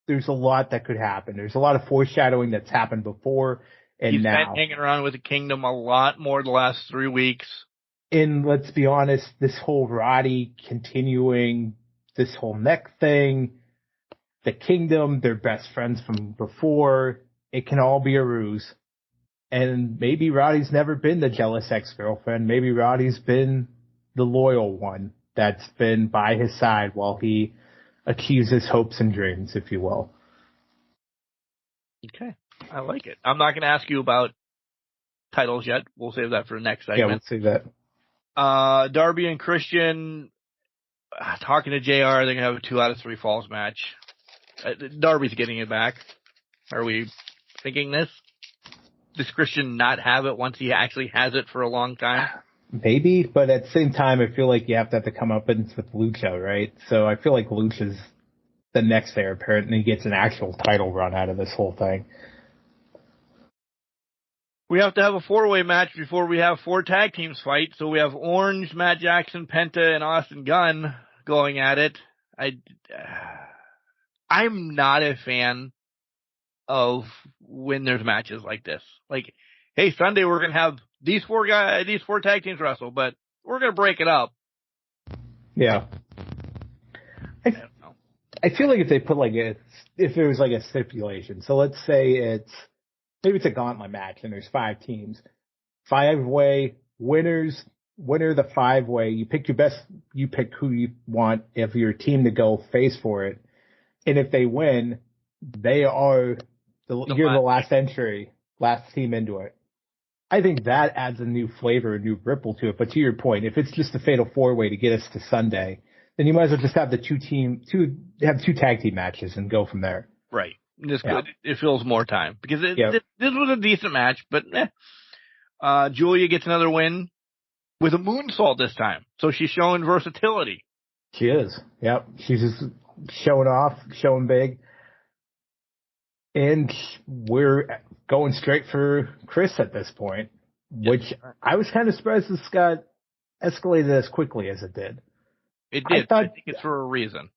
there's a lot that could happen. There's a lot of foreshadowing that's happened before and now. He's been hanging around with the Kingdom a lot more the last 3 weeks. And let's be honest, this whole Roddy continuing, this whole neck thing, the Kingdom, they're best friends from before. It can all be a ruse. And maybe Roddy's never been the jealous ex-girlfriend. Maybe Roddy's been the loyal one that's been by his side while he achieves his hopes and dreams, if you will. Okay. I like it. I'm not going to ask you about titles yet. We'll save that for the next segment. Yeah, we'll save that. Darby and Christian, talking to JR, they're going to have a 2 out of 3 falls match. Darby's getting it back. Are we thinking this? Does Christian not have it once he actually has it for a long time? Maybe, but at the same time, I feel like you have to come up with Lucha, right? So I feel like Lucha's the next heir apparent, and he gets an actual title run out of this whole thing. We have to have a 4-way match before we have 4 tag teams fight. So we have Orange, Matt Jackson, Penta, and Austin Gunn going at it. I'm not a fan of when there's matches like this. Like, hey, Sunday we're gonna have these 4 tag teams wrestle, but we're gonna break it up. Yeah. I feel like if they put if there was like a stipulation, so let's say maybe it's a gauntlet match and there's 5 teams, 5-way winner the 5-way, you pick who you want if your team to go face for it, and if they win, they are you're the last entry, last team into it. I think that adds a new flavor, a new ripple to it. But to your point, if it's just a fatal 4-way to get us to Sunday, then you might as well just have the 2 tag team matches and go from there. Right. It fills more time because this was a decent match, but Julia gets another win with a moonsault this time. So she's showing versatility. She is. Yep. She's just showing off, showing big. And we're going straight for Chris at this point, which I was kind of surprised this got escalated as quickly as it did. It did. I think it's for a reason.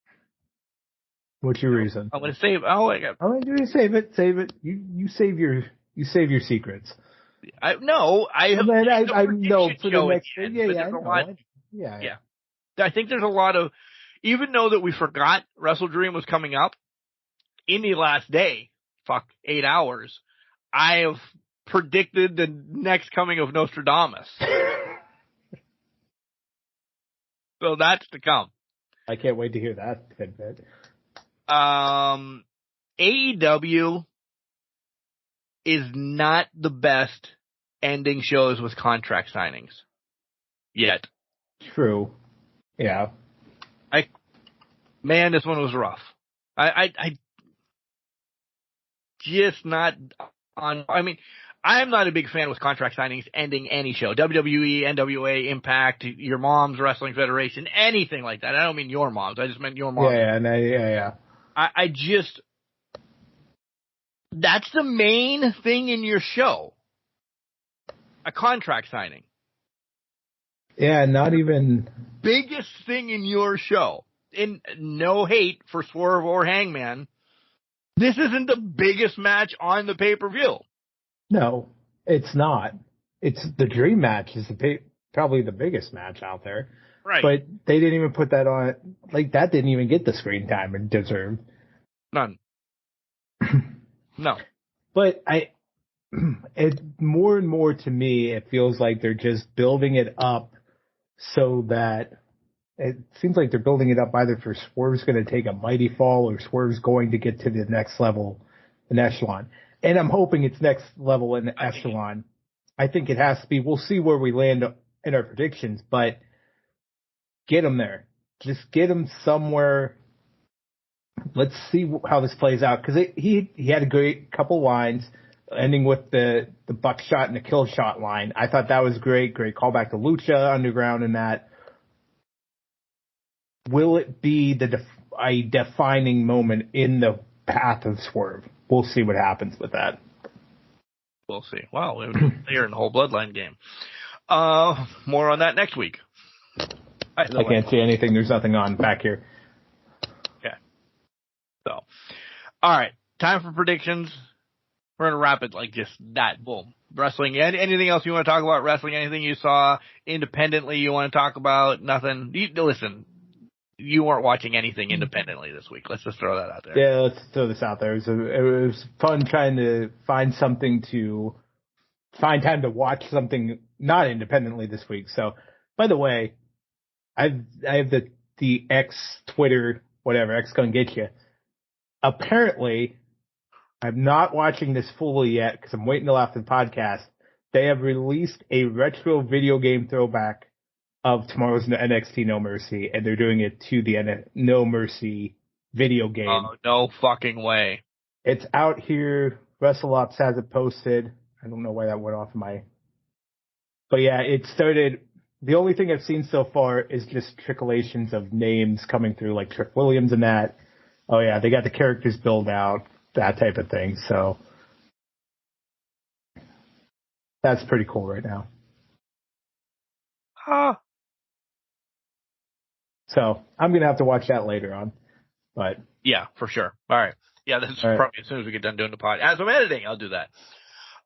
What's your reason? I'm going to save. Oh, I got. Oh, do save it. Save it. You save your secrets. I know for the next. Yeah. I think there's a lot of, even though that we forgot WrestleDream was coming up in the last day. 8 hours. I have predicted the next coming of Nostradamus. So that's to come. I can't wait to hear that tidbit. AEW is not the best ending shows with contract signings yet. True. Yeah. This one was rough. I just not on. I mean, I'm not a big fan with contract signings ending any show. WWE, NWA, Impact, your mom's wrestling federation, anything like that. I don't mean your mom's. I just meant your mom. Yeah. I just, that's the main thing in your show. A contract signing. Yeah, not even. Biggest thing in your show. And no hate for Swerve or Hangman. This isn't the biggest match on the pay-per-view. No, it's not. It's the Dream match is probably the biggest match out there. Right. But they didn't even put that on. Like, that didn't even get the screen time it deserved. None. No. But it more and more to me, it feels like they're just building it up so that it seems like they're building it up either for Swerve's going to take a mighty fall or Swerve's going to get to the next level in echelon. And I'm hoping it's next level in the echelon. I think it has to be. We'll see where we land in our predictions, but get him there. Just get him somewhere. Let's see how this plays out. Because he had a great couple lines, ending with the buckshot and the kill shot line. I thought that was great. Great callback to Lucha Underground in that. Will it be a defining moment in the path of Swerve? We'll see what happens with that. We'll see. Wow, they're in the whole Bloodline game. More on that next week. I can't see anything. There's nothing on back here. Okay. So, all right. Time for predictions. We're going to wrap it like just that. Boom. Wrestling. Anything else you want to talk about? Wrestling? Anything you saw independently you want to talk about? Nothing. Listen. You weren't watching anything independently this week. Let's just throw that out there. Yeah, let's throw this out there. It was fun trying to find something to find time to watch something not independently this week. So, by the way, I have the X Twitter, whatever, X gonna get you. Apparently, I'm not watching this fully yet because I'm waiting till after the podcast. They have released a retro video game throwback of tomorrow's NXT No Mercy, and they're doing it to the No Mercy video game. Oh, no fucking way. It's out here. WrestleOps has it posted. I don't know why that went off my... But yeah, it started... The only thing I've seen so far is just trickulations of names coming through, like Trick Williams and that. Oh yeah, they got the characters built out, that type of thing. So that's pretty cool right now. Huh. So I'm going to have to watch that later on. But yeah, for sure. All right. Yeah, that's All right. probably as soon as we get done doing the pod. As I'm editing, I'll do that.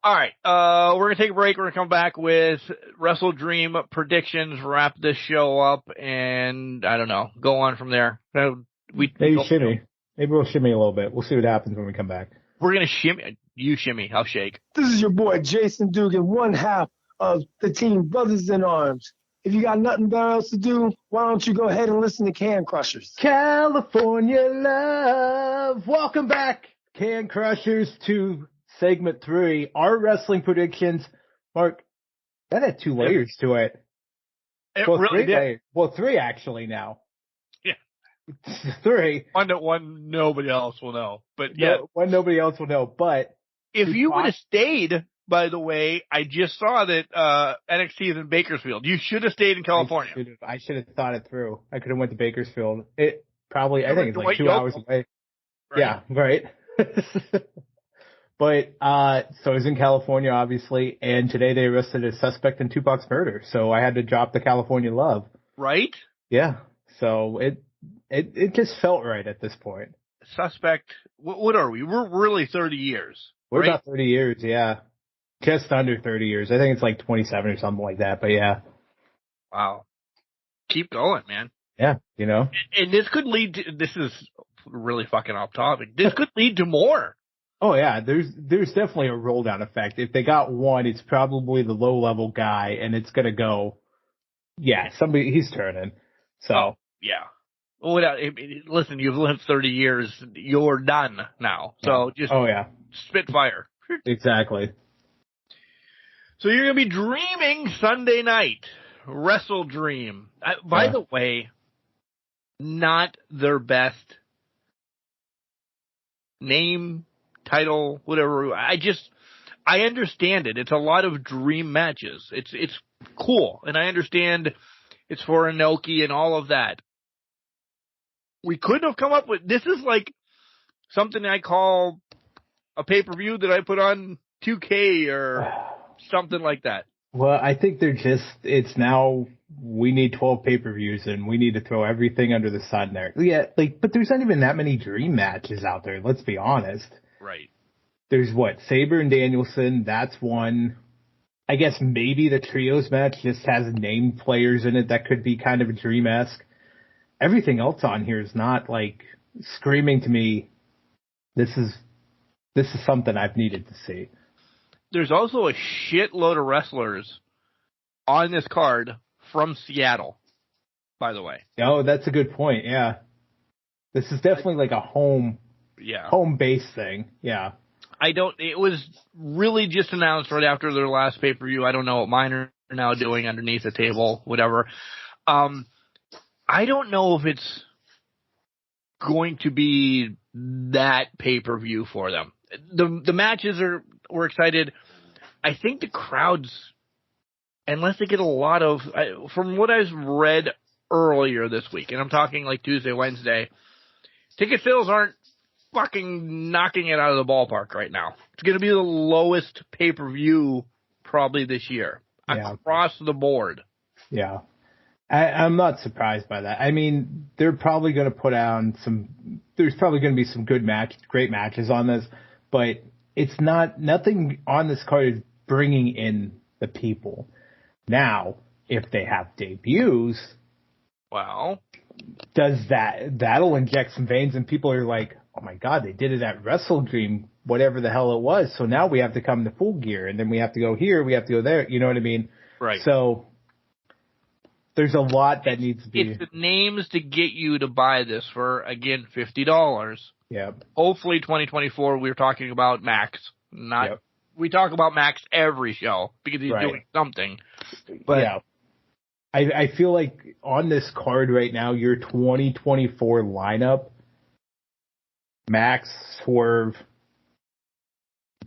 All right. We're going to take a break. We're going to come back with WrestleDream predictions, wrap this show up, and I don't know, go on from there. Maybe shimmy. Maybe we'll shimmy a little bit. We'll see what happens when we come back. We're going to shimmy. You shimmy. I'll shake. This is your boy Jason Dugan, one half of the team Brothers in Arms. If you got nothing better else to do, why don't you go ahead and listen to Can Crushers? California Love. Welcome back, Can Crushers, to segment 3, our wrestling predictions. Mark, that had 2 layers to it. It Well, really 3 did. layers. Well, 3 actually now. Yeah. 3. One nobody else will know. But yeah, One nobody else will know. But if you would have stayed, by the way, I just saw that NXT is in Bakersfield. You should have stayed in California. I should have thought it through. I could have went to Bakersfield. It probably, I think it's like White 2 Yoke. hours away. Right. Yeah, right. But, so I was in California, obviously, and today they arrested a suspect in Tupac's murder. So I had to drop the California Love. Right? Yeah. So it just felt right at this point. Suspect, what are we? We're really 30 years. We're right? about 30 years, yeah. Just under 30 years. I think it's like 27 or something like that, but yeah. Wow. Keep going, man. Yeah, you know? And this could lead to, this is really fucking off topic. This could lead to more. Oh yeah, there's definitely a roll down effect. If they got one, it's probably the low level guy, and it's gonna go. Yeah, he's turning. So yeah. Well, listen, you've lived 30 years. You're done now. So just spitfire. Exactly. So you're gonna be dreaming Sunday night, WrestleDream. By the way, not their best name. Title, whatever. I understand it. It's a lot of dream matches. It's cool, and I understand it's for Inoki and all of that. We couldn't have come up with this. Is like something I call a pay-per-view that I put on 2K or something like that. Well, I think it's now we need 12 pay-per-views and we need to throw everything under the sun there. Yeah, but there's not even that many dream matches out there. Let's be honest. Right. There's Sabre and Danielson. That's one. I guess maybe the trios match just has named players in it that could be kind of a dream-esque. Everything else on here is not screaming to me. This is something I've needed to see. There's also a shitload of wrestlers on this card from Seattle, by the way. Oh, that's a good point. Yeah. This is definitely like a home base thing. Yeah. It was really just announced right after their last pay-per-view. I don't know what mine are now doing underneath the table, whatever. I don't know if it's going to be that pay-per-view for them. The matches we're excited. I think the crowds, unless they get a lot of, from what I've read earlier this week, and I'm talking like Tuesday, Wednesday, ticket sales aren't fucking knocking it out of the ballpark right now. It's going to be the lowest pay-per-view probably this year across the board. Yeah. I'm not surprised by that. I mean, they're probably going to put on there's probably going to be some great matches on this, but it's nothing on this card is bringing in the people. Now, if they have debuts, well, that'll inject some veins and people are like, oh my God, they did it at WrestleDream, whatever the hell it was. So now we have to come to Full Gear, and then we have to go here, we have to go there. You know what I mean? Right. So there's a lot that needs to be. It's the names to get you to buy this for, again, $50. Yeah. Hopefully 2024 we're talking about Max. We talk about Max every show because he's doing something. But yeah. I feel like on this card right now, your 2024 lineup, Max, Swerve,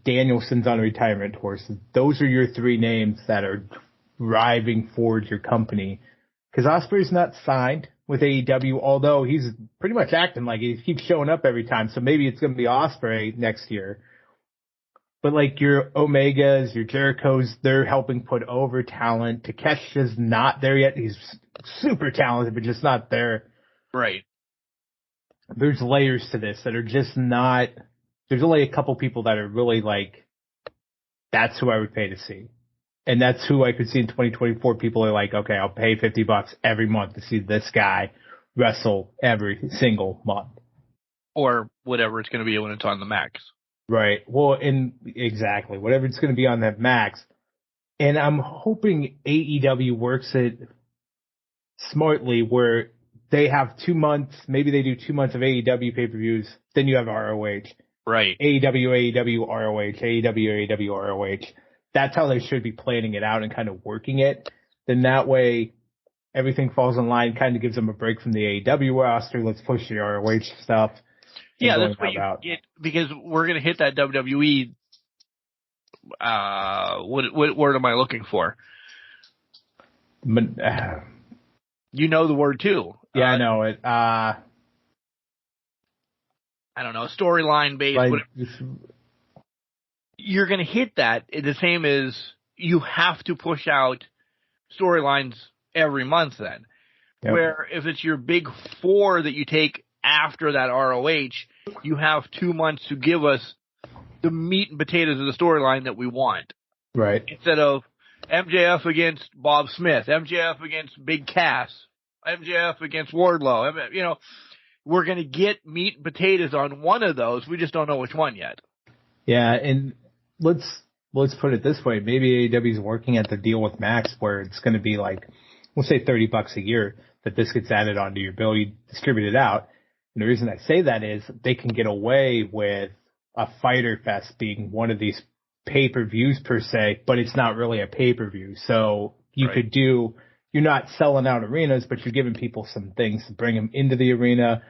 Danielson's on retirement tour. So those are your three names that are driving forward your company. Because Ospreay's not signed with AEW, although he's pretty much acting like he keeps showing up every time. So maybe it's going to be Ospreay next year. But like your Omegas, your Jerichos, they're helping put over talent. Takeshi's not there yet. He's super talented, but just not there. Right. There's layers to this that are just not. There's only a couple people that are really like, that's who I would pay to see. And that's who I could see in 2024. People are like, okay, I'll pay $50 every month to see this guy wrestle every single month. Or whatever it's going to be when it's on the Max. Right. Well, exactly. Whatever it's going to be on that Max. And I'm hoping AEW works it smartly where they have 2 months, maybe they do 2 months of AEW pay-per-views, then you have ROH. Right. AEW, ROH, AEW, ROH. That's how they should be planning it out and kind of working it. Then that way everything falls in line, kind of gives them a break from the AEW roster. Let's push the ROH stuff. Yeah, that's what you get, because we're going to hit that WWE, what word am I looking for? You know the word too. Yeah, I know it. I don't know, storyline based. You're going to hit that the same as you have to push out storylines every month then. Yep. Where if it's your big four that you take after that ROH, you have 2 months to give us the meat and potatoes of the storyline that we want. Right. Instead of MJF against Bob Smith, MJF against Big Cass, MJF against Wardlow. You know, we're going to get meat and potatoes on one of those. We just don't know which one yet. Yeah, and let's put it this way. Maybe AEW is working at the deal with Max where it's going to be like, we'll say $30 a year that this gets added onto your bill. You distribute it out. And the reason I say that is they can get away with a Fyter Fest being one of these pay-per-views per se, but it's not really a pay-per-view. So you could do, you're not selling out arenas, but you're giving people some things to bring them into the arena,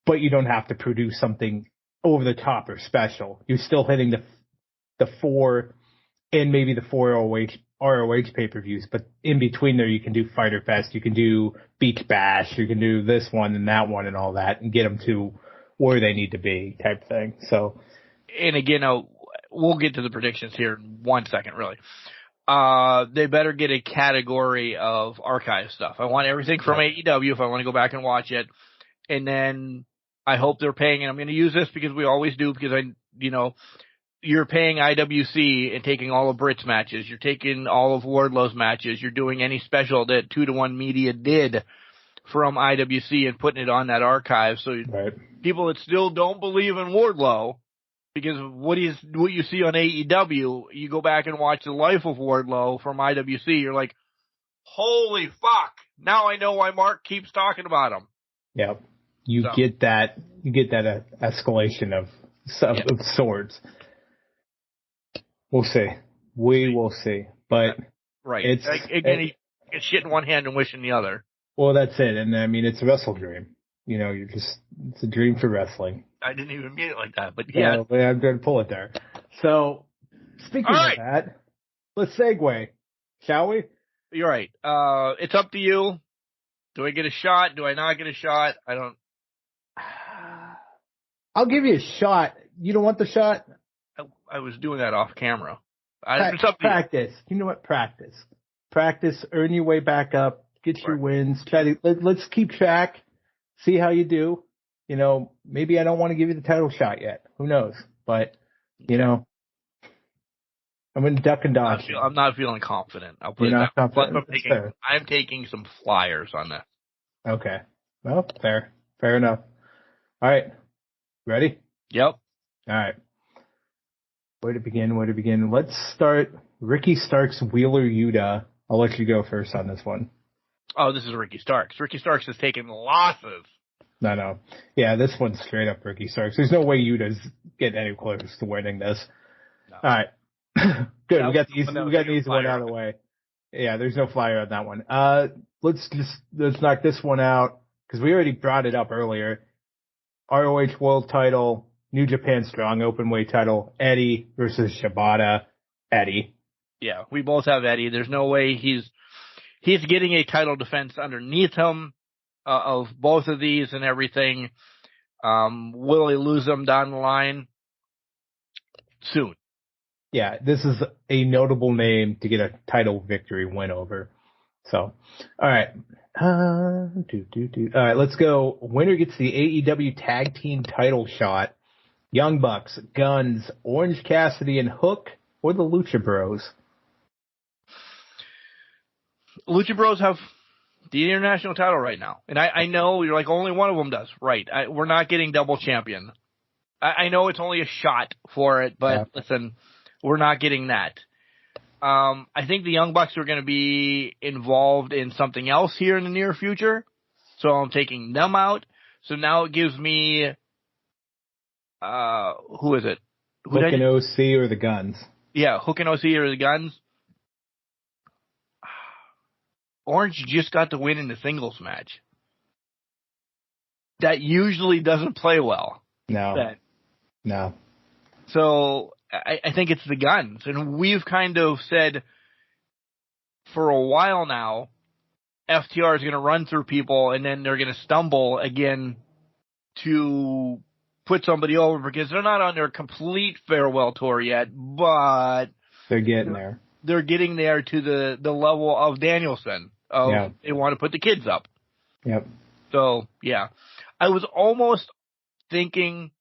but you don't have to produce something over the top or special. You're still hitting the four and maybe the four ROH pay-per-views, but in between there you can do Fyter Fest, you can do Beach Bash, you can do this one and that one and all that and get them to where they need to be type thing. So, and again, we'll get to the predictions here in 1 second, really. They better get a category of archive stuff. I want everything from AEW if I want to go back and watch it. And then I hope they're paying, and I'm going to use this because we always do, because you're paying IWC and taking all of Britt's matches. You're taking all of Wardlow's matches. You're doing any special that 2-to-1 Media did from IWC and putting it on that archive. So people that still don't believe in Wardlow, because what you see on AEW, you go back and watch the life of Wardlow from IWC, you're like, holy fuck, now I know why Mark keeps talking about him. Yeah. You get that escalation of sorts. We'll see. We will see. But it's again, it's shit in one hand and wish in the other. Well, that's it. And I mean, it's a WrestleDream. It's a dream for wrestling. I didn't even mean it like that, but yeah. I'm going to pull it there. So, speaking of that, let's segue, shall we? You're right. It's up to you. Do I get a shot? Do I not get a shot? I don't. I'll give you a shot. You don't want the shot? I was doing that off camera. Practice. You know what? Practice. Practice. Earn your way back up. Get your wins. Let's keep track. See how you do. Maybe I don't want to give you the title shot yet. Who knows? But, I'm going to duck and dodge. I'm not feeling confident. I'll put it that way. I'm taking some flyers on that. Okay. Well, fair enough. All right. Ready? Yep. All right. Where to begin? Let's start Ricky Starks, Wheeler Yuta. I'll let you go first on this one. Oh, this is Ricky Starks. Ricky Starks has taken losses. No. Yeah, this one's straight up Ricky Starks. There's no way Yuta's getting any close to winning this. No. All right. Good. We got the easy one out of the way. Yeah, there's no flyer on that one. Let's knock this one out because we already brought it up earlier. ROH World Title, New Japan Strong Openweight Title, Eddie versus Shibata. Eddie. Yeah, we both have Eddie. There's no way he's getting a title defense underneath him of both of these and everything. Will he lose them down the line? Soon. Yeah, this is a notable name to get a title victory win over. So, all right. All right, let's go. Winner gets the AEW Tag Team title shot. Young Bucks, Guns, Orange Cassidy, and Hook, or the Lucha Bros. Lucha Bros have the international title right now. And I know you're like, only one of them does. Right. We're not getting double champion. I know it's only a shot for it, but listen, we're not getting that. I think the Young Bucks are going to be involved in something else here in the near future. So I'm taking them out. So now it gives me, who is it? Hook and OC or the Guns? Yeah, Hook and OC or the Guns. Orange just got the win in the singles match. That usually doesn't play well. No. So I think it's the Guns. And we've kind of said for a while now, FTR is going to run through people and then they're going to stumble again to put somebody over because they're not on their complete farewell tour yet, but they're getting there. They're getting there to the level of Danielson. They want to put the kids up. Yep. So, yeah. I was almost thinking,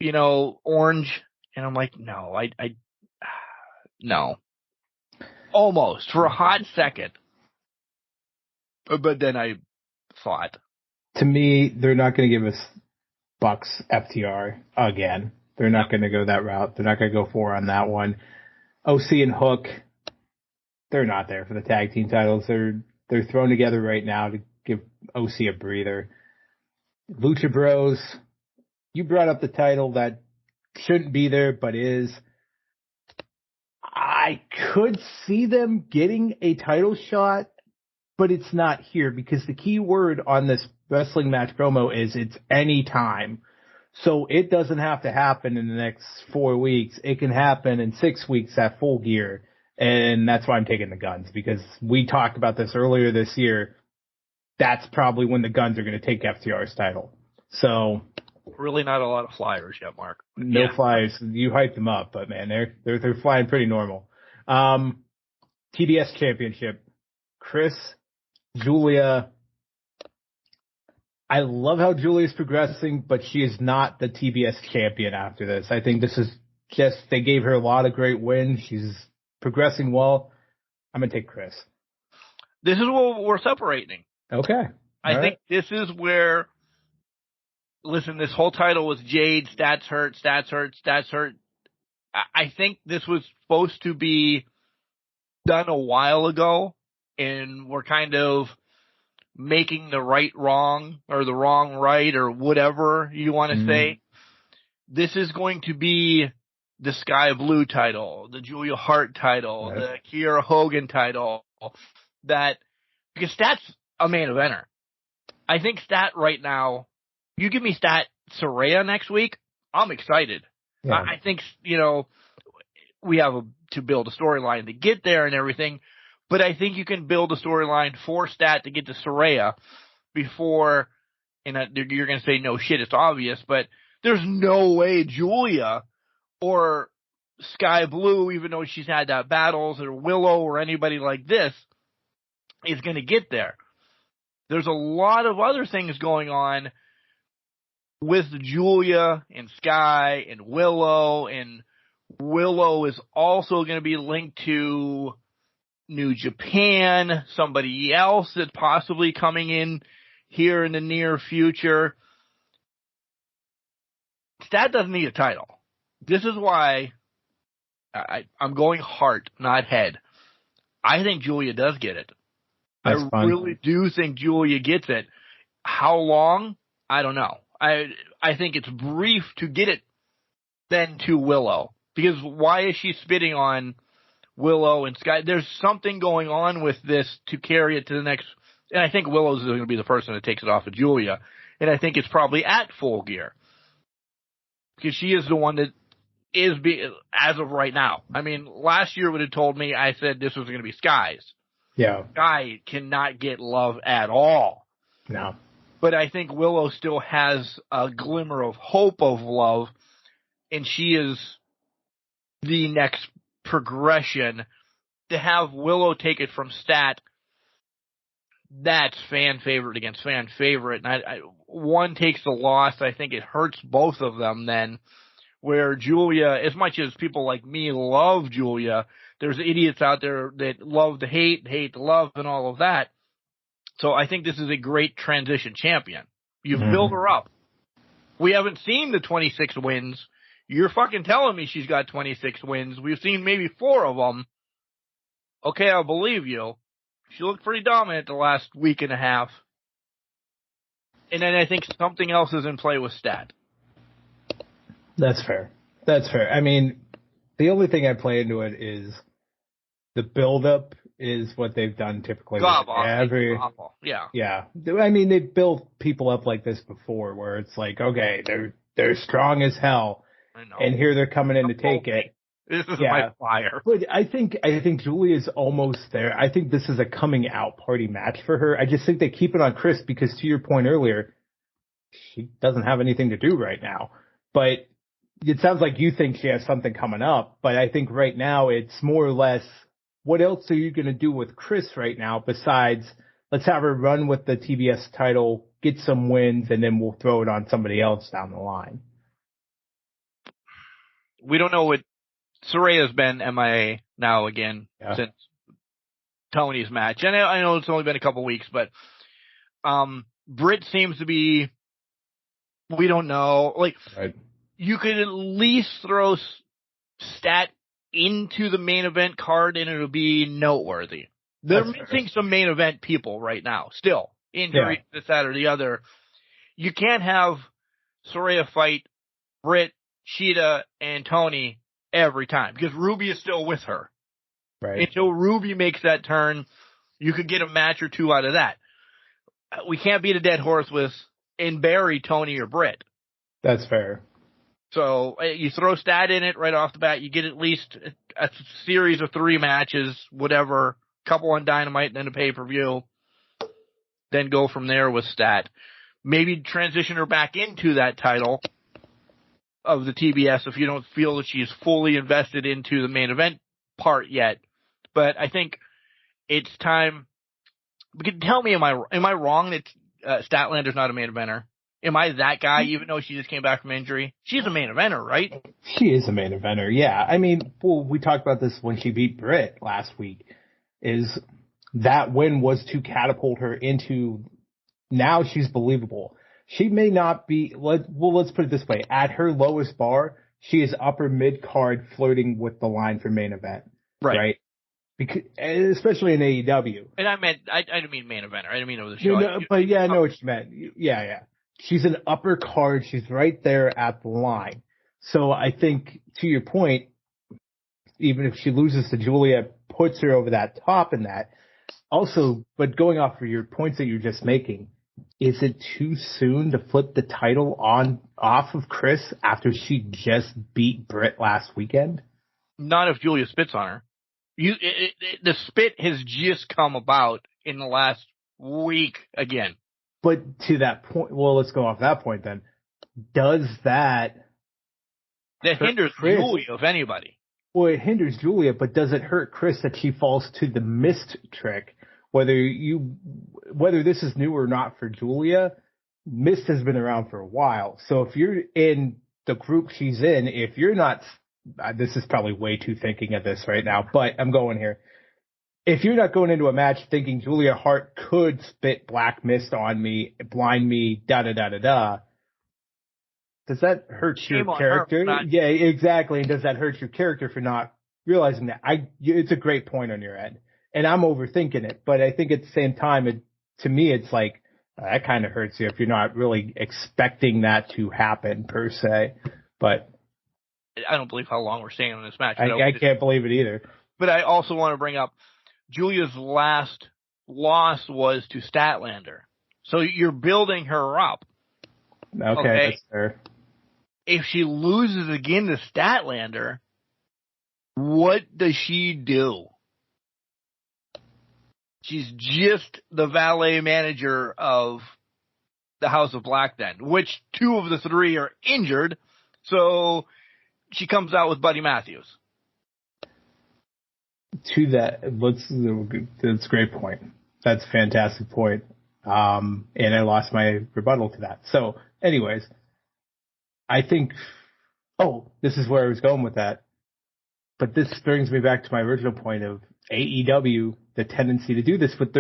Orange, and I'm like, no, no. Almost, for a hot second. But then I thought. To me, they're not going to give us Bucks FTR again. They're not going to go that route. They're not going to go 4 on that one. OC and Hook, they're not there for the tag team titles. They're thrown together right now to give OC a breather. Lucha Bros, you brought up the title that shouldn't be there, but is. I could see them getting a title shot, but it's not here because the key word on this wrestling match promo is it's any time. So it doesn't have to happen in the next 4 weeks. It can happen in 6 weeks at Full Gear. And that's why I'm taking the Guns because we talked about this earlier this year. That's probably when the Guns are going to take FTR's title. So really not a lot of flyers yet, Mark. No flyers. You hyped them up, but man, they're flying pretty normal. TBS Championship. Chris, Julia. I love how Julia's progressing, but she is not the TBS champion after this. I think this is just, they gave her a lot of great wins. She's progressing well. I'm going to take Chris. This is what we're separating. Okay. I think this is where, listen, this whole title was Jade, stats hurt. I think this was supposed to be done a while ago, and we're kind of making the right wrong or the wrong right or whatever you want to say. This is going to be the Sky Blue title, the Julia Hart title, the Kiera Hogan title, because Stat's a main eventer. I think Stat right now, you give me Stat Saraya next week, I'm excited. Yeah. I think, we have to build a storyline to get there and everything, but I think you can build a storyline for Stat to get to Saraya before, and you're going to say, no shit, it's obvious, but there's no way Julia or Sky Blue, even though she's had that battles, or Willow or anybody like this, is going to get there. There's a lot of other things going on with Julia and Sky and Willow is also going to be linked to New Japan, somebody else that's possibly coming in here in the near future. Stat doesn't need a title. This is why I'm going heart, not head. I think Julia does get it. That's I fun. really do think Julia gets it. How long? I don't know. I think it's brief to get it then to Willow. Because why is she spitting on Willow and Sky? There's something going on with this to carry it to the next. And I think Willow's going to be the person that takes it off of Julia. And I think it's probably at Full Gear. Because she is the one that is, as of right now. I mean, last year would have told me, I said this was going to be Sky's. Yeah. Sky cannot get love at all. No. But I think Willow still has a glimmer of hope of love, and she is the next progression. To have Willow take it from Stat, that's fan favorite against fan favorite. And one takes the loss. I think it hurts both of them then, where Julia, as much as people like me love Julia, there's idiots out there that love the hate the love, and all of that. So I think this is a great transition champion. You've built her up. We haven't seen the 26 wins. You're fucking telling me she's got 26 wins. We've seen maybe 4 of them. Okay, I'll believe you. She looked pretty dominant the last week and a half. And then I think something else is in play with Stat. That's fair. That's fair. I mean, the only thing I play into it is the build-up is what they've done typically. Awful. Yeah. Yeah. I mean, they've built people up like this before where it's like, okay, they're strong as hell. I know. And here they're coming in to take it. This is my fire. But I think Julia's almost there. I think this is a coming out party match for her. I just think they keep it on Chris because, to your point earlier, she doesn't have anything to do right now. But it sounds like you think she has something coming up. But I think right now it's more or less, what else are you going to do with Chris right now besides let's have her run with the TBS title, get some wins, and then we'll throw it on somebody else down the line. We don't know what Soraya's been MIA now again since Tony's match. And I know it's only been a couple weeks, but Britt seems to be, we don't know. Like, you could at least throw Stat into the main event card and it'll be noteworthy. They're missing some main event people right now, still. Injuries, this, that, or the other. You can't have Soraya fight Britt, Sheeta, and Tony every time because Ruby is still with her. Right. Until Ruby makes that turn, you could get a match or two out of that. We can't beat a dead horse and bury Tony or Britt. That's fair. So you throw Stat in it right off the bat, you get at least a series of 3 matches, whatever, couple on Dynamite and then a pay-per-view, then go from there with Stat. Maybe transition her back into that title of the TBS if you don't feel that she's fully invested into the main event part yet. But I think it's time. Tell me, am I wrong that Statlander's not a main eventer? Am I that guy, even though she just came back from injury? She's a main eventer, right? She is a main eventer, yeah. I mean, well, we talked about this when she beat Britt last week, is that win was to catapult her into, now she's believable. She may not be, let's put it this way, at her lowest bar, she is upper mid-card flirting with the line for main event. Right? Because, especially in AEW. And I didn't mean main eventer. I didn't mean over the show. But yeah, I know what you meant. Yeah. She's an upper card. She's right there at the line. So I think, to your point, even if she loses to Julia, puts her over that top in that. Also, but going off of your points that you're just making, is it too soon to flip the title off of Chris after she just beat Britt last weekend? Not if Julia spits on her. The spit has just come about in the last week again. But to that point, well, let's go off that point then. Does that hinders Chris, Julia, if anybody? Well, it hinders Julia, but does it hurt Chris that she falls to the mist trick? Whether this is new or not for Julia, Mist has been around for a while. So if you're in the group she's in, if you're not, this is probably way too thinking of this right now, but I'm going here. If you're not going into a match thinking Julia Hart could spit black mist on me, blind me, da-da-da-da-da, does that hurt your Shame on character? her for not- Yeah, exactly. And does that hurt your character for not realizing that? It's a great point on your end, and I'm overthinking it. But I think at the same time, to me, it's like that kind of hurts you if you're not really expecting that to happen per se. But I don't believe how long we're staying on this match. I can't believe it either. But I also want to bring up Julia's last loss was to Statlander. So you're building her up. Okay, that's fair. If she loses again to Statlander, what does she do? She's just the valet manager of the House of Black then, which 2 of the 3 are injured. So she comes out with Buddy Matthews. To that, that's a great point. That's a fantastic point. And I lost my rebuttal to that. So anyways, I think, this is where I was going with that. But this brings me back to my original point of AEW, the tendency to do this with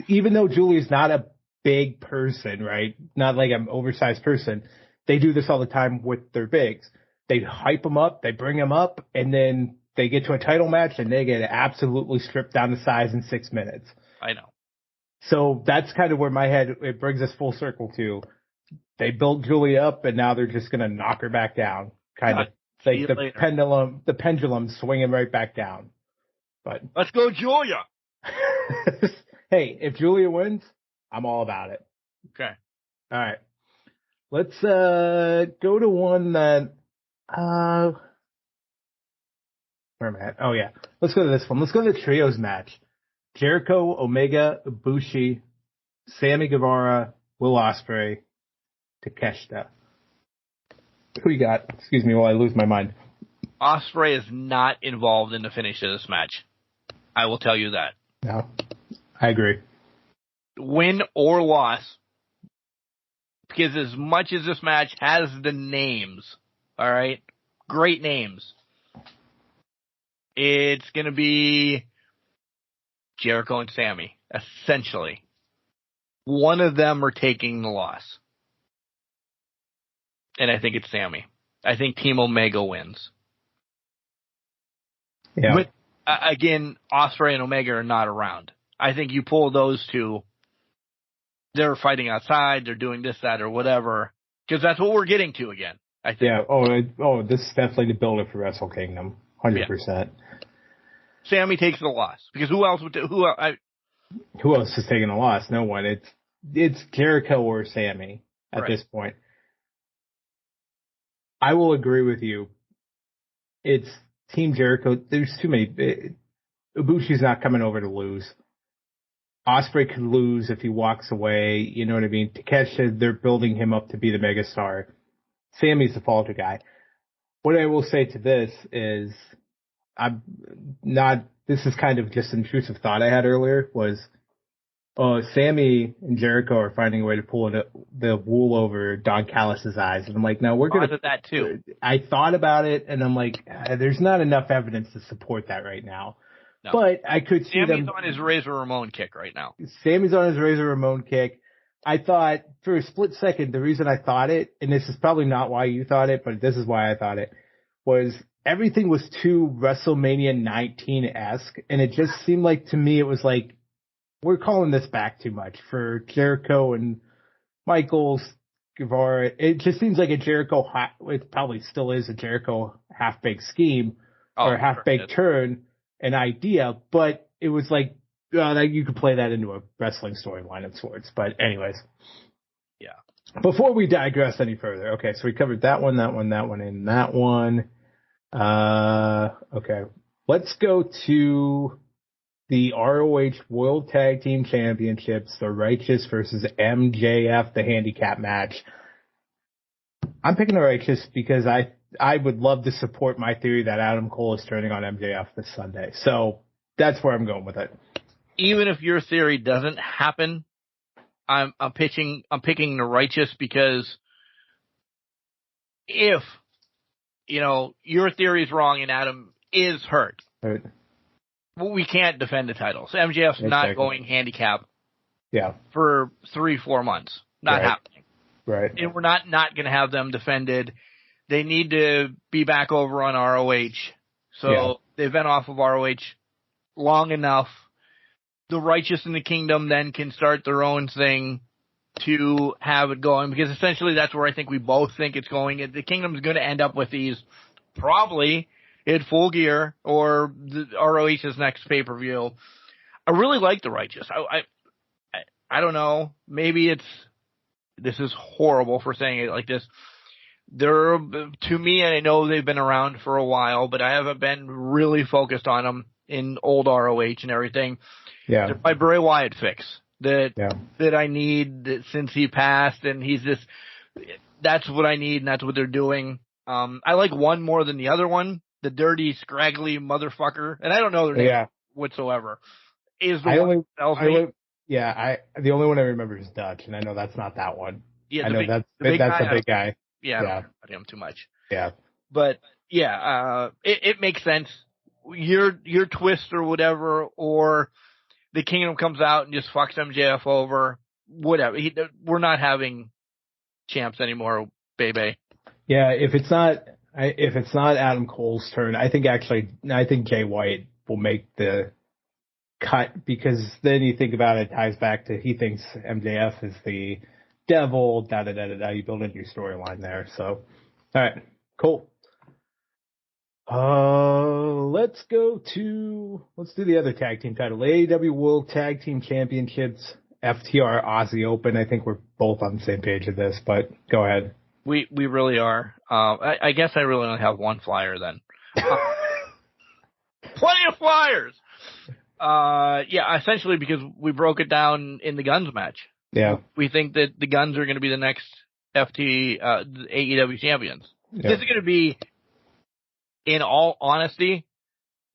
even though Julia's not a big person, right? Not like an oversized person. They do this all the time with their bigs. They hype them up, they bring them up, and then they get to a title match and they get absolutely stripped down to size in 6 minutes. I know. So that's kind of where my head, it brings us full circle to. They built Julia up and now they're just going to knock her back down. Kind of like the pendulum swinging right back down. But let's go, Julia. Hey, if Julia wins, I'm all about it. Okay. All right. Let's go to one that where am I at? Oh yeah. Let's go to this one. Let's go to the trios match. Jericho, Omega, Ibushi, Sammy Guevara, Will Ospreay, Takeshita. Who you got? Excuse me while I lose my mind. Ospreay is not involved in the finish of this match. I will tell you that. No, I agree. Win or loss, because as much as this match has the names, all right, great names, it's going to be Jericho and Sammy, essentially. One of them are taking the loss. And I think it's Sammy. I think Team Omega wins. Yeah. But, again, Ospreay and Omega are not around. I think you pull those 2, they're fighting outside, they're doing this, that, or whatever, because that's what we're getting to again, I think. Yeah, this is definitely the builder for Wrestle Kingdom, 100%. Yeah. Sammy takes the loss, because who else is taking the loss? No one. It's Jericho or Sammy at this point. I will agree with you. It's Team Jericho. There's too many. Ibushi's not coming over to lose. Ospreay could lose if he walks away. You know what I mean? Takeshita, they're building him up to be the megastar. Sammy's the falter guy. What I will say to this is, this is kind of just an intrusive thought I had earlier was, Sammy and Jericho are finding a way to pull the wool over Don Callis' eyes. And I'm like, no, we're going to. that too. I thought about it and I'm like, there's not enough evidence to support that right now. No. But I could see Sammy's on his Razor Ramon kick right now. Sammy's on his Razor Ramon kick. I thought for a split second, the reason I thought it, and this is probably not why you thought it, but this is why I thought it, was everything was too WrestleMania 19-esque. And it just seemed like to me, it was like, we're calling this back too much for Jericho and Michaels, Guevara. It just seems like a Jericho, it probably still is a Jericho half-baked scheme or a half-baked turn, an idea, but it was like, you could play that into a wrestling storyline of sorts. But anyways. Yeah. Before we digress any further, okay, so we covered that one, and that one. Okay. Let's go to the ROH World Tag Team Championships, the Righteous versus MJF, the handicap match. I'm picking the Righteous because I would love to support my theory that Adam Cole is turning on MJF this Sunday. So that's where I'm going with it. Even if your theory doesn't happen, I'm picking the Righteous because if, your theory is wrong and Adam is hurt, right, we can't defend the title. So MJF's not going handicap for 3-4 months. Not happening. Right. And we're not going to have them defended. They need to be back over on ROH. So they've been off of ROH long enough. The Righteous in the Kingdom then can start their own thing to have it going, because essentially that's where I think we both think it's going. The Kingdom's going to end up with these probably in Full Gear or the ROH's next pay-per-view. I really like the Righteous. I don't know. Maybe this is horrible for saying it like this. They're, to me, and I know they've been around for a while, but I haven't been really focused on them in old ROH and everything. Yeah. They're my Bray Wyatt fix that I need since he passed, and that's what I need, and that's what they're doing. I like one more than the other one, the dirty, scraggly motherfucker, and I don't know their name whatsoever. Is the one that tells me. The only one I remember is Dutch, and I know that's not that one. Yeah, I know that's the big guy. Yeah, I don't know about him too much. Yeah. But it makes sense. Your twist or whatever, or the Kingdom comes out and just fucks MJF over, whatever. We're not having champs anymore, baby. Yeah, if it's not Adam Cole's turn, I think Jay White will make the cut, because then you think about it, ties back to he thinks MJF is the devil, da-da-da-da-da. You build into your storyline there. So, all right, cool. Let's do the other tag team title. AEW World Tag Team Championships, FTR Aussie Open. I think we're both on the same page of this, but go ahead. We really are. I guess I really only have one flyer then. Plenty of flyers. Essentially because we broke it down in the Guns match. Yeah. We think that the Guns are going to be the next AEW champions. Yeah. This is going to be, in all honesty,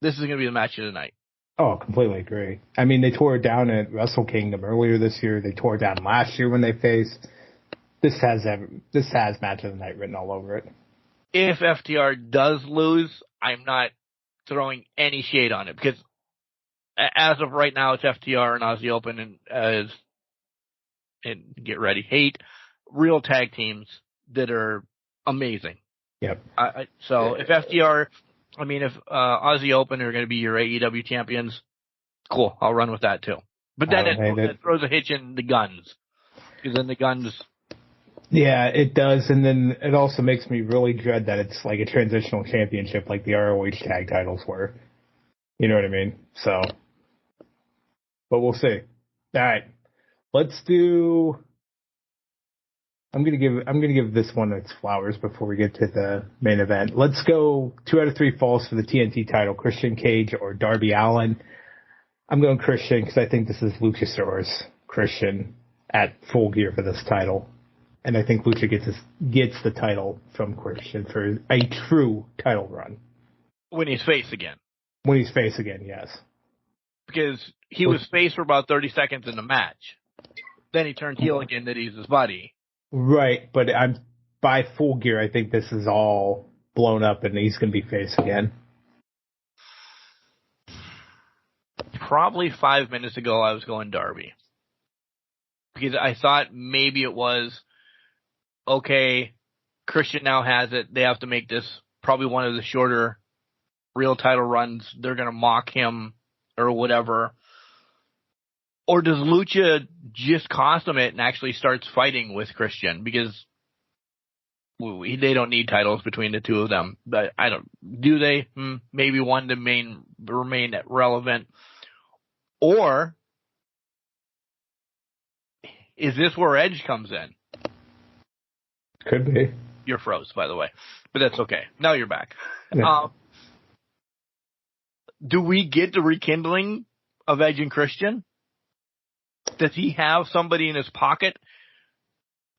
this is going to be the match of the night. Oh, completely agree. I mean, they tore it down at Wrestle Kingdom earlier this year. They tore it down last year when they faced. This has match of the night written all over it. If FTR does lose, I'm not throwing any shade on it, because as of right now, it's FTR and Aussie Open, and get ready, hate real tag teams that are amazing. Yep. So if Aussie Open are going to be your AEW champions, cool, I'll run with that too. But then it throws a hitch in the Guns, because then the Guns. Yeah, it does, and then it also makes me really dread that it's like a transitional championship, like the ROH tag titles were. You know what I mean? So, but we'll see. All right, let's do. I'm gonna give this one its flowers before we get to the main event. Let's go 2 out of 3 falls for the TNT title: Christian Cage or Darby Allin. I'm going Christian because I think this is Luchasaurus Christian at Full Gear for this title. And I think Lucha gets the title from Christian for a true title run. When he's face again. When he's face again, yes. Because he was face for about 30 seconds in the match. Then he turned heel again that he's his buddy. Right, but by Full Gear, I think this is all blown up and he's going to be face again. Probably 5 minutes ago, I was going Darby. Because I thought maybe it was, okay, Christian now has it. They have to make this probably one of the shorter real title runs. They're going to mock him or whatever. Or does Lucha just cost him it and actually starts fighting with Christian? Because they don't need titles between the two of them. But I don't. Do they? Maybe one to remain relevant. Or is this where Edge comes in? Could be. You're froze, by the way. But that's okay. Now you're back. Yeah. Do we get the rekindling of Edge and Christian? Does he have somebody in his pocket?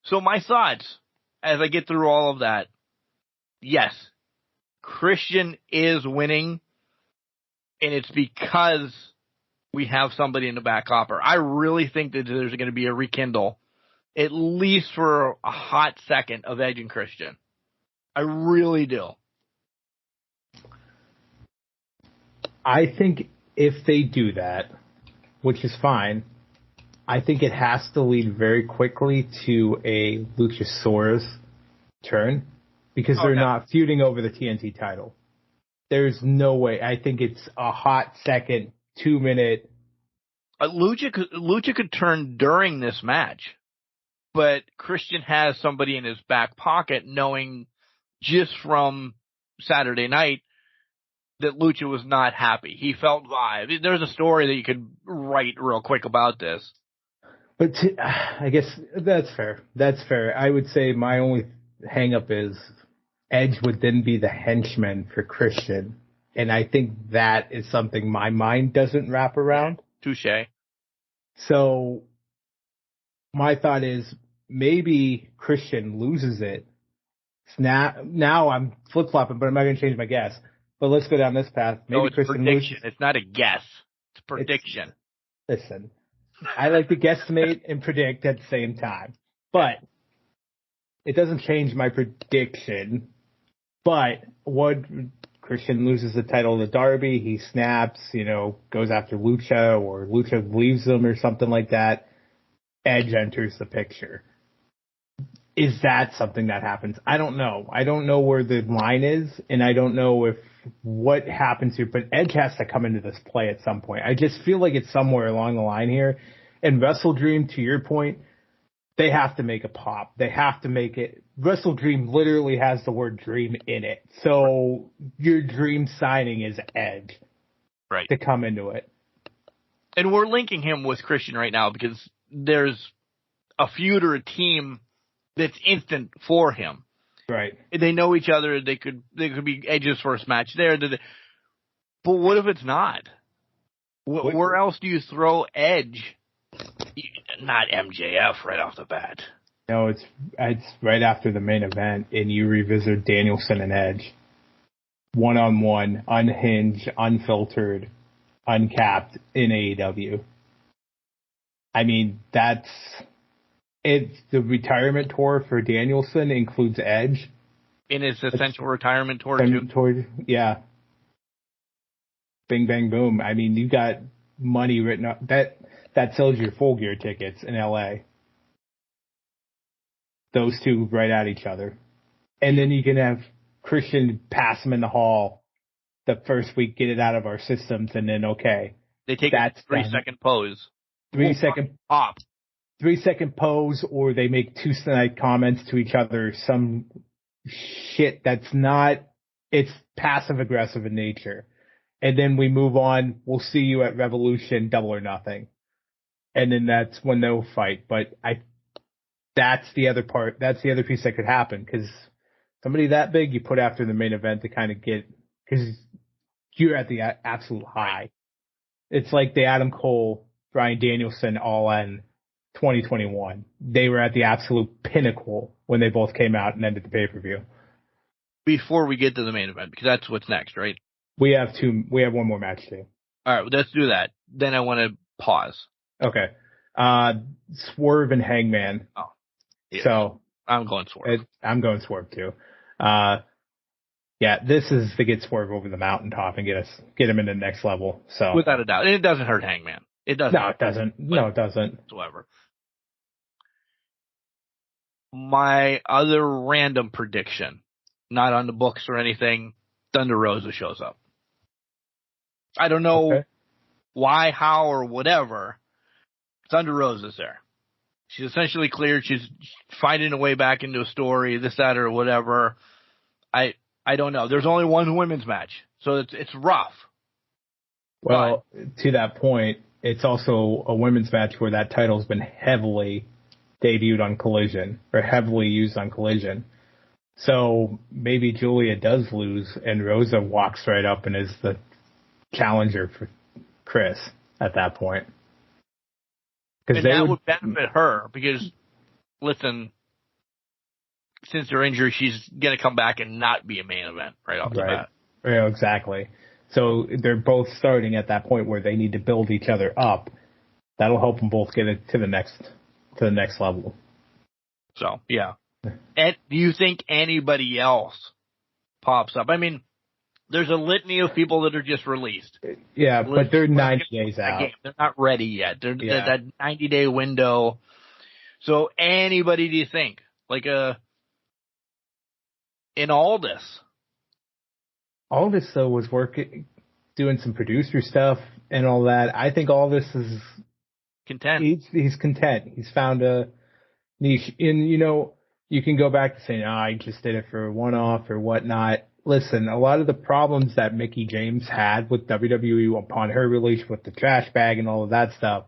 So my thoughts, as I get through all of that, yes, Christian is winning, and it's because we have somebody in the back hopper. I really think that there's going to be a rekindle, at least for a hot second, of Edge and Christian. I really do. I think if they do that, which is fine, I think it has to lead very quickly to a Luchasaurus turn because they're not feuding over the TNT title. There's no way. I think it's a hot second, 2 minute. Lucha could turn during this match, but Christian has somebody in his back pocket knowing just from Saturday night that Lucha was not happy. He felt vibe. There's a story that you could write real quick about this. But I guess that's fair. That's fair. I would say my only hang up is Edge would then be the henchman for Christian. And I think that is something my mind doesn't wrap around. Touché. So my thought is maybe Christian loses it. Now I'm flip-flopping, but I'm not going to change my guess. But let's go down this path. Maybe it's Christian prediction. loses. It's not a guess. It's prediction. Listen, I like to guesstimate and predict at the same time. But it doesn't change my prediction. But what Christian loses the title to Darby, he snaps, goes after Lucha, or Lucha leaves him or something like that. Edge enters the picture. Is that something that happens? I don't know. I don't know where the line is, and I don't know if what happens here, but Edge has to come into this play at some point. I just feel like it's somewhere along the line here. And WrestleDream, to your point, they have to make a pop. They have to make it. WrestleDream literally has the word dream in it. So your dream signing is Edge. Right. To come into it. And we're linking him with Christian right now because there's a feud or a team that's instant for him. Right. They know each other. They could be Edge's first match there. But what if it's not? Where else do you throw Edge? Not MJF right off the bat. No, it's right after the main event, and you revisit Danielson and Edge. One-on-one, unhinged, unfiltered, uncapped in AEW. I mean, it's the retirement tour for Danielson includes Edge. In his essential retirement tour, too? Yeah. Bing, bang, boom. I mean, you got money written up. That sells your Full Gear tickets in LA. Those two right at each other. And then you can have Christian pass him in the hall the first week, get it out of our systems, and then, okay. They take a 3-second pose. 3-second pop. 3-second pose, or they make two-side comments to each other, some shit that's not, it's passive-aggressive in nature. And then we move on, we'll see you at Revolution, Double or Nothing. And then that's when they'll fight. But that's the other part, that's the other piece that could happen, because somebody that big you put after the main event to kind of get, because you're at the absolute high. It's like the Adam Cole, Bryan Danielson all in 2021. They were at the absolute pinnacle when they both came out and ended the pay-per-view. Before we get to the main event, because that's what's next, right? We have one more match too. All right, let's do that. Then I want to pause. Okay. Swerve and Hangman. Oh. Yeah. So I'm going Swerve. I'm going Swerve too. Yeah, this is to get Swerve over the mountaintop and get him into the next level. So without a doubt. And it doesn't hurt Hangman. It doesn't. No, it doesn't. No, it doesn't. Whatsoever. My other random prediction, not on the books or anything, Thunder Rosa shows up. I don't know why, how, or whatever. Thunder Rosa's there. She's essentially cleared. She's finding a way back into a story, this, that, or whatever. I don't know. There's only one women's match, so it's rough. Well, to that point, it's also a women's match where that title's been heavily debuted on Collision, or heavily used on Collision. So maybe Julia does lose, and Rosa walks right up and is the challenger for Chris at that point. And that would benefit her, because, listen, since her injury, she's going to come back and not be a main event right off the bat. Yeah, exactly. So they're both starting at that point where they need to build each other up. That'll help them both get it to the next level. So, yeah. And do you think anybody else pops up? I mean, There's a litany of people that are just released. Yeah, but they're 90 days out. They're not ready yet. They're that 90-day window. So anybody, do you think, like in Aldis? Aldis, though, was doing some producer stuff and all that. I think Aldis is content. He's content. He's found a niche. And, you can go back to saying, I just did it for a one-off or whatnot. Listen, a lot of the problems that Mickie James had with WWE upon her release with the trash bag and all of that stuff,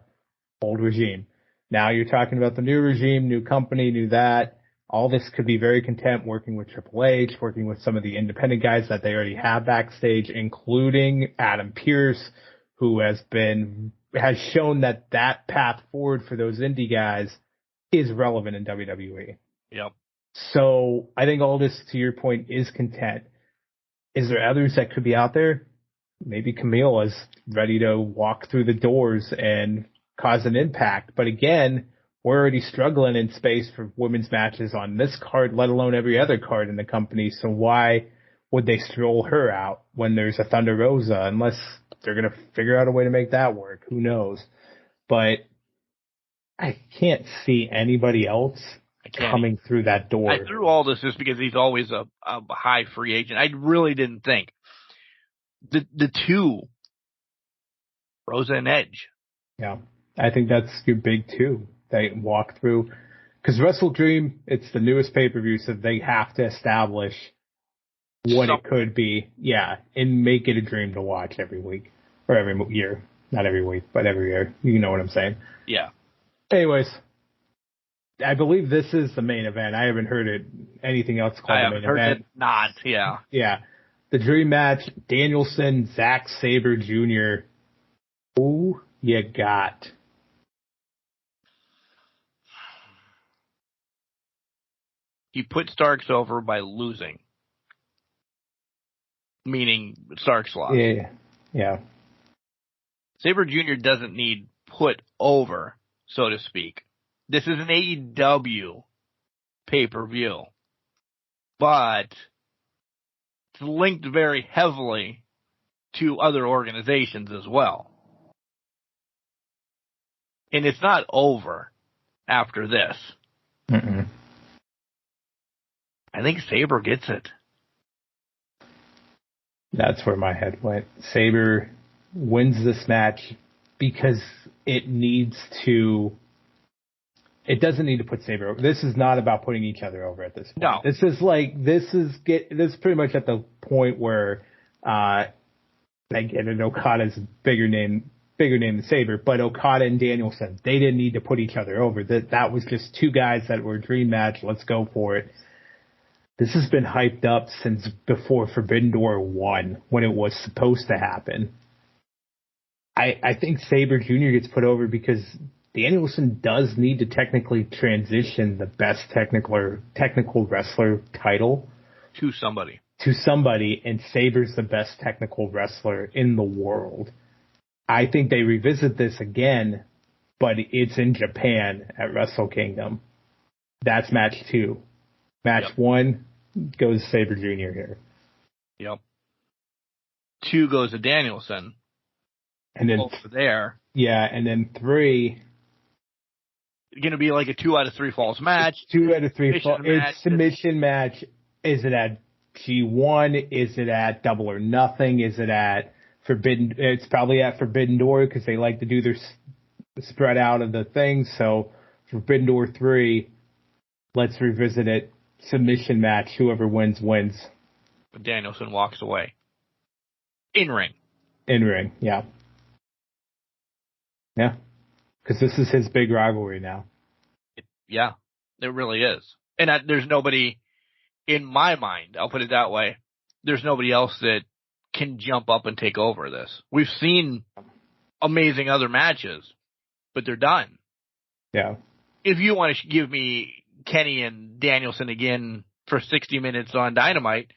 old regime. Now you're talking about the new regime, new company, new that. All this could be very content working with Triple H, working with some of the independent guys that they already have backstage, including Adam Pearce, who has shown that path forward for those indie guys is relevant in WWE. Yep. So I think Aldis, to your point, is content. Is there others that could be out there? Maybe Camille is ready to walk through the doors and cause an impact. But again, we're already struggling in space for women's matches on this card, let alone every other card in the company. So why would they stroll her out when there's a Thunder Rosa? Unless they're going to figure out a way to make that work. Who knows? But I can't see anybody else coming through that door. I threw all this just because he's always a high free agent. I really didn't think. The two, Rosa and Edge. Yeah, I think that's your big two. They walk through. Because WrestleDream, it's the newest pay-per-view, so they have to establish what it could be. Yeah, and make it a dream to watch every week. Or every year. Not every week, but every year. You know what I'm saying. Yeah. Anyways, I believe this is the main event. I haven't heard anything else called the main event. I haven't heard it not, yeah. Yeah. The dream match, Danielson, Zack Sabre Jr. Who you got? He put Starks over by losing. Meaning Starks lost. Yeah. Sabre Jr. doesn't need put over, so to speak. This is an AEW pay-per-view. But it's linked very heavily to other organizations as well. And it's not over after this. Mm-mm. I think Sabre gets it. That's where my head went. Sabre wins this match because it needs to... It doesn't need to put Sabre over. This is not about putting each other over at this point. No. This is pretty much at the point where again, Okada's bigger name than Sabre, but Okada and Danielson, they didn't need to put each other over. That was just two guys that were a dream match. Let's go for it. This has been hyped up since before Forbidden Door 1, when it was supposed to happen. I think Sabre Jr. gets put over because Danielson does need to technically transition the best technical wrestler title to somebody. And Sabre's the best technical wrestler in the world. I think they revisit this again, but it's in Japan at Wrestle Kingdom. That's match 2. Match 1 goes Sabre Jr. here. Yep. 2 goes to Danielson. And then over there. Yeah, and then 3... Going to be like a 2 out of 3 falls match. 2 out of 3 falls. It's submission match. Is it at G1? Is it at Double or Nothing? Is it at Forbidden? It's probably at Forbidden Door because they like to do their spread out of the things. So Forbidden Door 3, let's revisit it. Submission match. Whoever wins, wins. But Danielson walks away. In ring, yeah. Yeah. Because this is his big rivalry now. Yeah, it really is. And there's nobody, in my mind, I'll put it that way, there's nobody else that can jump up and take over this. We've seen amazing other matches, but they're done. Yeah. If you want to give me Kenny and Danielson again for 60 minutes on Dynamite,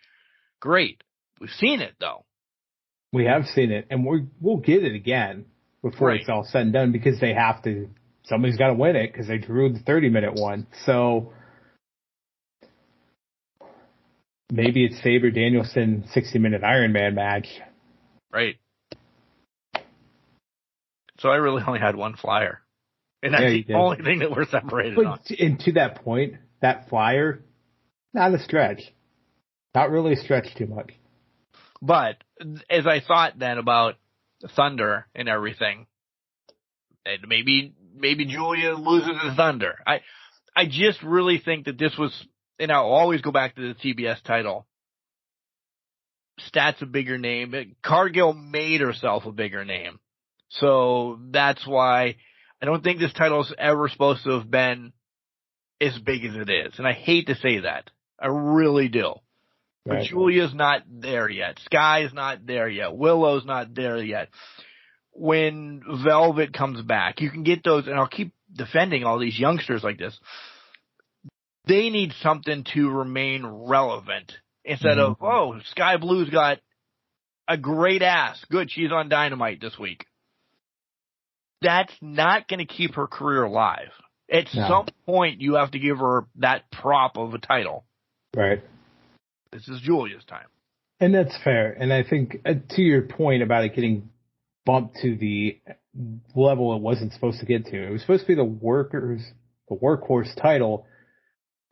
great. We've seen it, though. We have seen it, and we'll get it again before it's all said and done because they have to. Somebody's got to win it because they drew the 30-minute one. So Maybe it's Sabre Danielson 60-minute Iron Man match. Right. So I really only had one flyer. And that's the only thing that we're separated on. And to that point, that flyer, not a stretch. Not really a stretch too much. But as I thought then about Thunder and everything, and maybe Julia loses to Thunder. I just really think that this was, and I'll always go back to the TBS title. Stat's a bigger name. Cargill made herself a bigger name. So that's why I don't think this title is ever supposed to have been as big as it is. And I hate to say that. I really do. But Julia's not there yet. Sky's not there yet. Willow's not there yet. When Velvet comes back, you can get those, and I'll keep defending all these youngsters like this. They need something to remain relevant instead of, oh, Sky Blue's got a great ass. Good, she's on Dynamite this week. That's not going to keep her career alive. At some point, you have to give her that prop of a title. Right. This is Julia's time. And that's fair. And I think, to your point about it getting bumped to the level it wasn't supposed to get to, it was supposed to be the workhorse title.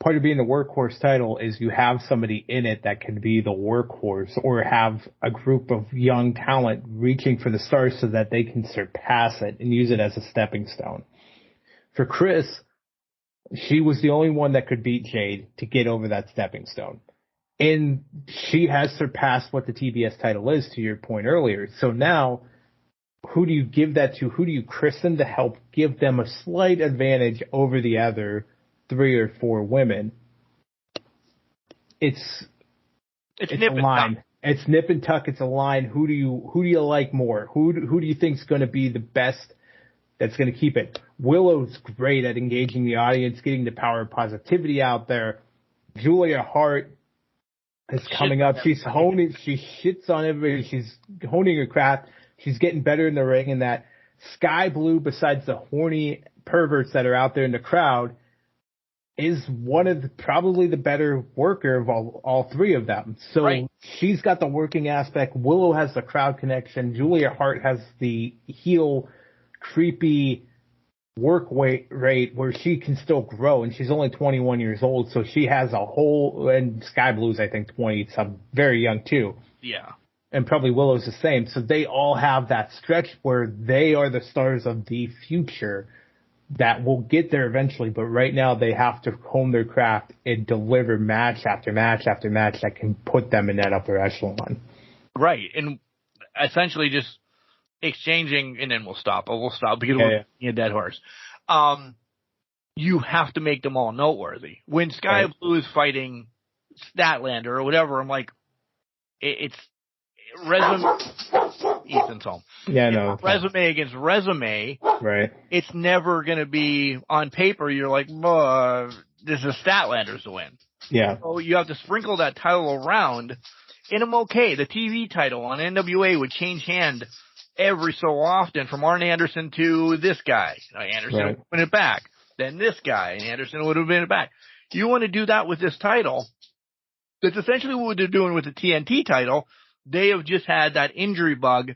Part of being the workhorse title is you have somebody in it that can be the workhorse, or have a group of young talent reaching for the stars so that they can surpass it and use it as a stepping stone. For Chris, she was the only one that could beat Jade to get over that stepping stone. And she has surpassed what the TBS title is, to your point earlier. So now, who do you give that to? Who do you christen to help give them a slight advantage over the other 3 or 4 women? It's nip a line. It's nip and tuck. It's a line. Who do you like more? Who do you think is going to be the best? That's going to keep it. Willow's great at engaging the audience, getting the power of positivity out there. Julia Hart is coming up. She shits on everybody. She's honing her craft. She's getting better in the ring, and that Sky Blue, besides the horny perverts that are out there in the crowd, is one of probably the better worker of all 3 of them. So she's got the working aspect. Willow has the crowd connection. Julia Hart has the heel, creepy work rate where she can still grow, and she's only 21 years old, so she has a whole, and Sky Blue's I think 20, some very young too. Yeah. And probably Willow's the same. So they all have that stretch where they are the stars of the future that will get there eventually, but right now they have to hone their craft and deliver match after match after match that can put them in that upper echelon. Right. And essentially just exchanging, and then we'll stop because we're a dead horse. You have to make them all noteworthy. When Sky Blue is fighting Statlander or whatever, I'm like, it's resume. Ethan's home. Yeah, no. Resume against resume. Right. It's never going to be on paper. You're like, this is Statlander's to win. Yeah. So you have to sprinkle that title around, and I'm okay. The TV title on NWA would change hand every so often, from Arn Anderson to this guy. Anderson would win it back. Then this guy, and Anderson would have been it back. You want to do that with this title. That's essentially what they're doing with the TNT title. They have just had that injury bug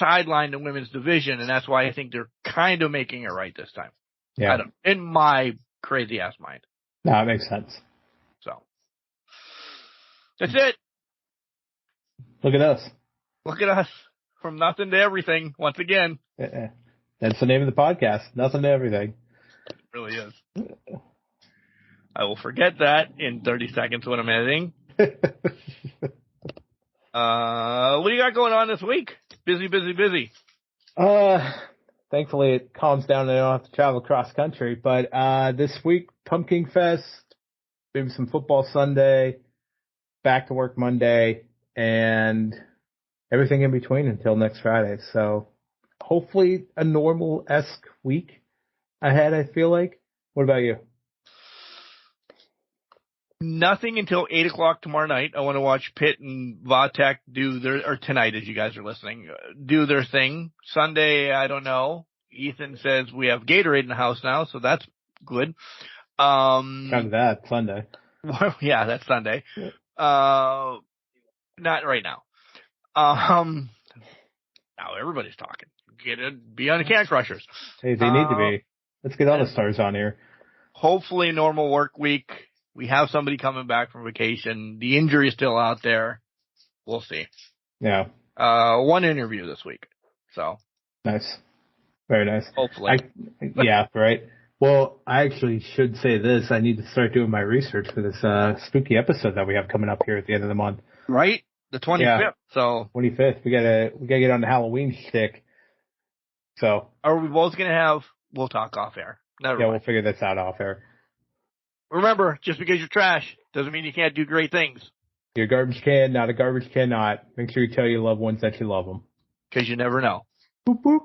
sidelined the women's division, and that's why I think they're kind of making it right this time. Yeah. In my crazy ass mind. No, it makes sense. So that's it. Look at us. Look at us. From nothing to everything, once again. That's the name of the podcast. Nothing to everything. It really is. I will forget that in 30 seconds when I'm editing. What do you got going on this week? Busy. Thankfully it calms down and I don't have to travel cross country. But this week, Pumpkin Fest, maybe some football Sunday, back to work Monday, and everything in between until next Friday. So hopefully a normal-esque week ahead, I feel like. What about you? Nothing until 8 o'clock tomorrow night. I want to watch Pitt and Vatek or tonight as you guys are listening, do their thing. Sunday, I don't know. Ethan says we have Gatorade in the house now, so that's good. Kind of that, Sunday. Yeah, that's Sunday. Not right now. Now everybody's talking. Be on the Can Crushers. Hey, they need to be. Let's get all the stars on here. Hopefully normal work week. We have somebody coming back from vacation. The injury is still out there. We'll see. Yeah. One interview this week. So. Nice. Very nice. Hopefully. Yeah, right. Well, I actually should say this. I need to start doing my research for this spooky episode that we have coming up here at the end of the month. Right? The 25th. Yeah. So 25th. We gotta get on the Halloween shtick. So are we both gonna have? We'll talk off air. Never mind. We'll figure this out off air. Remember, just because you're trash doesn't mean you can't do great things. You're a garbage can, not a garbage can not. Make sure you tell your loved ones that you love them. Because you never know. Boop boop.